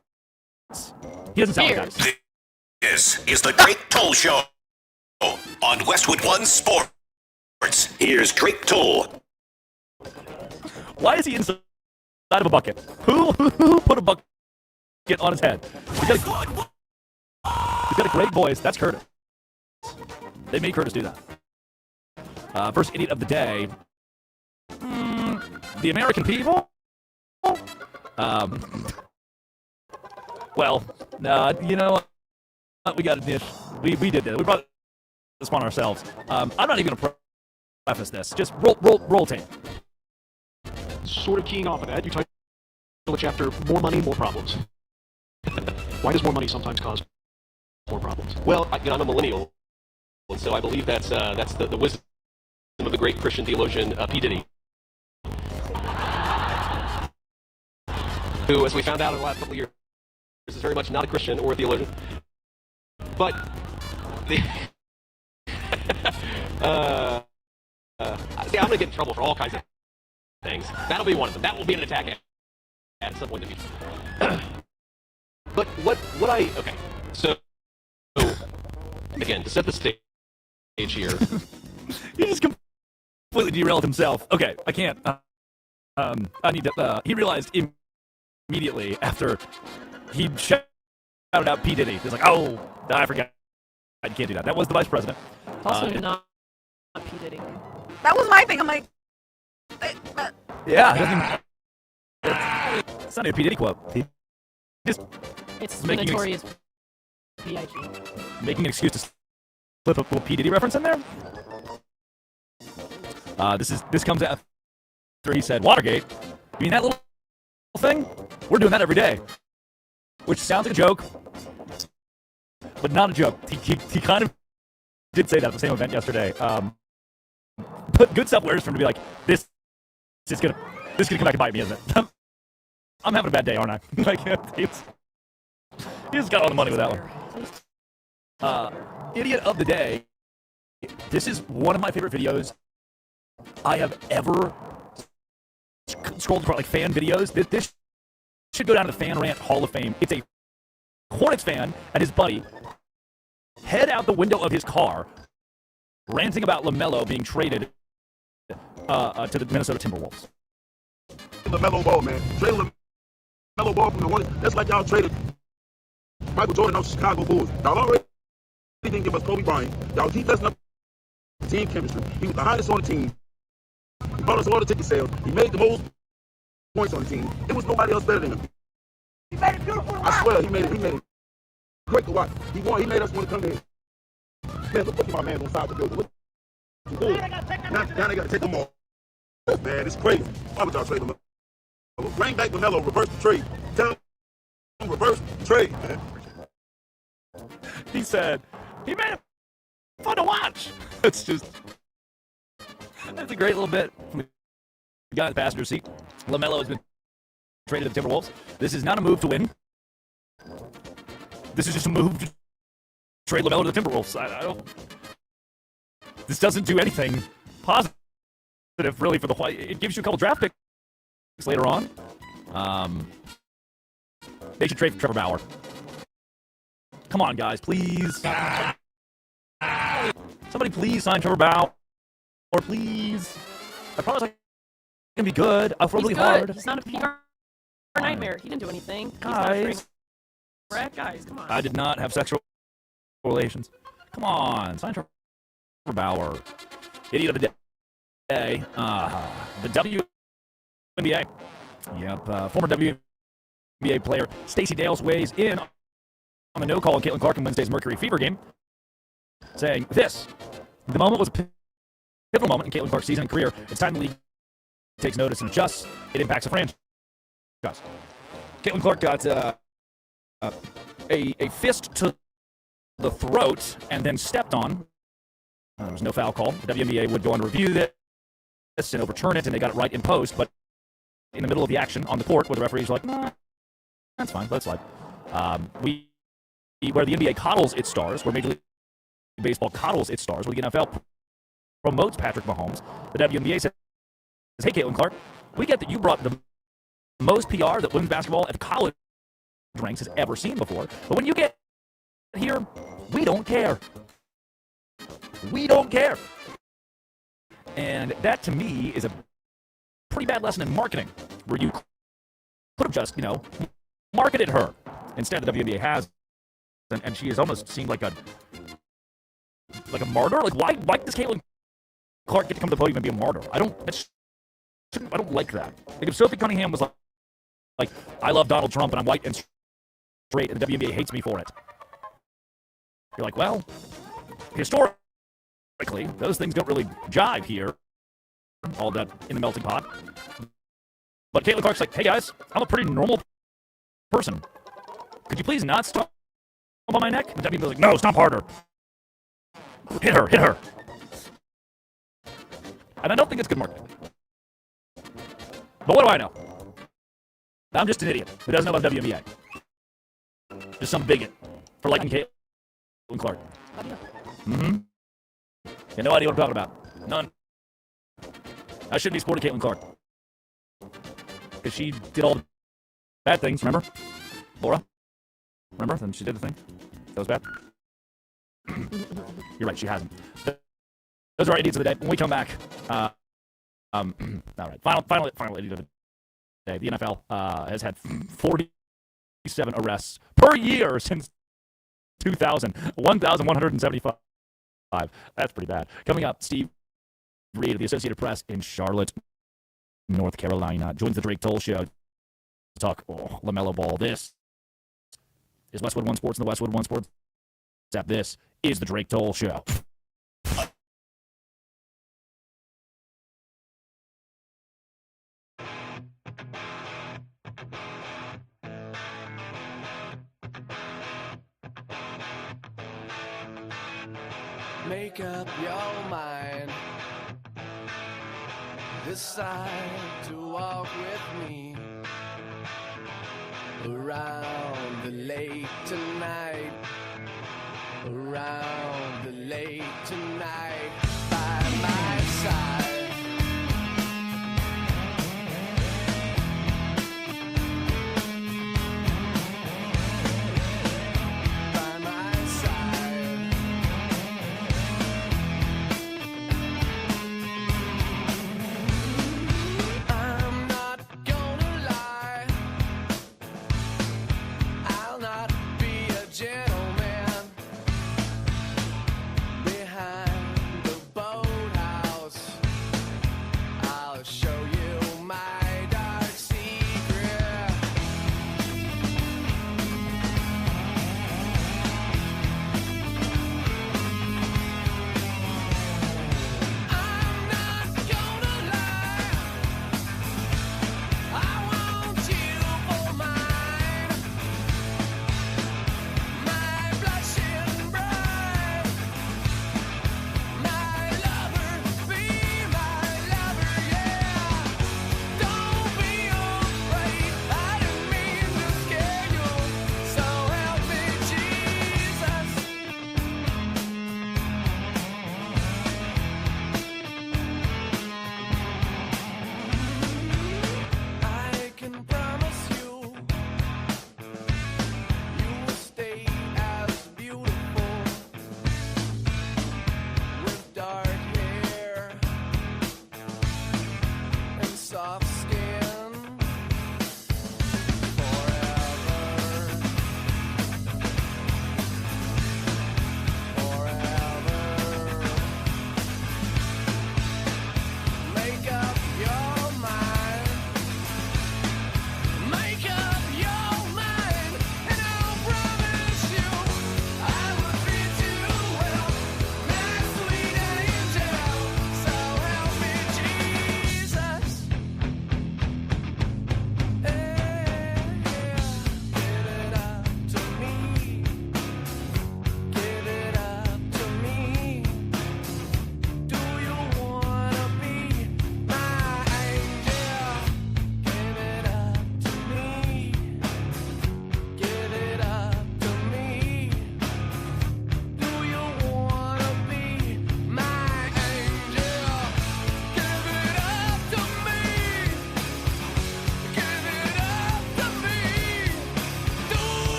A: He doesn't sound like that.
E: This is the Drake Toll Show on Westwood One Sports. Here's Drake Toll.
A: Why is he inside of a bucket? Who put a bucket on his head? He's got a great voice. That's Curtis. They made Curtis do that. First idiot of the day. The American people? Well, you know what? We got a dish. We did this. We brought this on ourselves. I'm not even going to preface this. Just roll tape.
F: Sort of keying off of that, you title the chapter "More Money, More Problems." Why does more money sometimes cause more problems?
S: Well, I'm a millennial, and so I believe that's the wisdom of the great Christian theologian P. Diddy, who, as we found out in the last couple of years, is very much not a Christian or a theologian. But see, I'm going to get in trouble for all kinds of things. That'll be one of them. That will be an attack at some point in the future. But okay, so again, to set the stage here.
A: He just completely derailed himself. Okay, I can't. I need to. He realized immediately after he shouted out P. Diddy. He's like, oh, I forgot. I can't do that. That was the vice president.
C: Also not P. Diddy.
O: That was my thing. I'm like,
A: yeah. It's not a P. Diddy quote. He just
C: it's the notorious P.I.G.
A: Making an excuse to slip a little P. Diddy reference in there. This comes after he said Watergate. You mean that little thing? We're doing that every day. Which sounds like a joke, but not a joke. He kind of did say that at the same event yesterday. But good stuff wears for him to be like, this is gonna come back and bite me, isn't it? I'm having a bad day, aren't I? Like, he just got all the money with that one. Idiot of the day. This is one of my favorite videos I have ever scrolled across, like fan videos. This should go down to the Fan Rant Hall of Fame. It's a Hornets fan and his buddy head out the window of his car ranting about LaMelo being traded to the Minnesota Timberwolves.
G: LaMelo Ball, man. Trade LaMelo Ball from the Hornets. That's like y'all traded Michael Jordan off Chicago Bulls. Y'all already didn't give us Kobe Bryant. Y'all keep messing up team chemistry. He was the highest on the team. He brought us a lot of ticket sales. He made the most points on the team. It was nobody else better than him. He made it beautiful to watch. I swear, he made it great to watch. He made us want to come in. Man, look at my man on side of the building. Look. Now they got to take them all. Man, it's crazy. Why would y'all trade LaMelo? Bring back LaMelo, reverse the trade. Tell him reverse the trade, man.
A: He said, he made it fun to watch. It's just, that's a great little bit from the guy in the passenger seat. LaMelo has been traded to the Timberwolves. This is not a move to win. This is just a move to trade LaMelo to the Timberwolves. I don't. This doesn't do anything positive, really, for the White. It gives you a couple draft picks later on. They should trade for Trevor Bauer. Come on, guys, please. Somebody please sign Trevor Bauer. Or please. I promise I can be good. I'll throw really hard.
C: He's not a PR nightmare. He didn't do anything.
A: Guys.
C: Guys, come on.
A: I did not have sexual relations. Come on, sign Trevor Bauer. Idiot of the day. The WNBA. Yep, former WNBA player Stacey Dales weighs in on the no call on Caitlin Clark in Wednesday's Mercury Fever game, saying this: the moment was a pivotal moment in Caitlin Clark's season and career. It's time the league takes notice and adjusts. It impacts the franchise. Caitlin Clark got a fist to the throat and then stepped on. There was no foul call. The WNBA would go on to review this and overturn it, and they got it right in post. But in the middle of the action on the court, where the referees were like, nah, that's fine, let's slide. Where the NBA coddles its stars, where Major League Baseball coddles its stars, where the NFL promotes Patrick Mahomes, the WNBA says, hey, Caitlin Clark, we get that you brought the most PR that women's basketball at the college ranks has ever seen before. But when you get here, we don't care. We don't care. And that, to me, is a pretty bad lesson in marketing, where you could have just, marketed her. Instead, the WNBA has, and she has almost seemed like a martyr. Like, why does Caitlin Clark get to come to the podium and be a martyr? I don't like that. Like, if Sophie Cunningham was like, I love Donald Trump and I'm white and straight, and the WNBA hates me for it. You're like, well, historically, those things don't really jive here. All that in the melting pot. But Caitlin Clark's like, hey guys, I'm a pretty normal person. Could you please not stomp on my neck? And WNBA's like, no, stomp harder. Hit her. And I don't think it's good marketing. But what do I know? I'm just an idiot who doesn't know about WNBA. Just some bigot for liking Caitlin Clark. Mm-hmm. You have no idea what I'm talking about. None. I shouldn't be supporting Caitlin Clark. Because she did all the bad things, remember? Laura? Remember? Then she did the thing. That was bad. You're right, she hasn't. Those are our idiots of the day. When we come back, all right, final idiot of the day. The NFL has had 47 arrests per year since 2000. 1,175. That's pretty bad. Coming up, Steve Reid of the Associated Press in Charlotte, North Carolina, joins the Drake Toll Show to talk LaMelo Ball. This is Westwood One Sports and the Westwood One Sports app. This is the Drake Toll Show.
B: Make up your mind. Decide to walk with me around the lake tonight. Around the lake tonight. By my side. By my side. soft skin forever. Make up your mind. Make up your mind, and I'll promise you I will treat you well, my sweet angel. So help me, Jesus. Give it up to me. Give it up to me. Do you wanna be my angel? Give it up to me. Give it up to me. Do you wanna be my angel? Give it up to me. Give it up to me. Do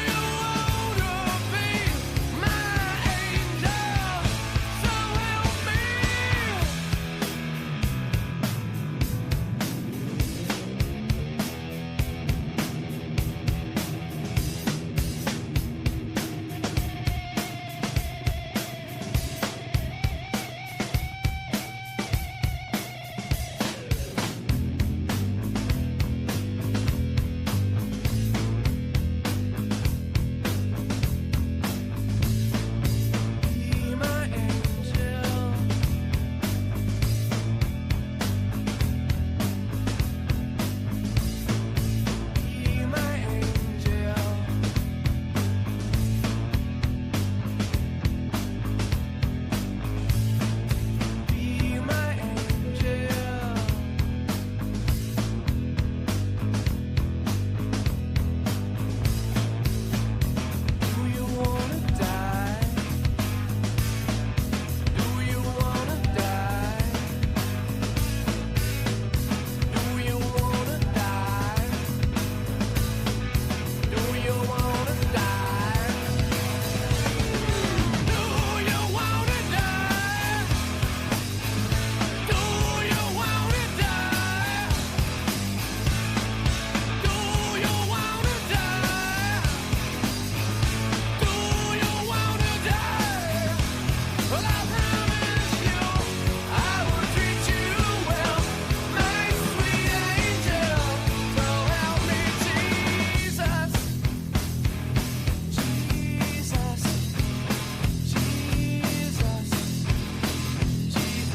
B: you wanna be my angel? So help me. Be my angel. Be my angel. Be my angel. Do you wanna die? Do you wanna die? Do you wanna die? Do you wanna die? Do you wanna die? Do you wanna die? Do you wanna die? Do you wanna die? Well, I promise you I will treat you well, my sweet angel. So help me, Jesus. Jesus. Jesus. Jesus.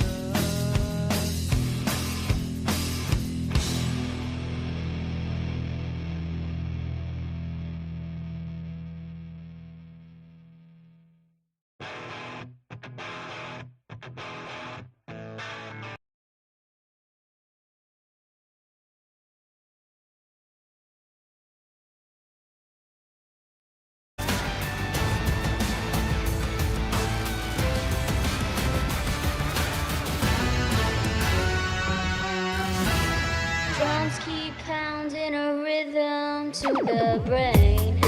W: Drums keep pounding a rhythm to the brain.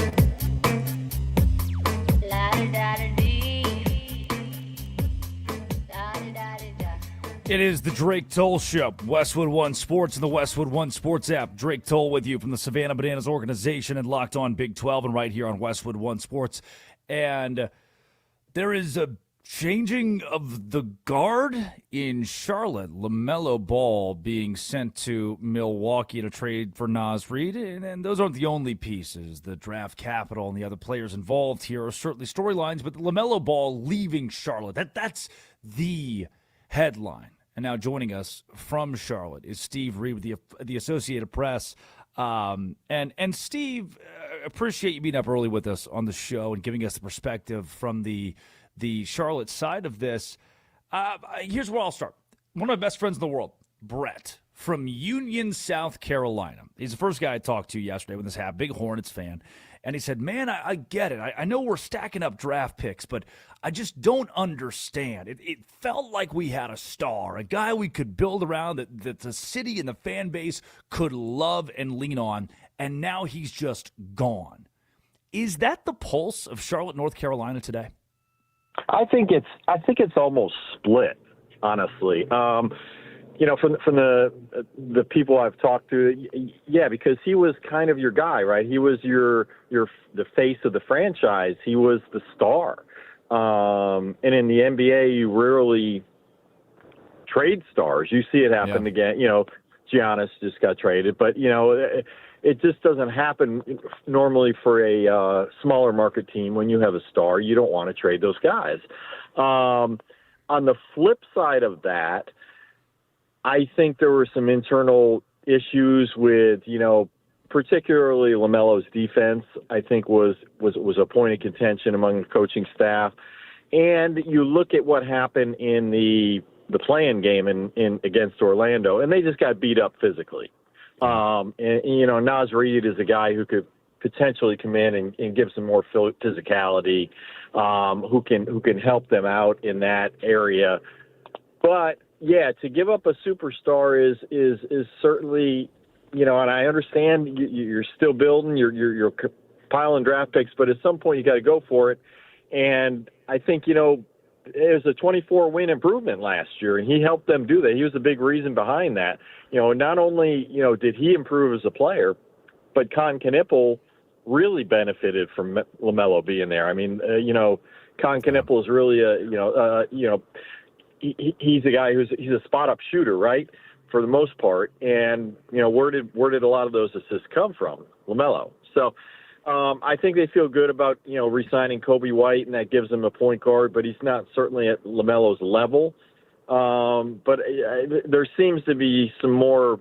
W: La-da-da-da-dee. Da-da-da-da-da.
A: It is the Drake Toll Show, Westwood One Sports and the Westwood One Sports app. Drake Toll with you from the Savannah Bananas organization and Locked On Big 12 and right here on Westwood One Sports. And there is a changing of the guard in Charlotte. LaMelo Ball being sent to Milwaukee to trade for Naz Reid. And those aren't the only pieces. The draft capital and the other players involved here are certainly storylines, but LaMelo Ball leaving Charlotte, that's the headline. And now joining us from Charlotte is Steve Reid with the Associated Press. And Steve, appreciate you being up early with us on the show and giving us the perspective from the Charlotte side of this. Here's where I'll start. One of my best friends in the world, Brett, from Union, South Carolina. He's the first guy I talked to yesterday when this happened, big Hornets fan. And he said, man, I get it. I know we're stacking up draft picks, but I just don't understand. It felt like we had a star, a guy we could build around that the city and the fan base could love and lean on, and now he's just gone. Is that the pulse of Charlotte, North Carolina today?
H: I think it's almost split, honestly. from the people I've talked to, yeah, because he was kind of your guy, right? He was the face of the franchise. He was the star. And in the NBA, you rarely trade stars. You see it happen again. Giannis just got traded, but it just doesn't happen normally for a smaller market team. When you have a star, you don't want to trade those guys. On the flip side of that, I think there were some internal issues with, particularly LaMelo's defense. I think was a point of contention among the coaching staff. And you look at what happened in the play-in game in against Orlando, and they just got beat up physically. And Naz Reid is a guy who could potentially come in and give some more physicality, who can help them out in that area. But yeah, to give up a superstar is certainly, and I understand you're still building, you're piling draft picks, but at some point you got to go for it. And I think it was a 24-win improvement last year, and he helped them do that. He was a big reason behind that. Not only did he improve as a player, but Con Knippel really benefited from LaMelo being there. I mean, Con Knippel is really he's a guy he's a spot-up shooter, right, for the most part. And where did a lot of those assists come from? LaMelo. So I think they feel good about re-signing Kobe White, and that gives them a point guard, but he's not certainly at LaMelo's level. But there seems to be some more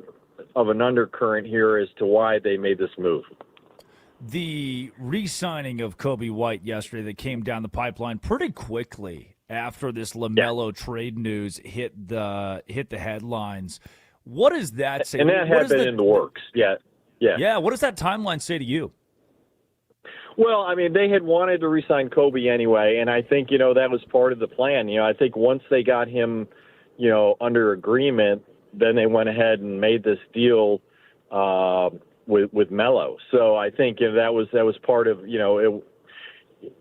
H: of an undercurrent here as to why they made this move.
A: The re-signing of Kobe White yesterday that came down the pipeline pretty quickly after this LaMelo trade news hit the headlines. What does that say?
H: And that had been in the works. Yeah.
A: What does that timeline say to you?
H: Well, I mean, they had wanted to re-sign Kobe anyway, and I think, that was part of the plan. I think once they got him, under agreement, then they went ahead and made this deal with Melo. So I think that was part of,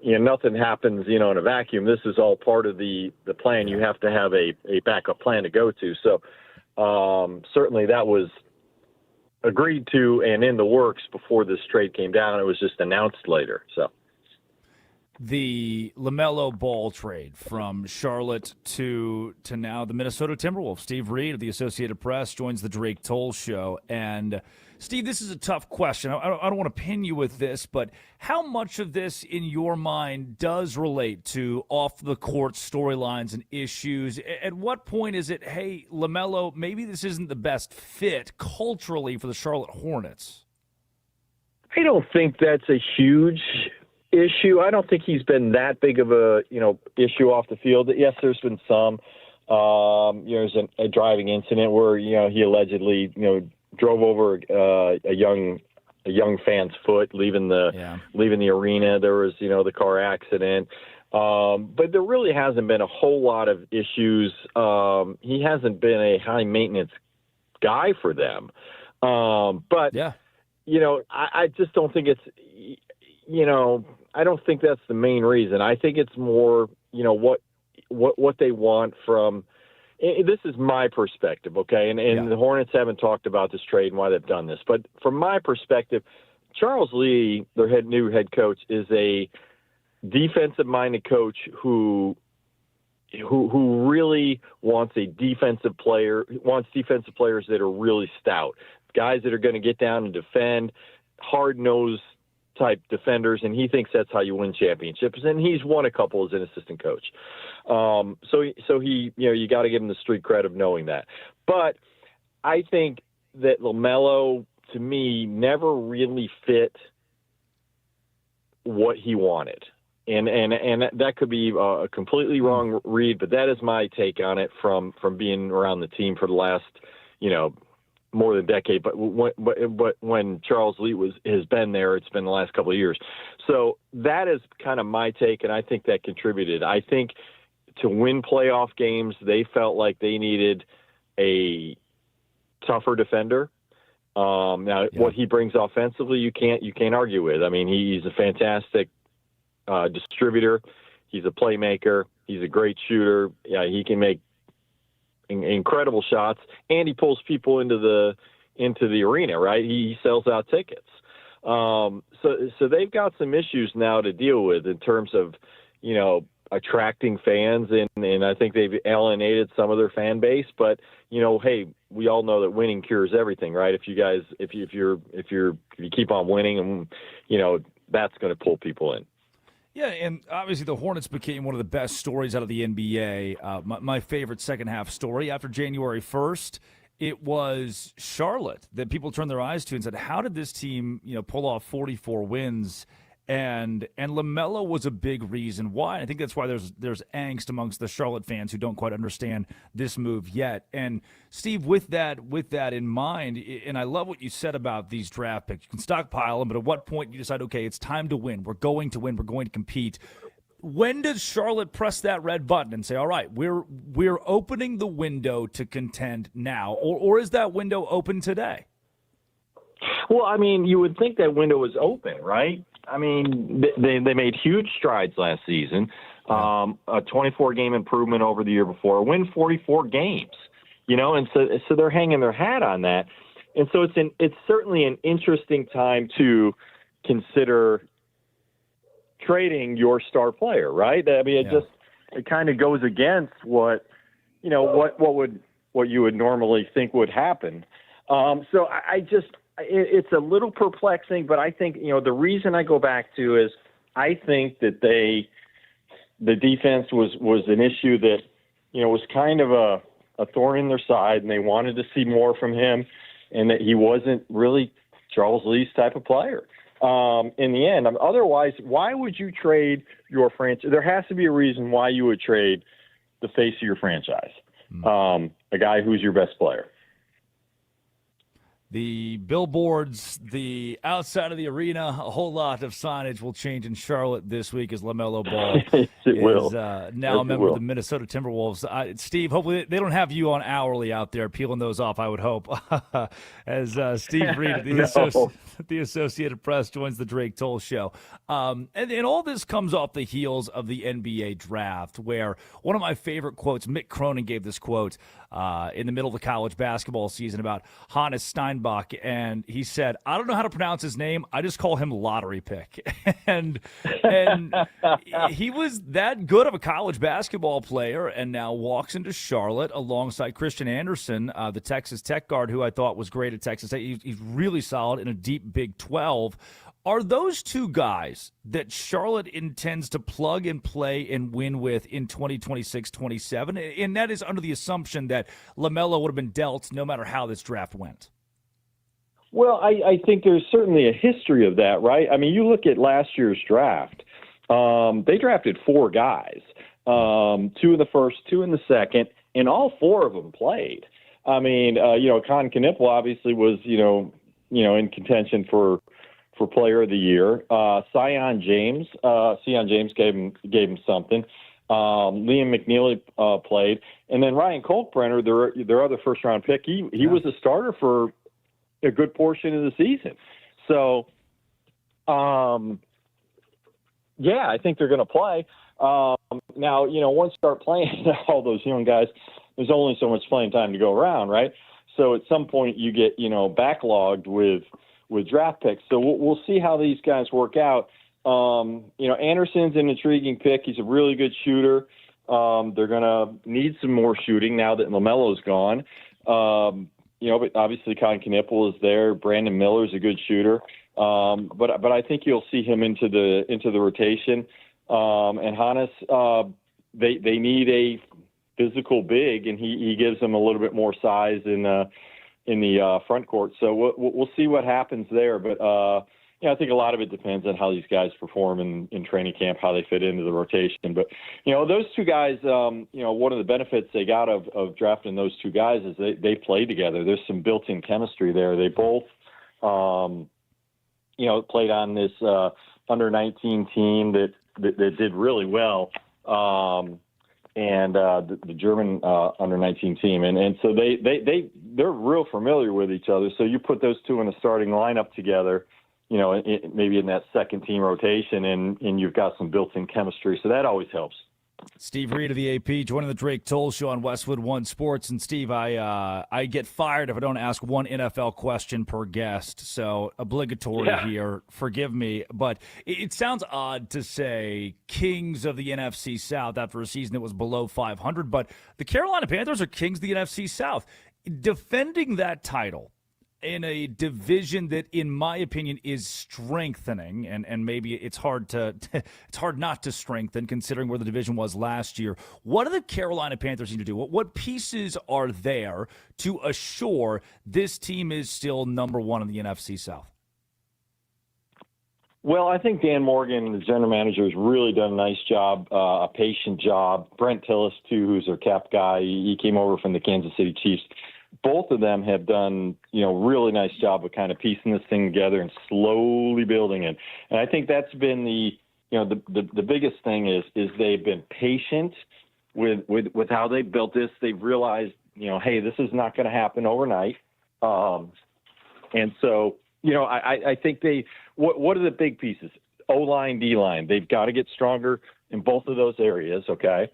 H: nothing happens, in a vacuum. This is all part of the plan. You have to have a backup plan to go to. So certainly that was agreed to and in the works before this trade came down. It was just announced later. So
A: the LaMelo Ball trade from Charlotte to now the Minnesota Timberwolves. Steve Reid of the Associated Press joins the Drake Toll Show. And Steve, this is a tough question. I don't want to pin you with this, but how much of this in your mind does relate to off-the-court storylines and issues? At what point is it, hey, LaMelo, maybe this isn't the best fit culturally for the Charlotte Hornets?
H: I don't think that's a huge issue. I don't think he's been that big of a issue off the field. Yes, there's been some. There's a driving incident where he allegedly drove over a young fan's foot leaving the arena. There was the car accident, but there really hasn't been a whole lot of issues. He hasn't been a high maintenance guy for them, but I just don't think it's I don't think that's the main reason. I think it's more what they want from. This is my perspective, okay? And the Hornets haven't talked about this trade and why they've done this. But from my perspective, Charles Lee, their new head coach, is a defensive-minded coach who really wants defensive players that are really stout, guys that are going to get down and defend, hard-nosed type defenders, and he thinks that's how you win championships. And he's won a couple as an assistant coach. So he, you got to give him the street cred of knowing that. But I think that LaMelo, to me, never really fit what he wanted. And that could be a completely wrong read, but that is my take on it from being around the team for the last, more than a decade, but when Charles Lee has been there, it's been the last couple of years. So that is kind of my take, and I think that contributed. I think to win playoff games, they felt like they needed a tougher defender. What he brings offensively, you can't argue with. I mean, he's a fantastic distributor. He's a playmaker. He's a great shooter. Yeah, he can make incredible shots, and he pulls people into the arena, right? He sells out tickets. So they've got some issues now to deal with in terms of, attracting fans, and I think they've alienated some of their fan base. But hey, we all know that winning cures everything, right? If you keep on winning, and that's going to pull people in.
A: Yeah, and obviously the Hornets became one of the best stories out of the NBA. My favorite second half story after January 1st. It was Charlotte that people turned their eyes to and said, how did this team, pull off 44 wins? And LaMelo was a big reason why. I think that's why there's angst amongst the Charlotte fans who don't quite understand this move yet. And Steve, with that in mind, and I love what you said about these draft picks. You can stockpile them, but at what point you decide, okay, it's time to win. We're going to win. We're going to compete. When does Charlotte press that red button and say, all right, we're opening the window to contend now, or is that window open today?
H: Well, I mean, you would think that window was open, right? I mean, they made huge strides last season, a 24-game improvement over the year before, win 44 games, and so they're hanging their hat on that. And so it's certainly an interesting time to consider trading your star player, right? I mean, it kind of goes against what you would normally think would happen. So it's a little perplexing, but I think, the reason I go back to is I think that the defense was an issue that, was kind of a thorn in their side, and they wanted to see more from him, and that he wasn't really Charles Lee's type of player. In the end, otherwise, why would you trade your franchise? There has to be a reason why you would trade the face of your franchise, a guy who's your best player.
A: The billboards, the outside of the arena, a whole lot of signage will change in Charlotte this week as LaMelo Ball is now a member of the Minnesota Timberwolves. Steve, hopefully they don't have you on hourly out there peeling those off, I would hope. As Steve Reid, the Associated Press, joins the Drake Toll Show. And all this comes off the heels of the NBA draft, where one of my favorite quotes, Mick Cronin gave this quote in the middle of the college basketball season about Hannes Steinbach, and he said, I don't know how to pronounce his name, I just call him lottery pick. and he was that good of a college basketball player, and now walks into Charlotte alongside Christian Anderson, the Texas Tech guard, who I thought was great at Texas Tech. He's really solid in a deep Big 12. Are those two guys that Charlotte intends to plug and play and win with in 2026-27? And that is under the assumption that LaMelo would have been dealt no matter how this draft went.
H: Well, I think there's certainly a history of that, right? I mean, you look at last year's draft. They drafted 4 guys, 2 in the first, 2 in the second, and all 4 of them played. I mean, Con Knipple obviously was, in contention for Player of the Year. Sion James gave him something. Liam McNeely played, and then Ryan Kolkbrenner, their other first round pick. He was a starter for a good portion of the season. So, I think they're going to play. Now, once you start playing all those young guys, there's only so much playing time to go around, right? So at some point you get, backlogged with draft picks. So we'll see how these guys work out. Anderson's an intriguing pick. He's a really good shooter. They're going to need some more shooting now that LaMelo's gone. But obviously Con Knipple is there. Brandon Miller's a good shooter. But I think you'll see him into the rotation. And Hannes, they need a physical big, and he gives them a little bit more size in the front court. So we'll see what happens there. But I think a lot of it depends on how these guys perform in training camp, how they fit into the rotation. But those two guys, one of the benefits they got of drafting those two guys is they play together. There's some built-in chemistry there. They both, played on this under-19 team that did really well. And the German under-19 team, and so they're real familiar with each other. So you put those two in a starting lineup together, maybe in that second team rotation, and you've got some built-in chemistry. So that always helps.
A: Steve Reid of the AP joining the Drake Toll Show on Westwood One Sports. And Steve, I get fired if I don't ask one NFL question per guest, so obligatory here. Forgive me, but it sounds odd to say kings of the NFC South after a season that was below 500, but the Carolina Panthers are kings of the NFC South. Defending that title in a division that, in my opinion, is strengthening, and maybe it's hard not to strengthen considering where the division was last year. What do the Carolina Panthers need to do? What pieces are there to assure this team is still number one in the NFC South?
H: Well, I think Dan Morgan, the general manager, has really done a nice job, a patient job. Brent Tillis, too, who's their cap guy, he came over from the Kansas City Chiefs. Both of them have done, really nice job of kind of piecing this thing together and slowly building it. And I think that's been the biggest thing is they've been patient with how they built this. They've realized, hey, this is not going to happen overnight. And so, I think what are the big pieces? O-line, D-line. They've got to get stronger in both of those areas, okay?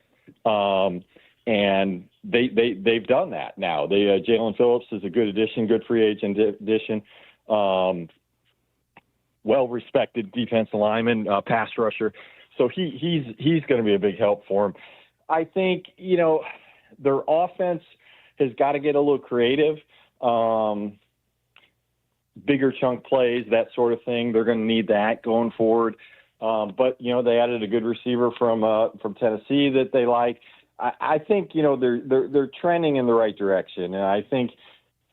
H: And they've done that now. Jalen Phillips is a good addition, good free agent addition. Well-respected defensive lineman, pass rusher. So he's going to be a big help for him. I think, their offense has got to get a little creative. Bigger chunk plays, that sort of thing. They're going to need that going forward. But they added a good receiver from Tennessee that they like. I think they're trending in the right direction, and I think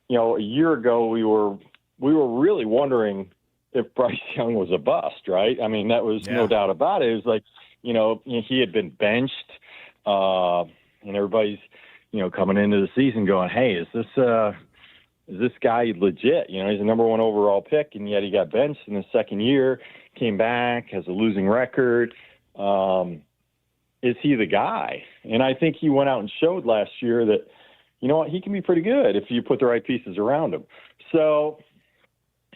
H: a year ago we were really wondering if Bryce Young was a bust, right? I mean, that was no doubt about it. It was like he had been benched, and everybody's coming into the season going, hey, is this guy legit? He's a number one overall pick, and yet he got benched in his second year, came back, has a losing record. Is he the guy? And I think he went out and showed last year that, he can be pretty good if you put the right pieces around him. So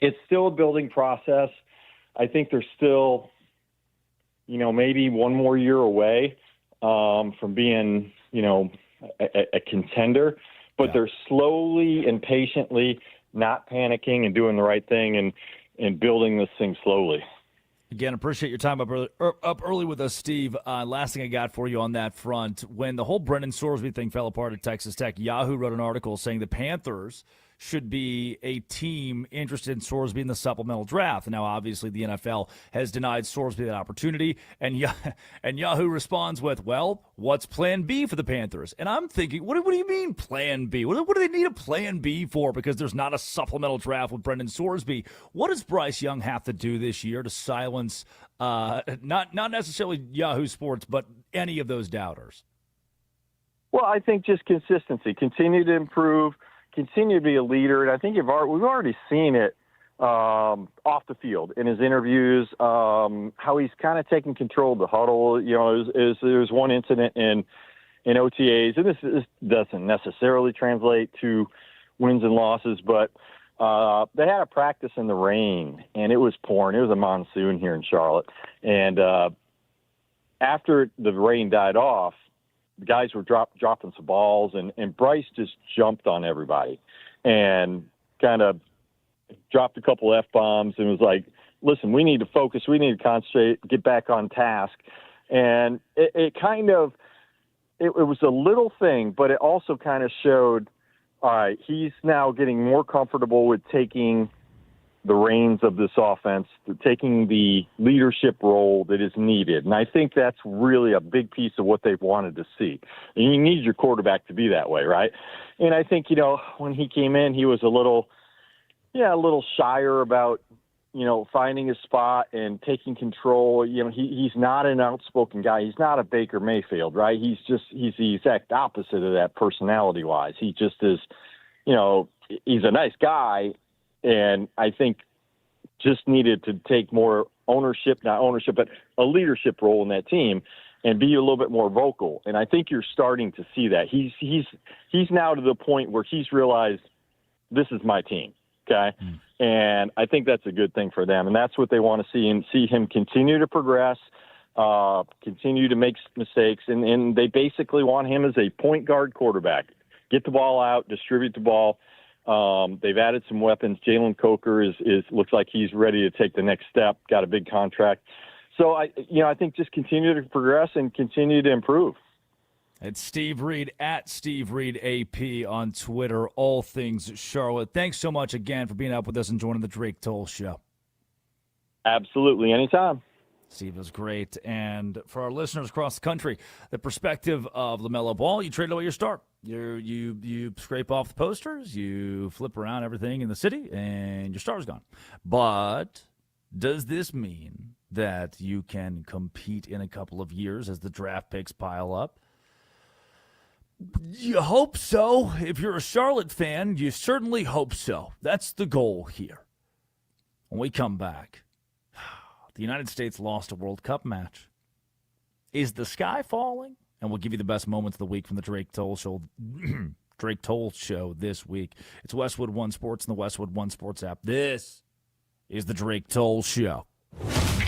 H: it's still a building process. I think they're still, maybe one more year away from being, a contender. But they're slowly and patiently not panicking and doing the right thing and building this thing slowly.
A: Again, appreciate your time up early with us, Steve. Last thing I got for you on that front, when the whole Brendan Sorsby thing fell apart at Texas Tech, Yahoo wrote an article saying the Panthers should be a team interested in Sorsby in the supplemental draft. Now, obviously, the NFL has denied Sorsby that opportunity, and Yahoo responds with, well, what's plan B for the Panthers? And I'm thinking, what do you mean plan B? What do they need a plan B for? Because there's not a supplemental draft with Brendan Sorsby. What does Bryce Young have to do this year to silence not necessarily Yahoo Sports, but any of those doubters?
H: Well, I think just consistency, continue to improve, continue to be a leader, and I think we've already seen it off the field in his interviews, how he's kind of taking control of the huddle. There's one incident in OTAs, and this doesn't necessarily translate to wins and losses, but they had a practice in the rain, and it was pouring. It was a monsoon here in Charlotte, and after the rain died off, the guys were dropping some balls, and Bryce just jumped on everybody and kind of dropped a couple F-bombs and was like, listen, we need to focus. We need to concentrate, get back on task. And it was a little thing, but it also kind of showed, all right, he's now getting more comfortable with taking the reins of this offense, taking the leadership role that is needed. And I think that's really a big piece of what they've wanted to see. And you need your quarterback to be that way, right? And I think, when he came in, he was a little shyer about, finding his spot and taking control. He's not an outspoken guy. He's not a Baker Mayfield, right? He's the exact opposite of that personality-wise. He just is, he's a nice guy, and I think just needed to take more not ownership, but a leadership role in that team and be a little bit more vocal. And I think you're starting to see that. He's now to the point where he's realized this is my team, okay? And I think that's a good thing for them. And that's what they want to see, and see him continue to progress, continue to make mistakes, and they basically want him as a point guard quarterback. Get the ball out, distribute the ball. They've added some weapons. Jalen Coker is looks like he's ready to take the next step. Got a big contract. So I think just continue to progress and continue to improve.
A: It's Steve Reid at Steve Reid AP on Twitter. All things Charlotte. Thanks so much again for being up with us and joining the Drake Toll Show.
H: Absolutely, anytime.
A: Steve was great. And for our listeners across the country, the perspective of LaMelo Ball, you trade away your star. You scrape off the posters, you flip around everything in the city, and your star's gone. But does this mean that you can compete in a couple of years as the draft picks pile up? You hope so. If you're a Charlotte fan, you certainly hope so. That's the goal here. When we come back, the United States lost a World Cup match. Is the sky falling? And we'll give you the best moments of the week from the Drake Toll Show. Drake Toll Show this week. It's Westwood One Sports and the Westwood One Sports app. This is the Drake Toll Show.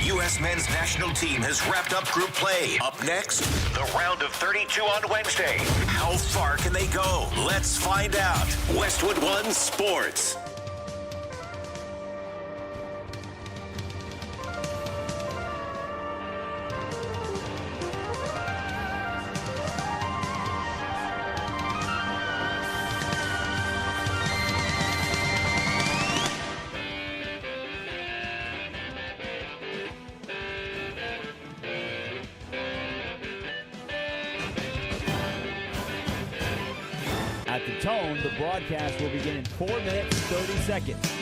E: U.S. men's national team has wrapped up group play. Up next, the round of 32 on Wednesday. How far can they go? Let's find out. Westwood One Sports.
I: At the tone, the broadcast will begin in 4 minutes, 30 seconds.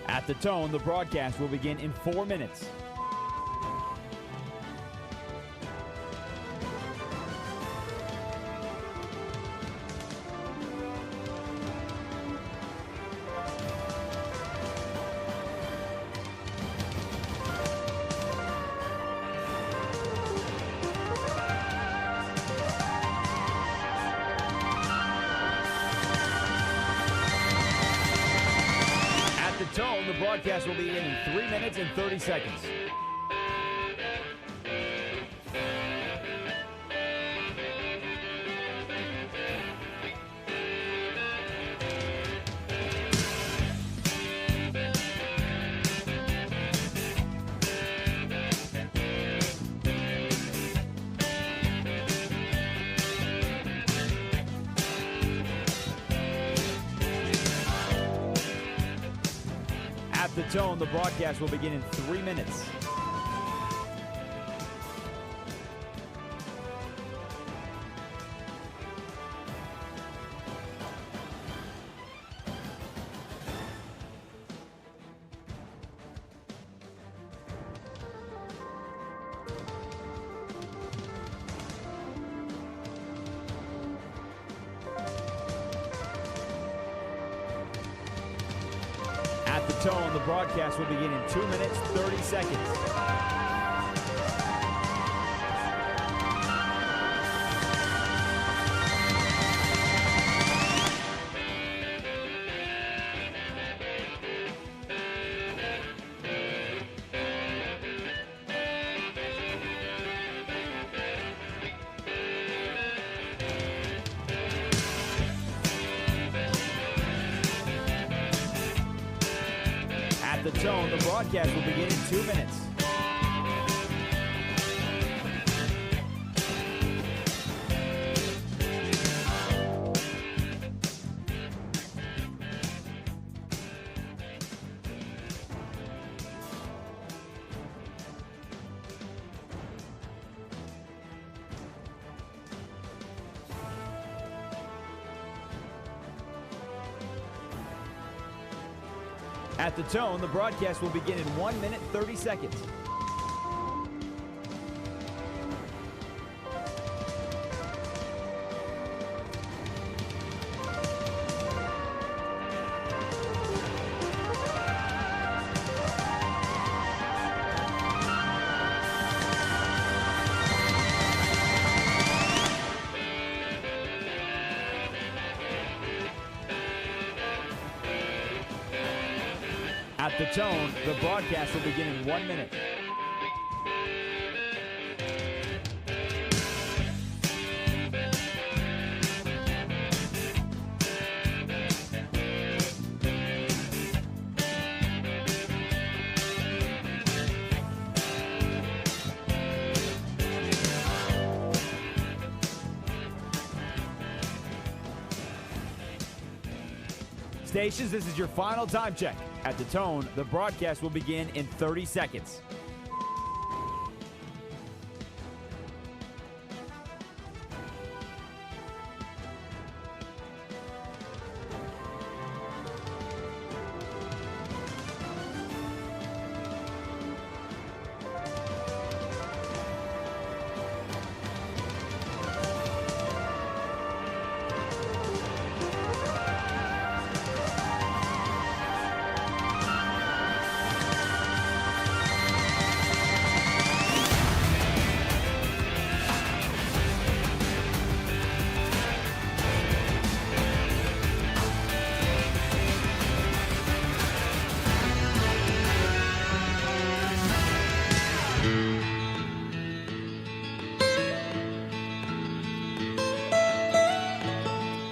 I: At the tone, the broadcast will begin in 4 minutes. The broadcast will begin in 3 minutes and 30 seconds. At the tone, the broadcast will begin in 3 minutes. At the tone, the broadcast will begin in 2 minutes, 30 seconds. At the tone, the broadcast will begin in 2 minutes. At the tone, the broadcast will begin in 1 minute, 30 seconds. the tone, the broadcast will begin in 1 minute. Stations, this is your final time check. At the tone, the broadcast will begin in 30 seconds.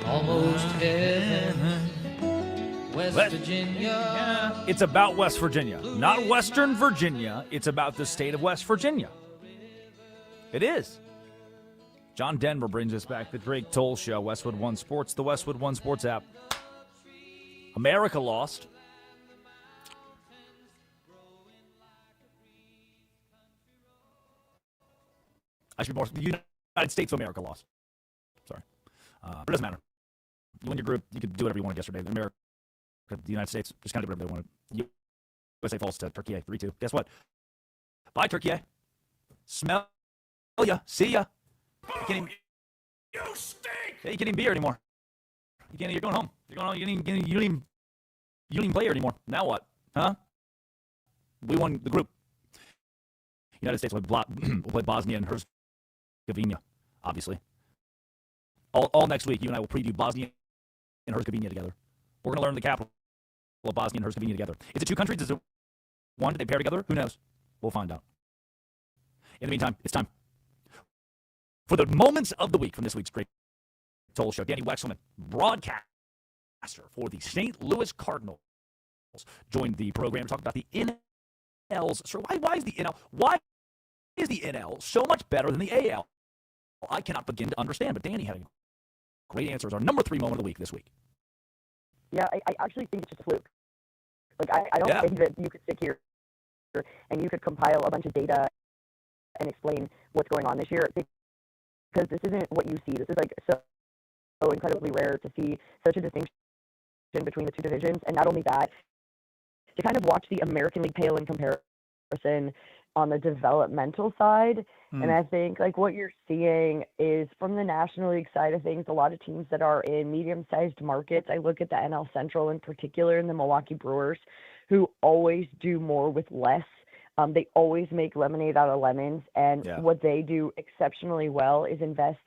B: Almost heaven, West Virginia.
A: It's about West Virginia, not Western Virginia. It's about the state of West Virginia. It is. John Denver brings us back. The Drake Toll Show, Westwood One Sports, the Westwood One Sports app. America lost. I should be more. The United States of America lost. Sorry. But it doesn't matter. You win your group, you could do whatever you wanted yesterday. America, the United States, just kind of do whatever they wanted. USA falls to Turkey 3-2. Guess what? Bye, Turkey. Smell ya. See ya. You can't even, you stink. Yeah, you can't even be here anymore. You're going home. You're going home. You don't even play here anymore. Now what? Huh? We won the group. United States will play Bosnia and Herzegovina, obviously. All next week, you and I will preview Bosnia and Herzegovina together. We're going to learn the capital of Bosnia and Herzegovina together. Is it two countries? Is it one? Did they pair together? Who knows? We'll find out. In the meantime, it's time for the moments of the week from this week's Great Toll Show. Danny Wexelman, broadcaster for the St. Louis Cardinals, joined the program to talk about the NLs. So why is the NL? Why is the NL so much better than the AL? I cannot begin to understand, but Danny had a great answer. It's our number 3 moment of the week this week.
J: Yeah, I actually think it's just a fluke. Like, I don't think that you could sit here and you could compile a bunch of data and explain what's going on this year, because this isn't what you see. This is like so incredibly rare to see such a distinction between the two divisions. And not only that, to kind of watch the American League pale in comparison on the developmental side. And I think like what you're seeing is from the National League side of things, a lot of teams that are in medium-sized markets. I look at the NL Central in particular and the Milwaukee Brewers, who always do more with less. They always make lemonade out of lemons. And what they do exceptionally well is invest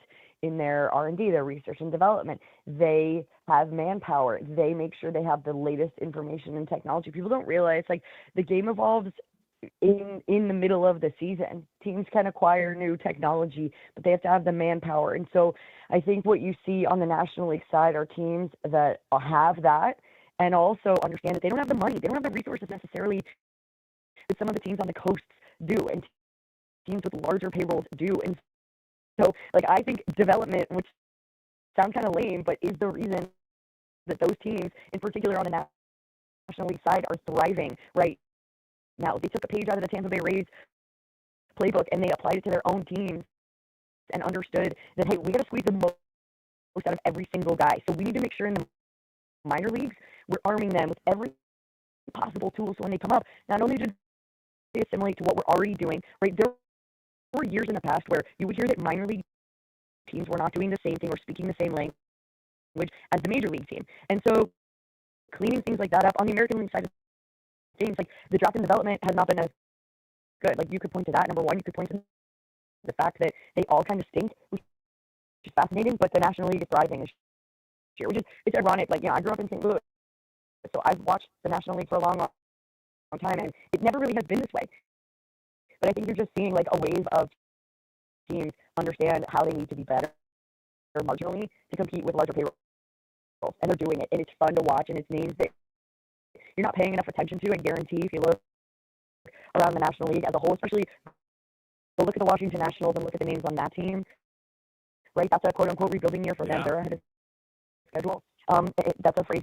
J: in their R&D, their research and development. They have manpower. They make sure they have the latest information and technology. People don't realize like the game evolves in the middle of the season. Teams can acquire new technology, but they have to have the manpower. And so I think what you see on the National League side are teams that have that and also understand that they don't have the money. They don't have the resources necessarily that some of the teams on the coasts do and teams with larger payrolls do. And so like I think development, which sounds kind of lame, but is the reason that those teams in particular on the National League side are thriving right now. They took a page out of the Tampa Bay Rays playbook and they applied it to their own teams and understood that, hey, we got to squeeze the most out of every single guy. So we need to make sure in the minor leagues, we're arming them with every possible tool. So when they come up, not only do they assimilate to what we're already doing, right? There were years in the past where you would hear that minor league teams were not doing the same thing or speaking the same language as the major league team. And so cleaning things like that up on the American League side of things, like the draft and development has not been as good. Like you could point to that. Number one, you could point to the fact that they all kind of stink, which is fascinating, but the National League is thriving this year, which is, it's ironic. Like, I grew up in St. Louis, so I've watched the National League for a long time, and it never really has been this way. But I think you're just seeing like a wave of teams understand how they need to be better marginally to compete with larger payrolls, and they're doing it, and it's fun to watch, and it's names that you're not paying enough attention to. And guarantee if you look around the National League as a whole, especially go look at the Washington Nationals and look at the names on that team, right? That's a quote-unquote rebuilding year for them. They're ahead of schedule. That's a phrase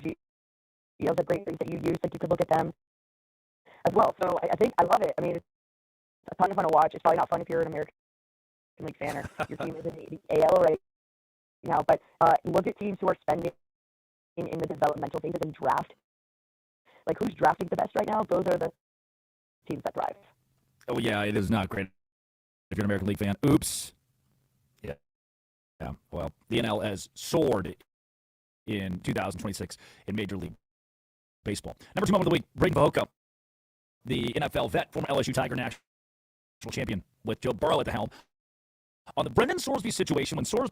J: that's a great phrase that you use. Like you could look at them as well. So I think I love it. I mean, it's a ton of fun to watch. It's probably not fun if you're an American League fan or your team is in the AL right now. But look at teams who are spending in the developmental phases and draft. Like who's drafting the best right now? Those are the teams that thrive.
A: Oh, yeah, it is not great if you're an American League fan. Oops. Yeah. Well, the NL has soared in 2026 in Major League Baseball. Number 2 moment of the week, Braden Vahoka, the NFL vet, former LSU Tiger national champion with Joe Burrow at the helm. On the Brendan Sorsby situation, when Sorsby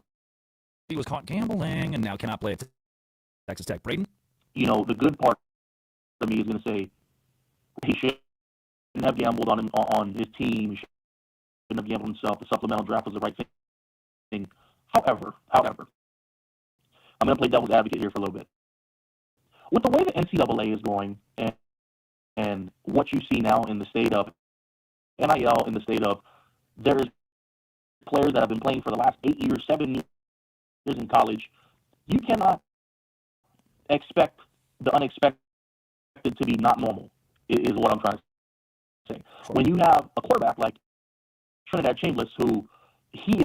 A: was caught gambling and now cannot play at Texas Tech. Braden?
K: You know, the good part of me is going to say he shouldn't have gambled on his team. He shouldn't have gambled himself. The supplemental draft was the right thing. However, I'm going to play devil's advocate here for a little bit. With the way the NCAA is going and what you see now in the state of NIL, in the state of there's players that have been playing for the last 8 years, 7 years in college, you cannot expect the unexpected to be not normal, is what I'm trying to say. When you have a quarterback like Trinidad Chambliss, who he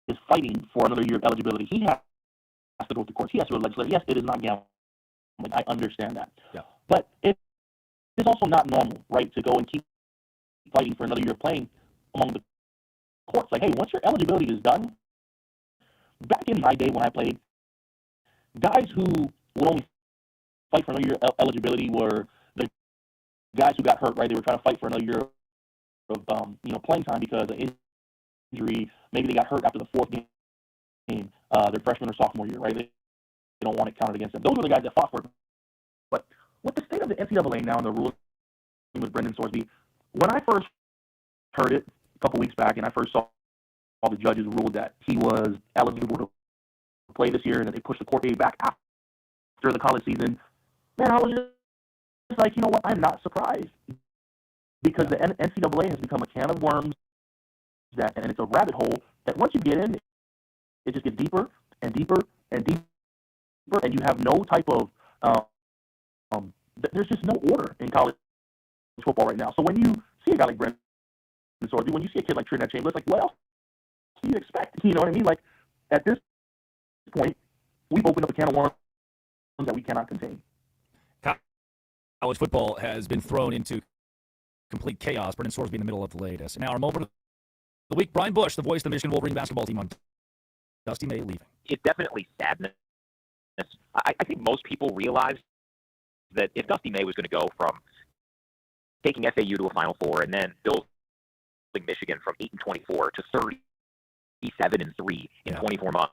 K: is fighting for another year of eligibility, he has to go to court. He has to go to legislature. Yes, it is not gambling. I understand that.
A: Yeah.
K: But it is also not normal, right, to go and keep fighting for another year of playing among the courts. Like, hey, once your eligibility is done, back in my day when I played, guys who would only fight for another year of eligibility were the guys who got hurt, right? They were trying to fight for another year of playing time because of injury. Maybe they got hurt after the 4th game, their freshman or sophomore year, right? They don't want it counted against them. Those were the guys that fought for it. But with the state of the NCAA now and the rules with Brendan Sorsby, when I first heard it a couple weeks back and I first saw all the judges ruled that he was eligible to play this year and that they pushed the court date back after the college season, man, I was just like, you know what, I'm not surprised. Because the NCAA has become a can of worms, and it's a rabbit hole that once you get in, it just gets deeper and deeper and deeper, and you have no type of, there's just no order in college football right now. So when you see a guy like Brendan Sorsby, when you see a kid like Trinidad Chambliss, like, what else do you expect? You know what I mean? Like, at this point, we've opened up a can of worms that we cannot contain.
A: College football has been thrown into complete chaos. Brendan Sorsby in the middle of the latest. Now, our moment of the week, Brian Bush, the voice of the Michigan Wolverine basketball team, on Dusty May leaving.
L: It's definitely sadness. I think most people realize that if Dusty May was going to go from taking FAU to a Final Four and then building Michigan from 8-24 to 37-3 in 24 months,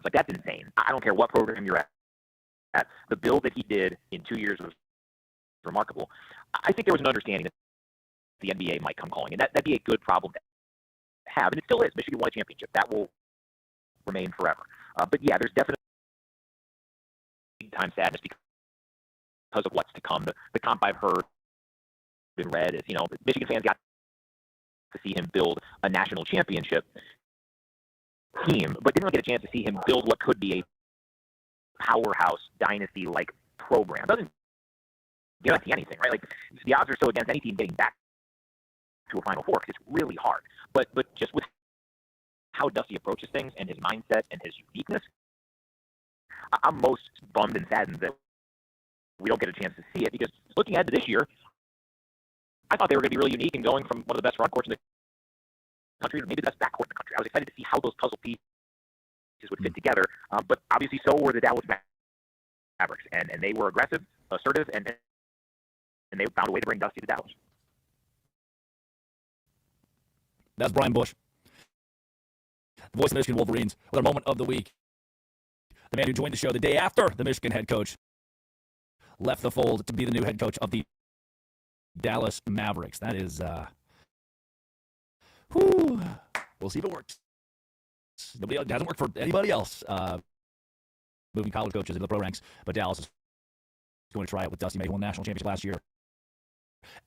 L: like, that's insane. I don't care what program you're at. The build that he did in 2 years was remarkable. I think there was an understanding that the NBA might come calling, and that'd be a good problem to have, and it still is. Michigan won a championship. That will remain forever. But yeah, there's definitely big-time sadness because of what's to come. The comp I've heard and read is, Michigan fans got to see him build a national championship team, but didn't really get a chance to see him build what could be a powerhouse dynasty-like program. It doesn't guarantee anything, right? Like, the odds are so against any team getting back to a Final Four because it's really hard. But just with how Dusty approaches things and his mindset and his uniqueness, I'm most bummed and saddened that we don't get a chance to see it, because looking ahead to this year, I thought they were going to be really unique and going from one of the best front courts in the country to maybe the best back court in the country. I was excited to see how those puzzle pieces would fit together, but obviously so were the Dallas Mavericks, and they were aggressive, assertive, and they found a way to bring Dusty to Dallas.
A: That's Brian Bush, the voice of the Michigan Wolverines, with our moment of the week. The man who joined the show the day after the Michigan head coach left the fold to be the new head coach of the Dallas Mavericks. That is, we'll see if it works. It hasn't worked for anybody else. Moving college coaches into the pro ranks, but Dallas is going to try it with Dusty May, who won the national championship last year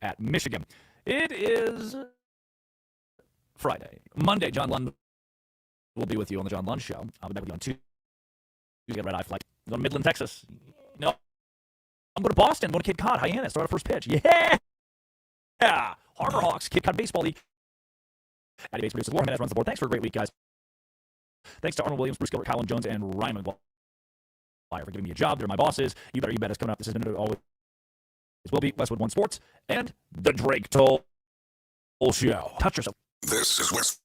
A: at Michigan. It is Friday. Monday, John Lund will be with you on the John Lund Show. I'll be back with you on Tuesday. Get red eye flight. Go to Midland, Texas. No, I'm going to Boston. I'm going to Cape Cod, Hyannis. Start our first pitch. Yeah! Harbor Hawks, Cape Cod Baseball League. Addy Bates produces. Lauren Jimenez runs the board. Thanks for a great week, guys. Thanks to Arnold Williams, Bruce Gilbert, Colin Jones, and Ryman McGuire for giving me a job. They're my bosses. You better, you bet. It's coming up. This has been always will be Westwood One Sports and the Drake Toll Show. Touch yourself.
P: This is West